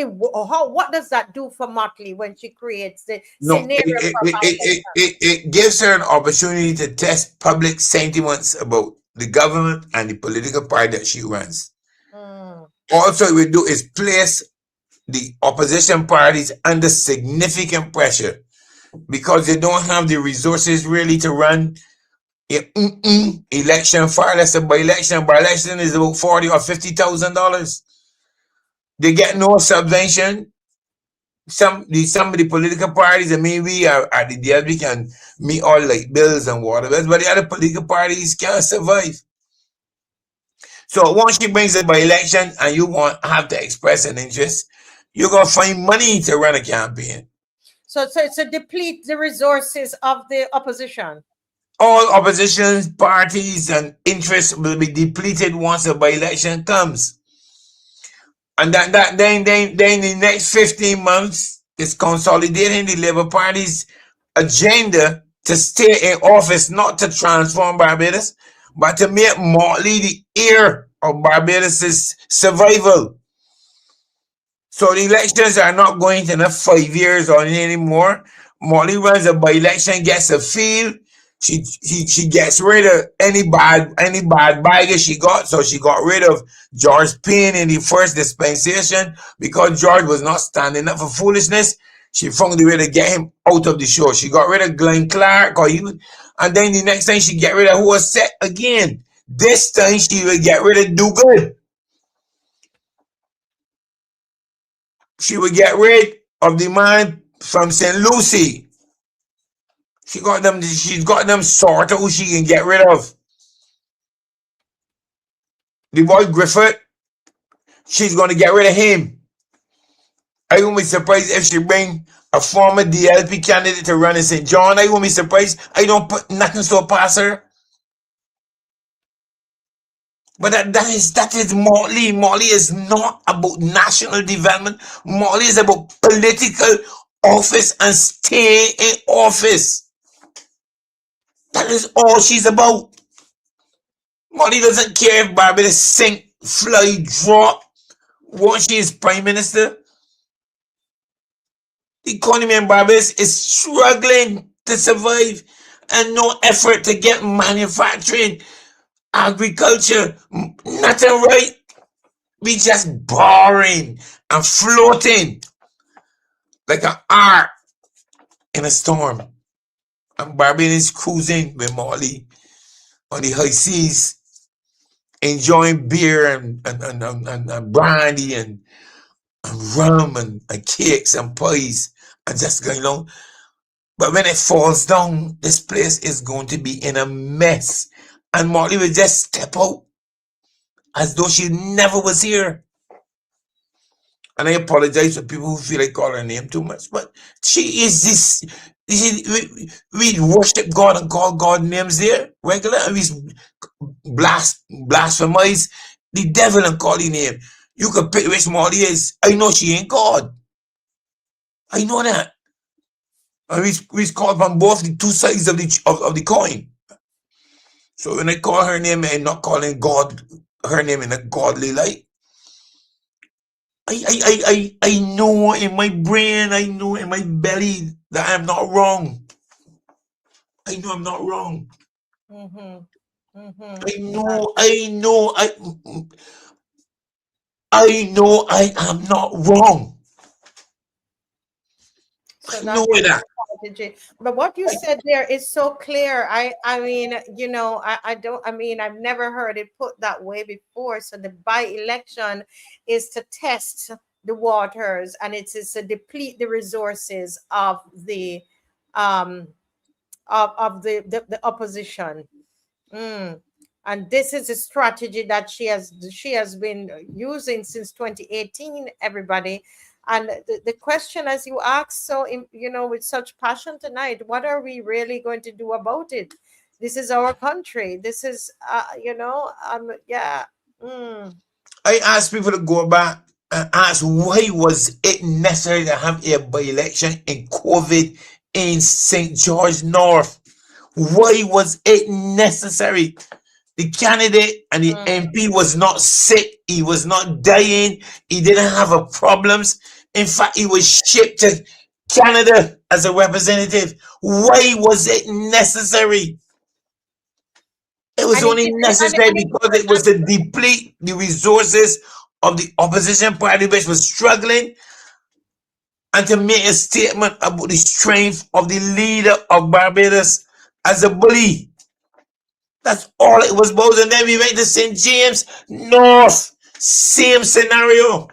does that do for Motley when she creates the No, scenario for by-election? it gives her an opportunity to test public sentiments about the government and the political party that she runs. Also, it will do is place the opposition parties under significant pressure because they don't have the resources really to run election, far less a by-election. By-election is about $40,000 or $50,000. They get no subvention. Some of the political parties, I mean, we are at the DLP can meet all like bills and whatever, but the other political parties can't survive. So once she brings it by election and you have to express an interest, you're gonna find money to run a campaign. So it's to deplete the resources of the opposition. All opposition parties and interests will be depleted once the by-election comes. And then the next 15 months is consolidating the Labour Party's agenda to stay in office, not to transform Barbados, but to make Motley the heir of Barbados' survival. So the elections are not going to enough 5 years or anymore. Motley runs a by-election, gets a field. She gets rid of any bad baggage she got. So she got rid of George Payne in the first dispensation because George was not standing up for foolishness. She found the way to get him out of the show. She got rid of Glenn Clark, and then the next time she get rid of who was set again. This time she will get rid of Do Good. She will get rid of the man from St. Lucie. She's got them sorted who she can get rid of. The boy Griffith, she's going to get rid of him. I won't be surprised if she bring a former DLP candidate to run in St. John. I won't be surprised. I don't put nothing so past her. But that is Motley. Motley is not about national development. Motley is about political office and stay in office. That is all she's about. Motley doesn't care if Barbados sink, fly, drop. Once she is prime minister, the economy in Barbados is struggling to survive and no effort to get manufacturing, agriculture, nothing right. We just boring and floating like an ark in a storm. And Barbadians cruising with Motley on the high seas, enjoying beer and brandy and rum and cakes and pies and just going on. But when it falls down, this place is going to be in a mess. And Motley will just step out as though she never was here. And I apologize for people who feel I call her name too much, but she is this. We worship God and call God names there regular, and we blasphemize the devil and call his name. You can pick which Motley is. I know she ain't God. I know that. And we call from both the two sides of the coin. So when I call her name, I'm not calling God her name in a godly light. I know in my brain, I know in my belly that I'm not wrong. I know I'm not wrong. I know I am not wrong. So I know that. But what you said there is so clear. I mean, you know, I've never heard it put that way before. So the by-election is to test the waters, and it is to deplete the resources of the opposition. And this is a strategy that she has been using since 2018, everybody. And the question, as you asked, so you know, with such passion tonight, what are we really going to do about it? This is our country. This is, yeah. I asked people to go back and ask why was it necessary to have a by-election in COVID in St. George North? Why was it necessary? The candidate and the MP was not sick. He was not dying. He didn't have a problems. In fact, he was shipped to Canada as a representative. Why was it necessary? It was only necessary because it was to deplete the resources of the opposition party, which was struggling, and to make a statement about the strength of the leader of Barbados as a bully. That's all it was about. And then we went to St. James, North, same scenario.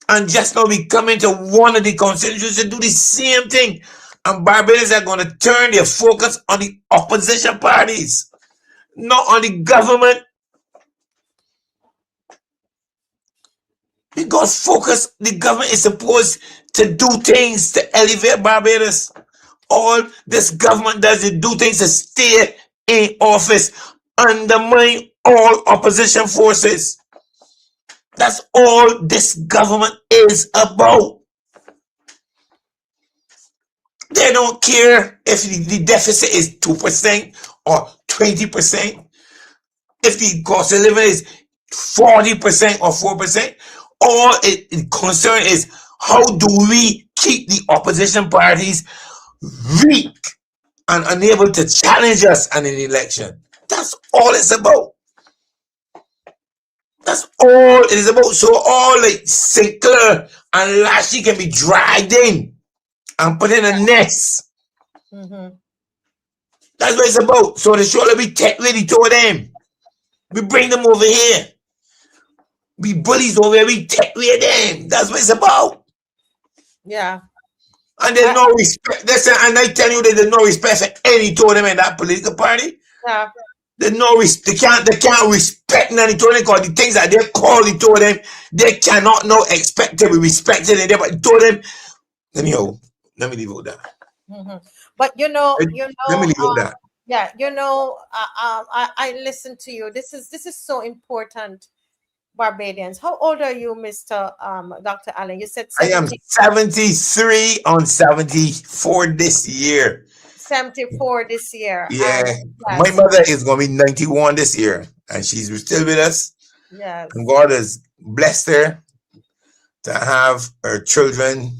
And just now we come into one of the constituencies to do the same thing. And Barbadians are going to turn their focus on the opposition parties, not on the government. Because focus, the government is supposed to do things to elevate Barbados. All this government does is do things to stay in office, undermine all opposition forces. That's all this government is about. They don't care if the deficit is 2% or 20%. If the cost of living is 40% or 4%. All it concern is how do we keep the opposition parties weak and unable to challenge us in an election. That's all it's about. That's all it is about. So all like Sinclair and Lashley can be dragged in and put in a nest. That's what it's about. So the show that we take ready to them. We bring them over here. We bullies over here. We take with them. That's what it's about. Yeah. And there's no respect. Listen, and I tell you, there's no respect for any tournament in that political party. Yeah. There's no respect. They can't respect any tournament because the things that they call the tournament, they cannot now expect to be respected. And they but told them, let me leave it that. But you know, Let me leave it that. yeah, I listen to you. This is so important. Barbadians. How old are you, Mr. Dr. Alleyne? You said 70. I am 73 on 74 this year. 74 this year. Yeah. Yes. My mother is going to be 91 this year, and she's still with us. Yes. And God has blessed her to have her children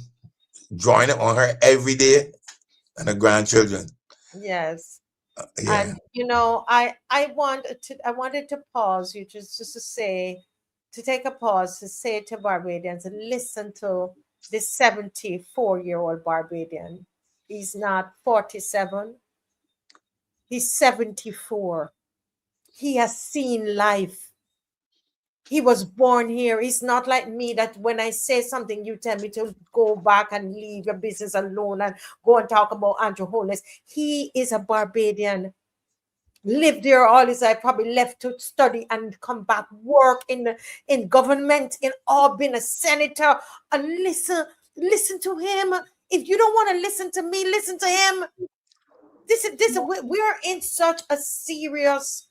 join up on her every day and her grandchildren. Yes. Yeah. And I wanted to pause you just to say, to take a pause to say to Barbadians, listen to this 74-year-old Barbadian. He's not 47. He's 74. He has seen life. He was born here. He's not like me that when I say something, you tell me to go back and leave your business alone and go and talk about Andrew Holness. He is a Barbadian. Lived there all his life, probably left to study and come back, work in government, in all, been a senator. And listen to him. If you don't want to listen to me, listen to him. We're in such a serious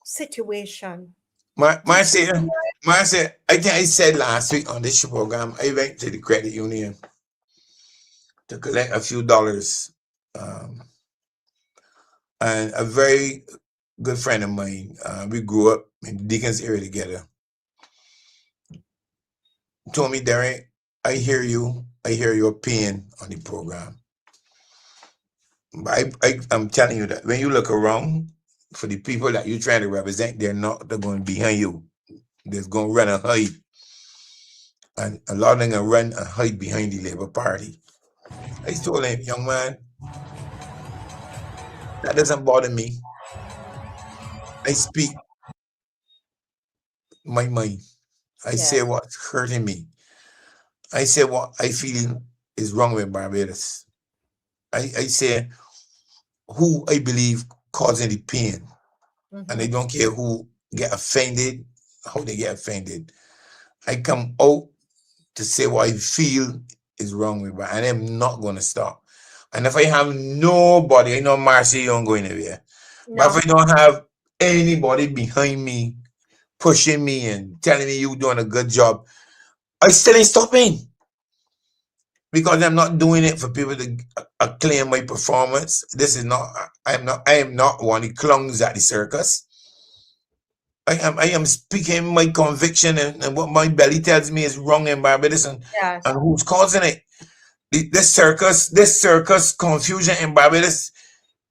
situation. Marcia, I think I said last week on this program, I went to the credit union to collect a few dollars. And a very good friend of mine, we grew up in the Deacons area together, told me, Derek, I hear you. I hear your pain on the program. But I'm telling you that when you look around for the people that you're trying to represent, they're going to be behind you. They're going to run and hide. And a lot of them going to run and hide behind the Labour Party. I told him, young man, that doesn't bother me. I speak my mind. I say what's hurting me. I say what I feel is wrong with Barbados. I say who I believe causing the pain. And I don't care who get offended, how they get offended. I come out to say what I feel is wrong with Barbados, and I'm not going to stop. And if I have nobody, I know Marcia, you don't go anywhere. No. But if I don't have anybody behind me, pushing me and telling me you're doing a good job, I still ain't stopping. because I'm not doing it for people to acclaim my performance. This is not. I am not one who clungs at the circus. I am speaking my conviction and what my belly tells me is wrong in Barbados and who's causing it. This circus confusion in Barbados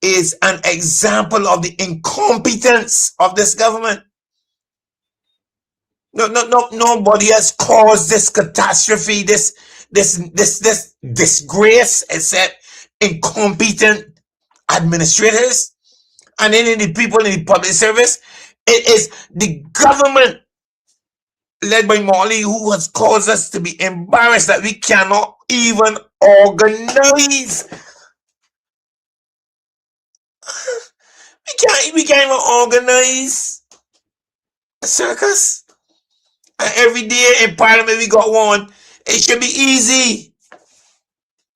is an example of the incompetence of this government. Nobody has caused this catastrophe, this disgrace except incompetent administrators and then the people in the public service. It is the government led by Molly who has caused us to be embarrassed that we cannot even organize. We can't even organize a circus. And every day in Parliament we got one. It should be easy.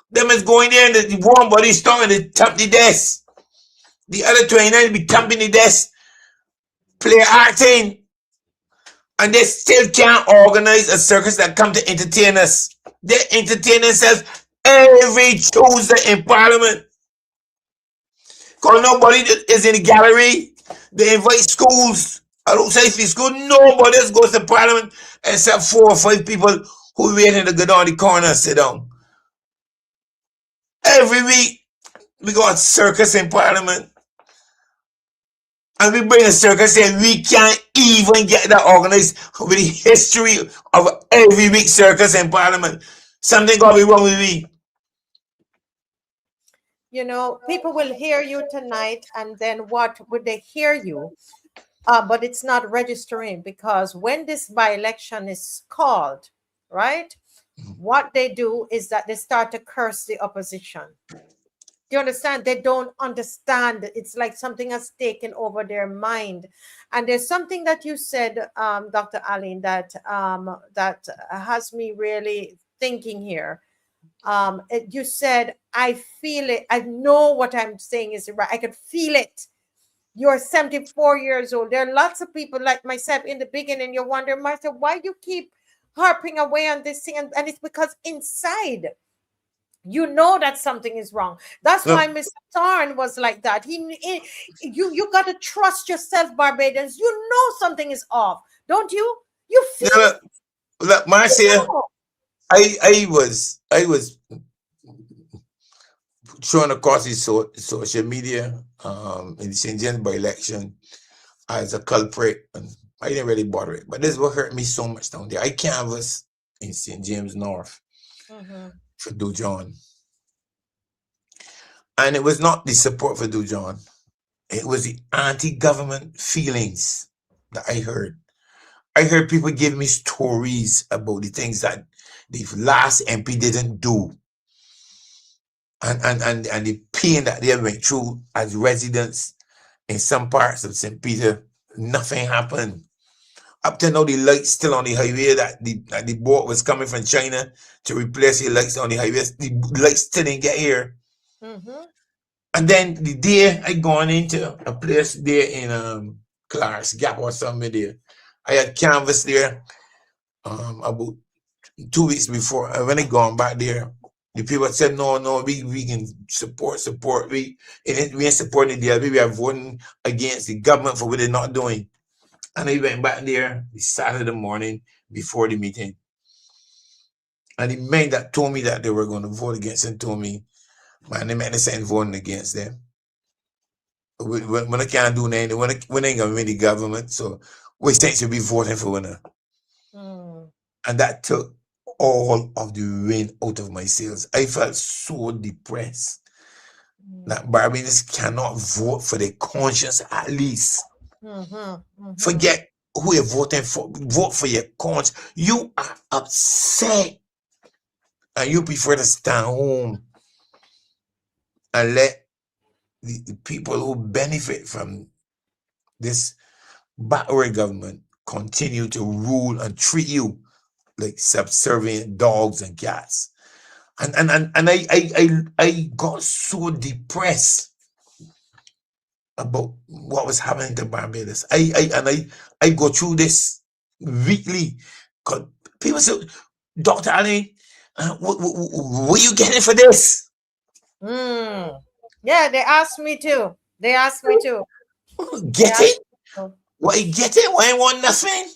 Them is going there and the one body starting to tap the desk. The other 29 be tapping the desk, play acting. And they still can't organize a circus that come to entertain us. They entertain themselves every Tuesday in Parliament. Because nobody is in the gallery. They invite schools. Outside the school, nobody else goes to Parliament except 4 or 5 people who waiting to go down the corner and sit down. Every week, we got circus in Parliament. And we bring a circus and we can't even get that organized with the history of every week circus in Parliament. Something got to be wrong with me. You know, people will hear you tonight, and then what would they hear you? But it's not registering, because when this by-election is called, right, what they do is that they start to curse the opposition. Do you understand? They don't understand. It's like something has taken over their mind. And there's something that you said, Dr. Alleyne, that has me really thinking here. You said, I feel it. I know what I'm saying is right. I can feel it. You're 74 years old. There are lots of people like myself in the beginning. You're wondering, Marcia, why you keep harping away on this thing? And it's because inside, you know that something is wrong. That's why Mr. Tarn was like that. You got to trust yourself, Barbadians. You know something is off, don't you? You feel it. Look, Marcia, I was thrown across the social media in the St. James by-election as a culprit, and I didn't really bother it. But this is what hurt me so much down there. I canvassed in St. James North for Dujon. And it was not the support for Dujon. It was the anti-government feelings that I heard. I heard people give me stories about the things that the last MP didn't do. And the pain that they went through as residents in some parts of St. Peter. Nothing happened. Up to now, the lights still on the highway that the boat was coming from China to replace the lights on the highway. The lights still didn't get here. And then the day I gone into a place there in Clark's Gap or something there, I had canvas there about 2 weeks before. When I gone back there, the people said, no, we can support. We ain't supporting the DLP. We are voting against the government for what they're not doing. And I went back there the Saturday morning before the meeting. And the men that told me that they were going to vote against him told me, man, they meant to voting against them. When I can't do anything, when I ain't going to win the government, so we think should be voting for winner. And that took all of the wind out of my sails. I felt so depressed that Barbadians cannot vote for their conscience at least. Forget who you're voting for. Vote for your conscience. You are upset and you prefer to stand home and let the people who benefit from this backward government continue to rule and treat you like subservient dogs and cats. And I got so depressed about what was happening to Barbados. I go through this weekly. People say, Dr. Alleyne, What you getting for this? Yeah, they asked me too. They asked me too. Get it? Why get it? Why I want nothing?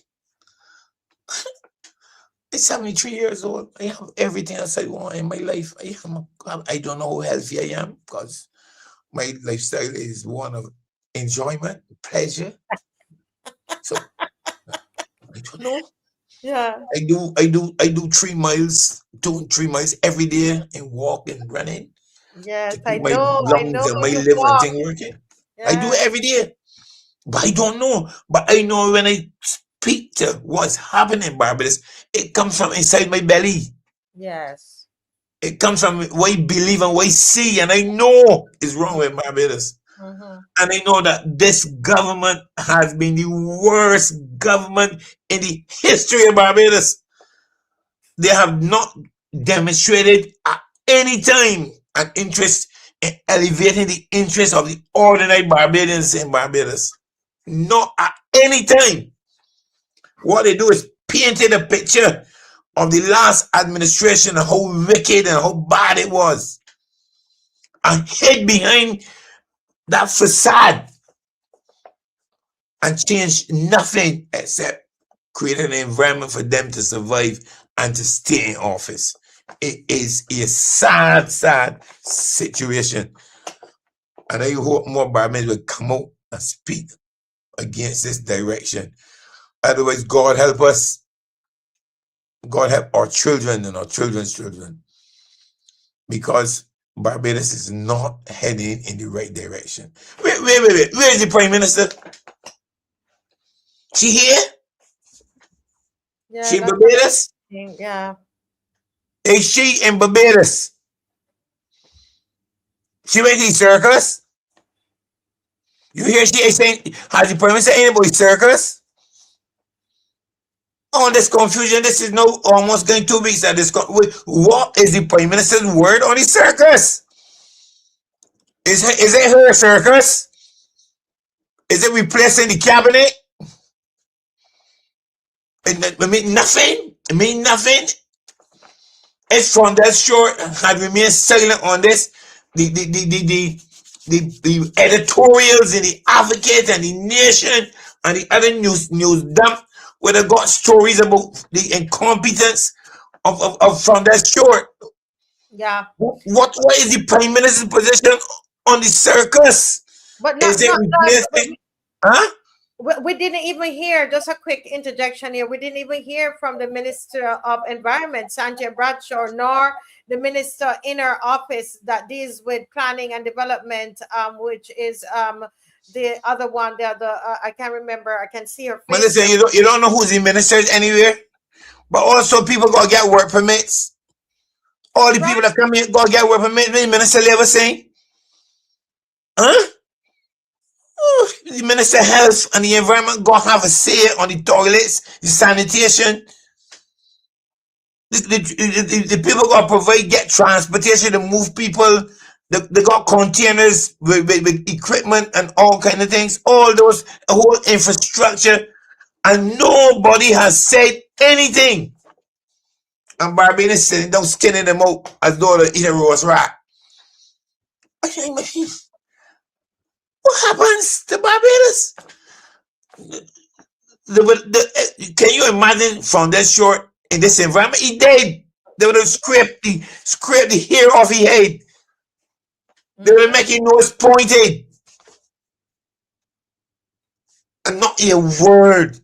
I'm 73 years old. I have everything else I want in my life. I don't know how healthy I am because my lifestyle is one of enjoyment, pleasure. So I don't know. Yeah. I do 3 miles, 3 miles every day and walk and running. Yes, To I keep my know. I lungs know and my you liver and walk. thing working. I do Yeah. it every day. But I don't know. But I know when I speak to what's happening in Barbados, it comes from inside my belly. Yes. It comes from what I believe and what I see. And I know it's wrong with Barbados. Mm-hmm. And I know that this government has been the worst government in the history of Barbados. They have not demonstrated at any time an interest in elevating the interest of the ordinary Barbadians in Barbados. Not at any time. What they do is painted a picture of the last administration and how wicked and how bad it was, and hid behind that facade and changed nothing except create an environment for them to survive and to stay in office. It is a sad, sad situation. And I hope more Barbadians will come out and speak against this direction. Otherwise, God help us. God help our children and our children's children. Because Barbados is not heading in the right direction. Wait. Where is the Prime Minister? She here? Yeah. She in Barbados? Yeah. Is she in Barbados? She went to the circus? You hear she is saying, has the Prime Minister anybody circus? Oh, this confusion. This is no almost going 2 weeks at this. What is the Prime Minister's word on the circus? Is it her circus? Is it replacing the cabinet? It mean nothing. It mean nothing. It's from that short had remained silent on this. The editorials in the Advocate and the Nation and the other news dump where they got stories about the incompetence of from that short. Yeah. What is the Prime Minister's position on the circus? But Is it replacing? Huh? We didn't even hear, just a quick interjection here. We didn't even hear from the Minister of Environment, Sanjay Bradshaw, nor the Minister in her office that deals with planning and development, which is the other one, I can't remember. I can see her face. But listen, you don't know who's the ministers anywhere. But also people gotta get work permits. All the people that come here gotta get work permits. The minister ever saying? Huh? The Minister of Health and the Environment gotta have a say on the toilets, the sanitation. The people gotta provide, get transportation to move people. They got containers with equipment and all kind of things. All those whole infrastructure, and nobody has said anything. And Barbadians sitting down, skinning them out as though they eat a roast rat. What happens to Barbados? Can you imagine from that short in this environment? He dead. They would have scraped the hair off his head. They would make his nose pointed. And not a word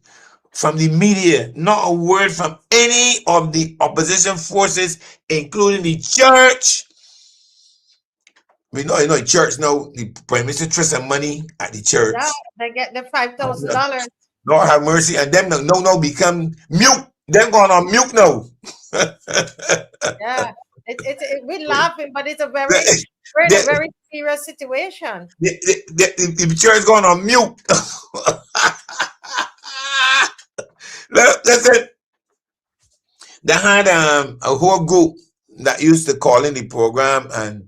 from the media, not a word from any of the opposition forces, including the church. We know, the church now, the Prime Minister trusts some money at the church. Yeah, they get the $5,000. Lord have mercy. And them no become mute. Them going on mute now. Yeah. We're laughing, but it's a very serious situation. The church going on mute. Listen, they had a whole group that used to call in the program and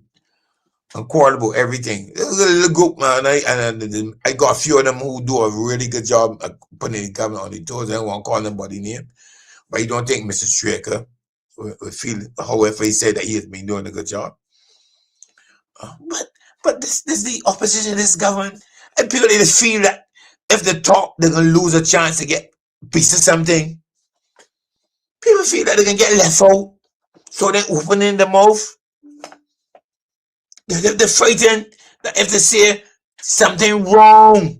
quarrel about everything. It was a little group, man. I got a few of them who do a really good job at putting the government on the toes. I don't want to call them by the name. But you don't think Mr. Straker, will feel however he said that he has been doing a good job. But this the opposition, this government, and people they just feel that if they talk, they're gonna lose a chance to get a piece of something. People feel that they can get left out, so they're opening the mouth. They're frightened that if they say something wrong,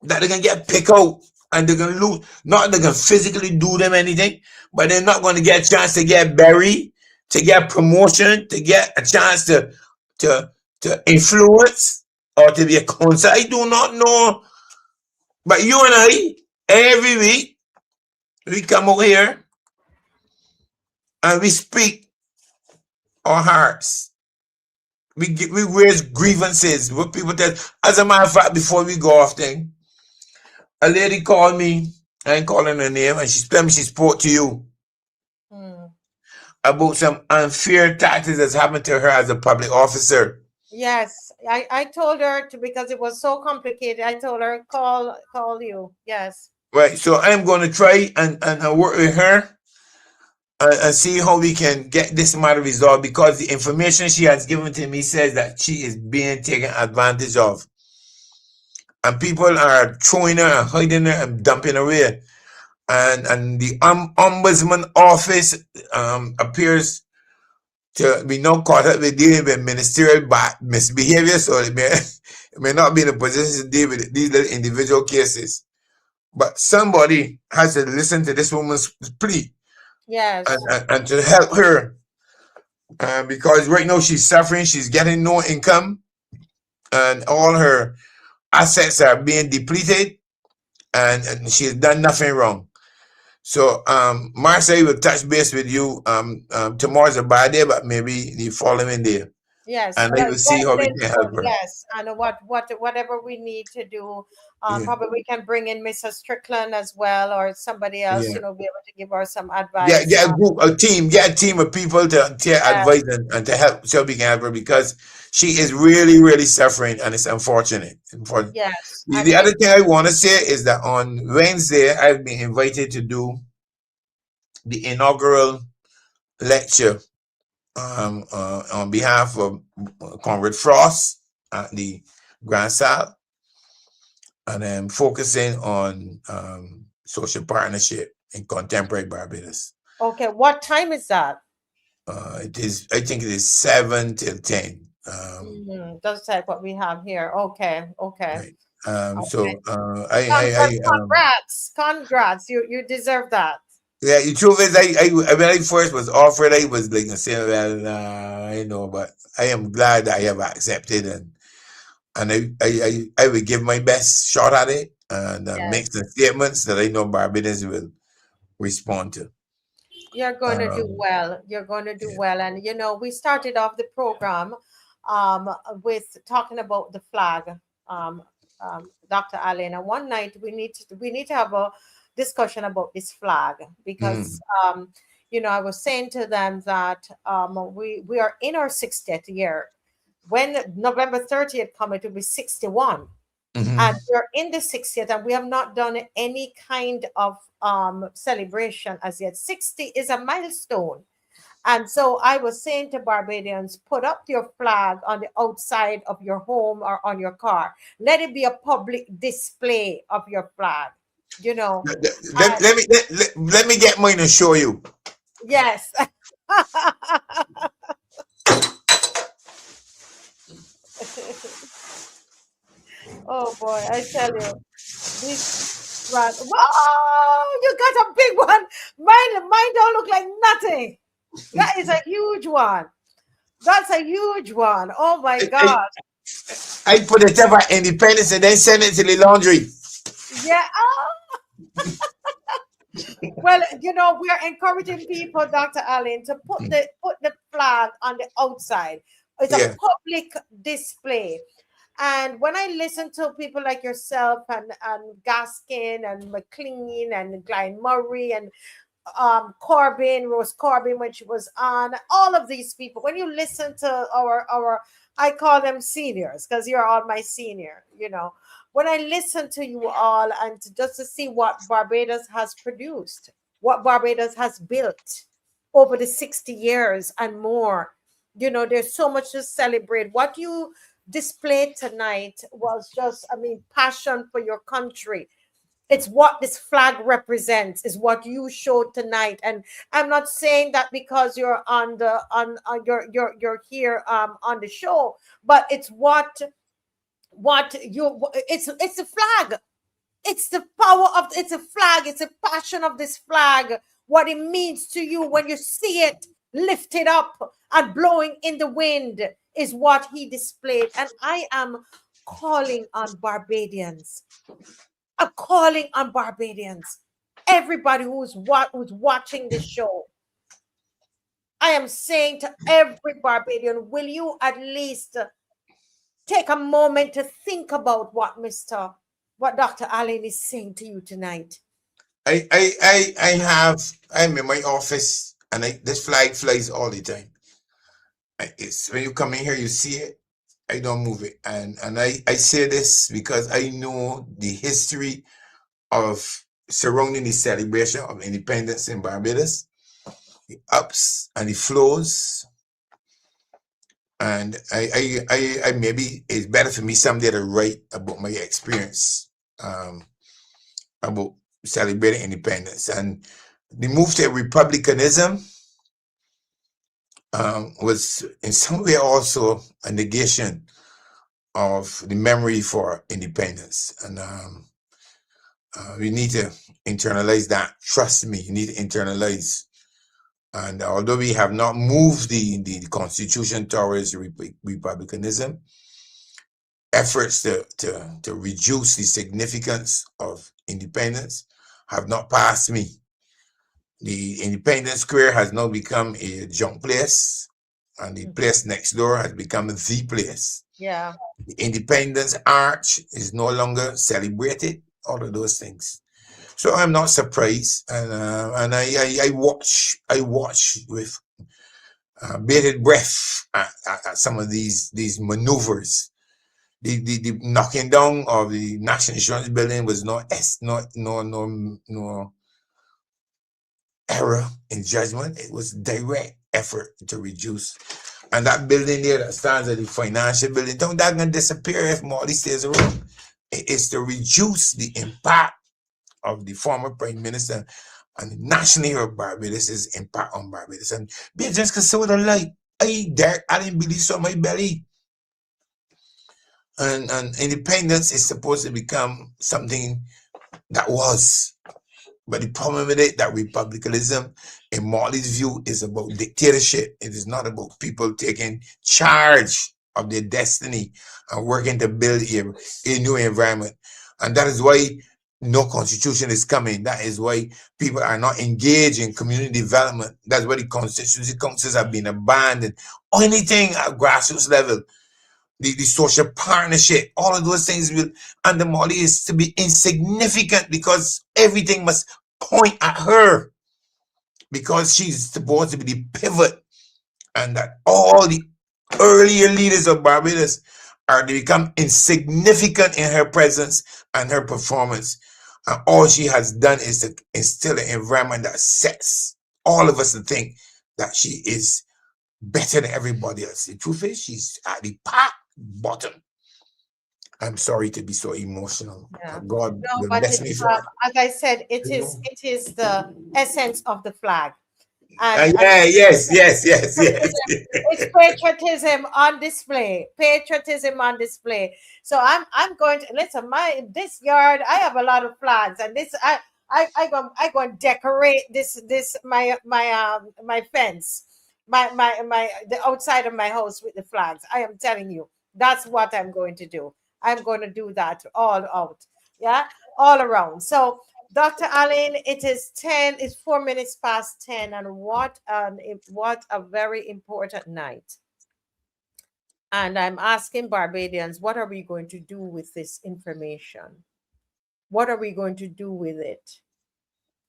that they can get picked out and they're gonna lose. Not they're gonna physically do them anything, but they're not gonna get a chance to get buried, to get promotion, to get a chance to influence or to be a concert. I do not know. But you and I, every week, we come over here and we speak our hearts. We raise grievances. What people tell. As a matter of fact, before we go off thing, a lady called me. I ain't calling her name, and she told me she spoke to you about some unfair taxes that's happened to her as a public officer. Yes, I told her to, because it was so complicated. I told her call you. Yes. Right. So I'm going to try and work with her and see how we can get this matter resolved, because the information she has given to me says that she is being taken advantage of. And people are throwing her and hiding her and dumping her away. And the ombudsman office appears to be now caught up with dealing with ministerial misbehavior, so it may not be in a position to deal with these little individual cases. But somebody has to listen to this woman's plea. Yes. And to help her, because right now she's suffering, she's getting no income, and all her assets are being depleted, and she's done nothing wrong. So Marcia will touch base with you. Tomorrow's a bad day, but maybe the following day. Yes, and I will see how we can help her. yes, and whatever we need to do. Probably we can bring in Mrs. Strickland as well, or somebody else, be able to give her some advice. Get a team of people to advise and to help, so we can help her, because she is really, really suffering, and it's unfortunate. Yes. The other thing I want to say is that on Wednesday, I've been invited to do the inaugural lecture on behalf of Comrade Frost at the Grand Salle, and I'm focusing on social partnership in contemporary Barbados. Okay, what time is that? I think it is 7 till 10. Just like what we have here. Okay. Right. Okay. So congrats! You deserve that. Yeah, the truth is, when I first was offered, I was like saying, well, I know, but I am glad that I have accepted, and I will give my best shot at it, and make some statements that I know Barbadians will respond to. You're going to do well. You're going to do well, and we started off the program with talking about the flag, Dr. Alleyne, and one night we need to have a discussion about this flag, because I was saying to them that we are in our 60th year. When November 30th comes, it will be 61. And we're in the 60th, and we have not done any kind of celebration as yet. 60 is a milestone. And so I was saying to Barbadians, put up your flag on the outside of your home or on your car. Let it be a public display of your flag. Let me get mine and show you. Yes. Oh boy, I tell you, this flag. Whoa, you got a big one. Mine don't look like nothing. That is a huge one. That's a huge one. Oh my God. I put it up at Independence and then send it to the laundry. Yeah. Well, we're encouraging people, Dr. Alleyne, to put the flag on the outside. It's a public display. And when I listen to people like yourself and Gaskin and McLean and Glenn Murray and Rose Corbin when she was on, all of these people, when you listen to our I call them seniors, because you're all my senior, when I listen to you all, and just to see what Barbados has produced, what Barbados has built over the 60 years and more. You know, there's so much to celebrate. What you displayed tonight was just, I mean, passion for your country. It's what this flag represents, is what you showed tonight. And I'm not saying that because you're on the you're here on the show, but it's what you, it's a flag. It's the power of, it's a flag, it's a passion of this flag, what it means to you when you see it lifted up and blowing in the wind is what he displayed. And I am calling on Barbadians. I'm calling on Barbadians. Everybody who's watching this show. I am saying to every Barbadian, will you at least take a moment to think about what Dr. Alleyne is saying to you tonight? I'm in my office and this flag flies all the time. It's when you come in here, you see it. I don't move it. And I say this because I know the history of surrounding the celebration of independence in Barbados, the ups and the flows. And I maybe it's better for me someday to write about my experience about celebrating independence. And the move to republicanism was in some way also a negation of the memory for independence. And we need to internalize that. Trust me, you need to internalize. And although we have not moved the constitution towards republicanism, efforts to reduce the significance of independence have not passed me. The Independence Square has now become a junk place, and the place next door has become the place. Yeah. The Independence Arch is no longer celebrated, all of those things. So I'm not surprised, and I watch with bated breath at some of these maneuvers. The knocking down of the National Insurance Building was no error in judgment. It was direct effort to reduce. And that building there that stands at the financial building, don't that gonna disappear if Morley stays around? It is to reduce the impact of the former Prime Minister and the National Hero of Barbados' impact on Barbados. And be just consider the light. I didn't believe so in my belly. And independence is supposed to become something that was. But the problem with it, that republicanism, in Morley's view, is about dictatorship. It is not about people taking charge of their destiny and working to build a new environment. And that is why no constitution is coming. That is why people are not engaged in community development. That's why the constituency councils have been abandoned. Anything at grassroots level, the social partnership, all of those things will, under Morley, is to be insignificant because everything must point at her because she's supposed to be the pivot, and that all the earlier leaders of Barbados are to become insignificant in her presence and her performance. And all she has done is to instill an environment that sets all of us to think that she is better than everybody else. The truth is, she's at the bottom. I'm sorry to be so emotional. Yeah. God No, will but bless me for it. as I said, it is the essence of the flag. Yes. It's patriotism on display. Patriotism on display. So I'm going to listen. This yard, I have a lot of flags, and this I go and decorate my fence, the outside of my house with the flags. I am telling you, that's what I'm going to do. I'm going to do that all out. Yeah, all around. So Dr. Alleyne, it's 4 minutes past 10, and what a very important night. And I'm asking Barbadians, what are we going to do with this information? What are we going to do with it?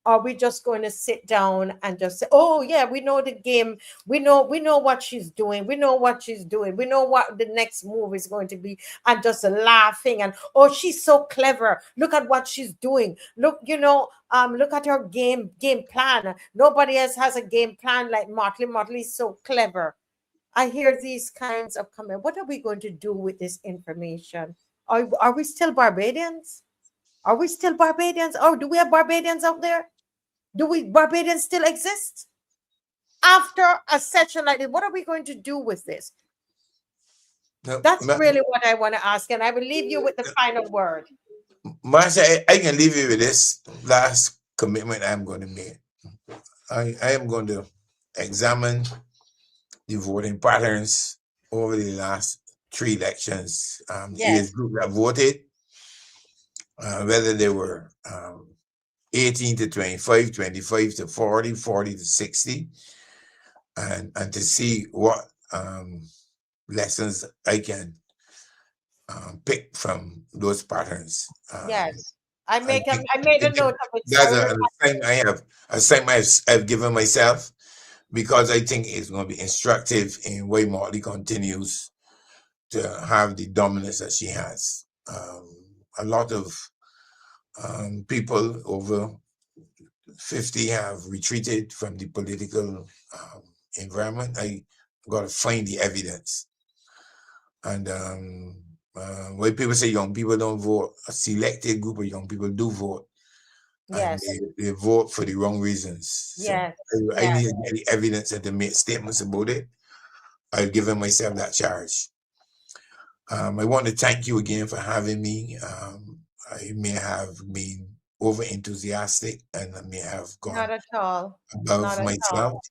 are we just going to sit down and just say, oh yeah, we know the game, we know what she's doing, we know what she's doing, we know what the next move is going to be, and just laughing and, oh, she's so clever, look at what she's doing, look, look at her game plan, nobody else has a game plan like Motley's so clever. I hear these kinds of comments. What are we going to do with this information? Are we still Barbadians? Are we still Barbadians? Or do we have Barbadians out there? Do Barbadians still exist? After a session like this, what are we going to do with this? No, That's really what I want to ask. And I will leave you with the final word. Marcia, I can leave you with this last commitment I'm going to make. I am going to examine the voting patterns over the last 3 elections. Age group that voted, whether they were 18 to 25, 25 to 40, 40 to 60, and to see what lessons I can pick from those patterns. Yes, I made a note of it. That's a assignment I've given myself, because I think it's going to be instructive in way Motley continues to have the dominance that she has. A lot of people over 50 have retreated from the political environment. I got to find the evidence. And when people say young people don't vote, a selected group of young people do vote. Yes. And they vote for the wrong reasons. Yes. So I need to get the evidence and to make statements about it. I've given myself that charge. I want to thank you again for having me. I may have been over enthusiastic and I may have gone Not at all. above Not at myself. all.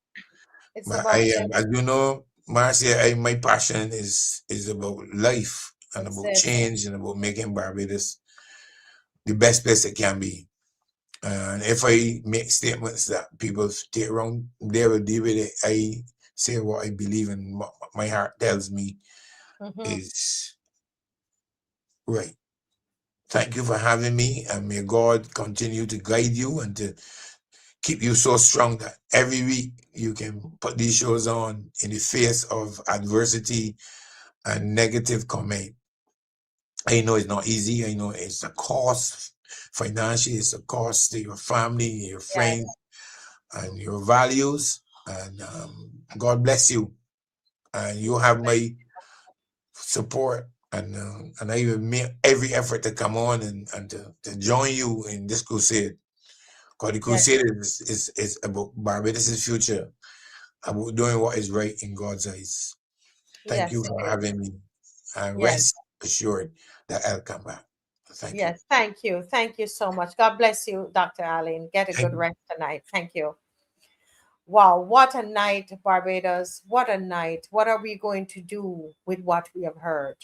It's But about I am, as you know, Marcia, my passion is about life and That's about it. change and about making Barbados the best place it can be. And if I make statements that people take wrong, they will deal with it. I say what I believe and what my heart tells me is right. Thank you for having me, and may God continue to guide you and to keep you so strong that every week you can put these shows on in the face of adversity and negative comment. I know it's not easy. I know it's a cost financially, it's a cost to your family, your friends, and your values. And God bless you. And you have my support. And I will make every effort to come on and to join you in this crusade. Because the crusade is about Barbados' future, about doing what is right in God's eyes. Thank you for having me. And rest assured that I'll come back. Thank you. Yes, thank you. Thank you so much. God bless you, Dr. Alleyne. Get a good rest tonight. Thank you. Wow, what a night, Barbados. What a night. What are we going to do with what we have heard?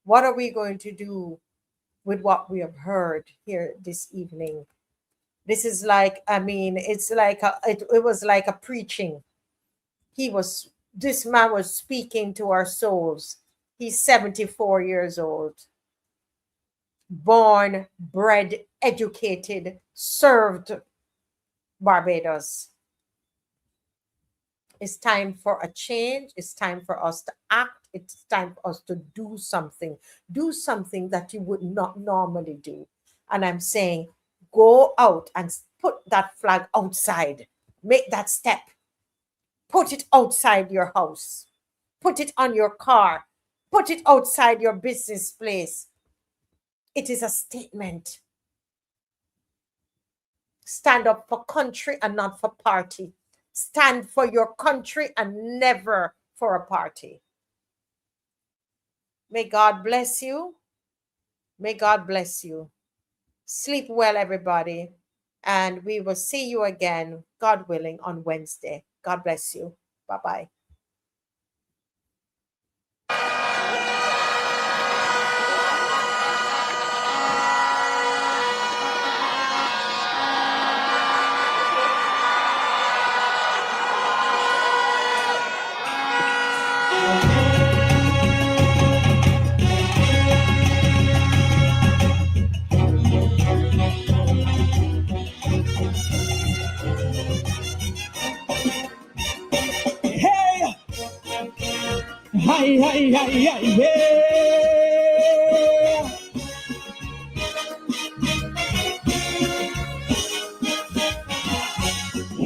What are we going to do with what we have heard here this evening? This is like, I mean, it's like it was like a preaching. This man was speaking to our souls. He's 74 years old. Born, bred, educated, served Barbados. It's time for a change. It's time for us to act. It's time for us to do something that you would not normally do. And I'm saying, go out and put that flag outside. Make that step. Put it outside your house. Put it on your car. Put it outside your business place. It is a statement. Stand up for country and not for party. Stand for your country and never for a party. May God bless you. May God bless you. Sleep well, everybody. And we will see you again, God willing, on Wednesday. God bless you. Bye-bye.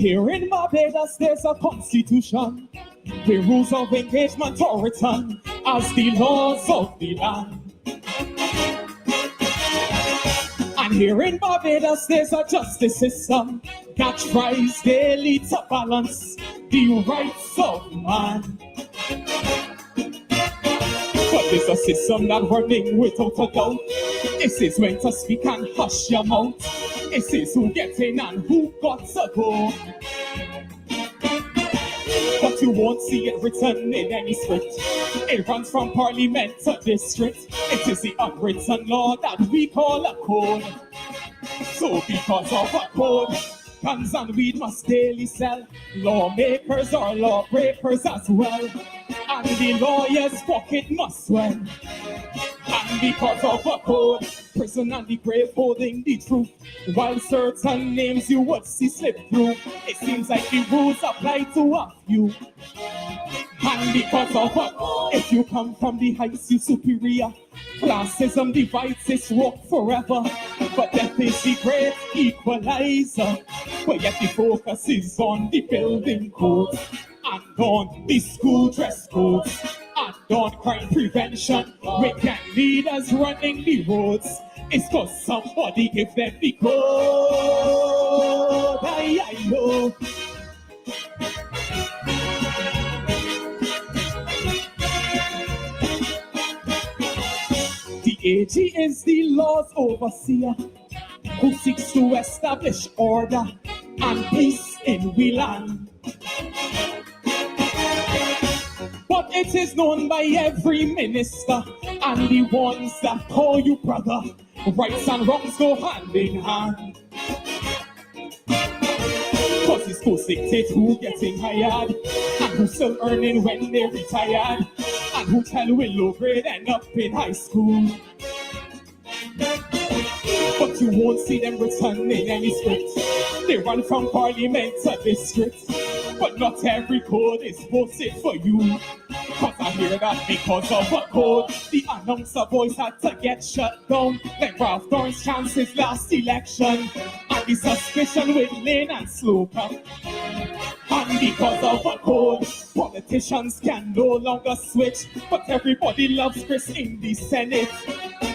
Here in Barbados, there's a constitution. The rules of engagement are written as the laws of the land. And here in Barbados, there's a justice system that tries daily to balance the rights of man. But there's a system that running without a doubt. It says when to speak and hush your mouth. It says who gets in and who got to go. But you won't see it written in any script. It runs from parliament to district. It is the unwritten law that we call a code. So because of a code, guns and weed must daily sell. Lawmakers are lawbreakers as well. And the lawyers' pocket must swell. And because of a code, prison and the grave holding the truth. While certain names you would see slip through, it seems like the rules apply to a few. And because of a code, if you come from the heights, you superior. Classism divides its work forever. But death is the great equalizer. But yet the focus is on the building codes. And on the school dress codes. And on crime prevention. We can leaders running the roads. It's cause somebody give them the code. I know. The AG is the law's overseer who seeks to establish order and peace in we land. But it is known by every minister and the ones that call you brother. Rights and wrongs go hand in hand. Cause it's supposed to dictate who getting hired and who's still earning when they're retired. And who tell we low grade end up in high school. But you won't see them return in any script. They run from parliament to district. But not every code is posted for you. Cause I hear that because of a code, the announcer voice had to get shut down. Like Ralph Thorne's chances last election. And the suspicion with Lane and Slocum. And because of a code, politicians can no longer switch. But everybody loves Chris in the Senate.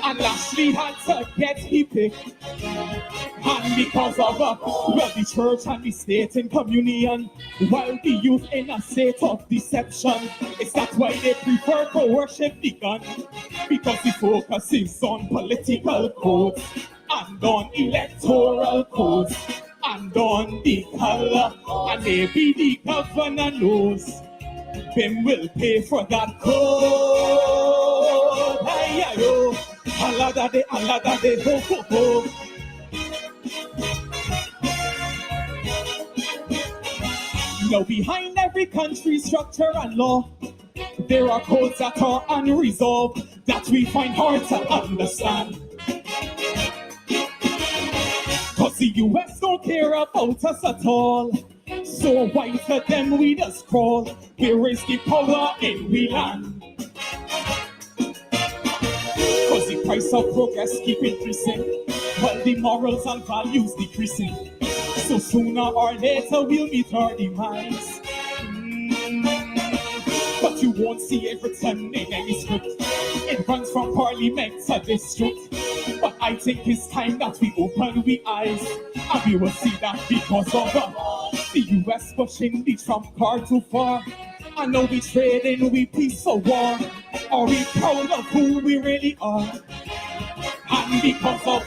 And Lashley had to get he picked. And because of the church and the state in communion, while the youth in a state of deception, it's that why they prefer to worship the gun. Because the focus is on political codes and on electoral codes and on the color, and maybe the governor knows them will pay for that code. Ay-ay-yo, alada de ho ho ho. Now behind every country's structure and law, there are codes that are unresolved that we find hard to understand. Cause the US don't care about us at all. So why to them we just crawl? Where is the power in we land? Cause the price of progress keep increasing, while the morals and values decreasing. So sooner or later we'll meet our demise. But you won't see it written in any script. It runs from parliament to district. But I think it's time that we open we eyes, and we will see that because of the US pushing the Trump card too far. And now we trading we peace for war. Are we proud of who we really are? And because of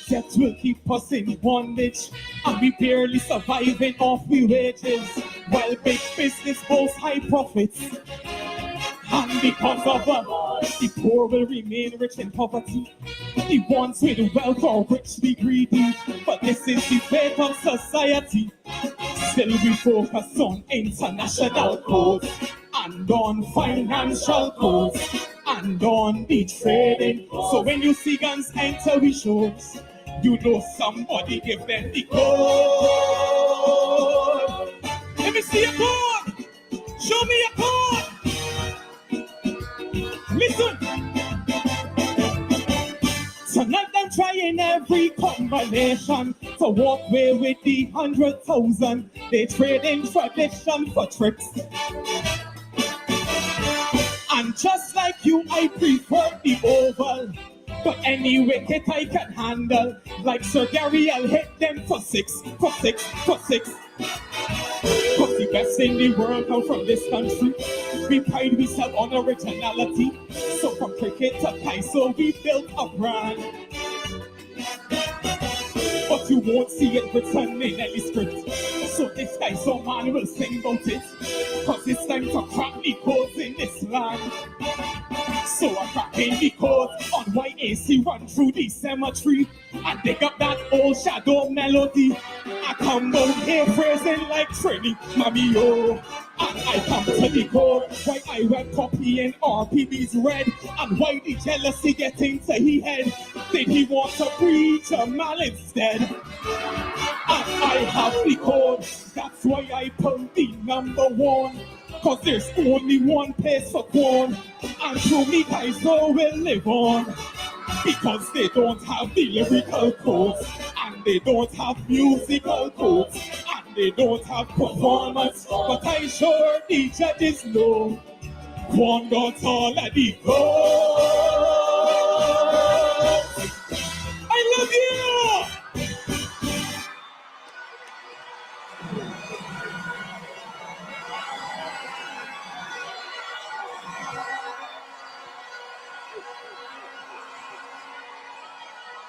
debt will keep us in bondage, and we barely surviving off we wages, while big business boasts high profits. And because of the poor will remain rich in poverty, the ones with wealth are richly greedy. But this is the fate of society. Still we focus on international codes and on financial codes and on the trading. So when you see guns enter we shows, you know somebody give them the code. Let me see a code. Show me a code. Some of them trying every combination to walk away with the 100,000. They trade in tradition for tricks. And just like you, I prefer the oval. But any wicket I can handle. Like Sir Gary, I'll hit them for six. Cause the best in the world come from this country. We pride ourselves on originality. So from cricket to Kaiso, we built a brand. But you won't see it written in any script. So this Kaiso man will sing about it. Cause it's time to crack the codes in this land. So I crack in the code on YAC, run through the cemetery and dig up that old shadow melody. I come down here phrasing like Trini, Mami, oh. And I come to the code, why I went copying RPB's red, and why the jealousy get into his head. Did he want to preach a man instead? And I have the code, that's why I pulled the number one. Cause there's only one place for corn, and through me Kaiso will live on. Because they don't have the lyrical codes, and they don't have musical codes, and they don't have performance. But I sure the judges know Corn got all of the gold.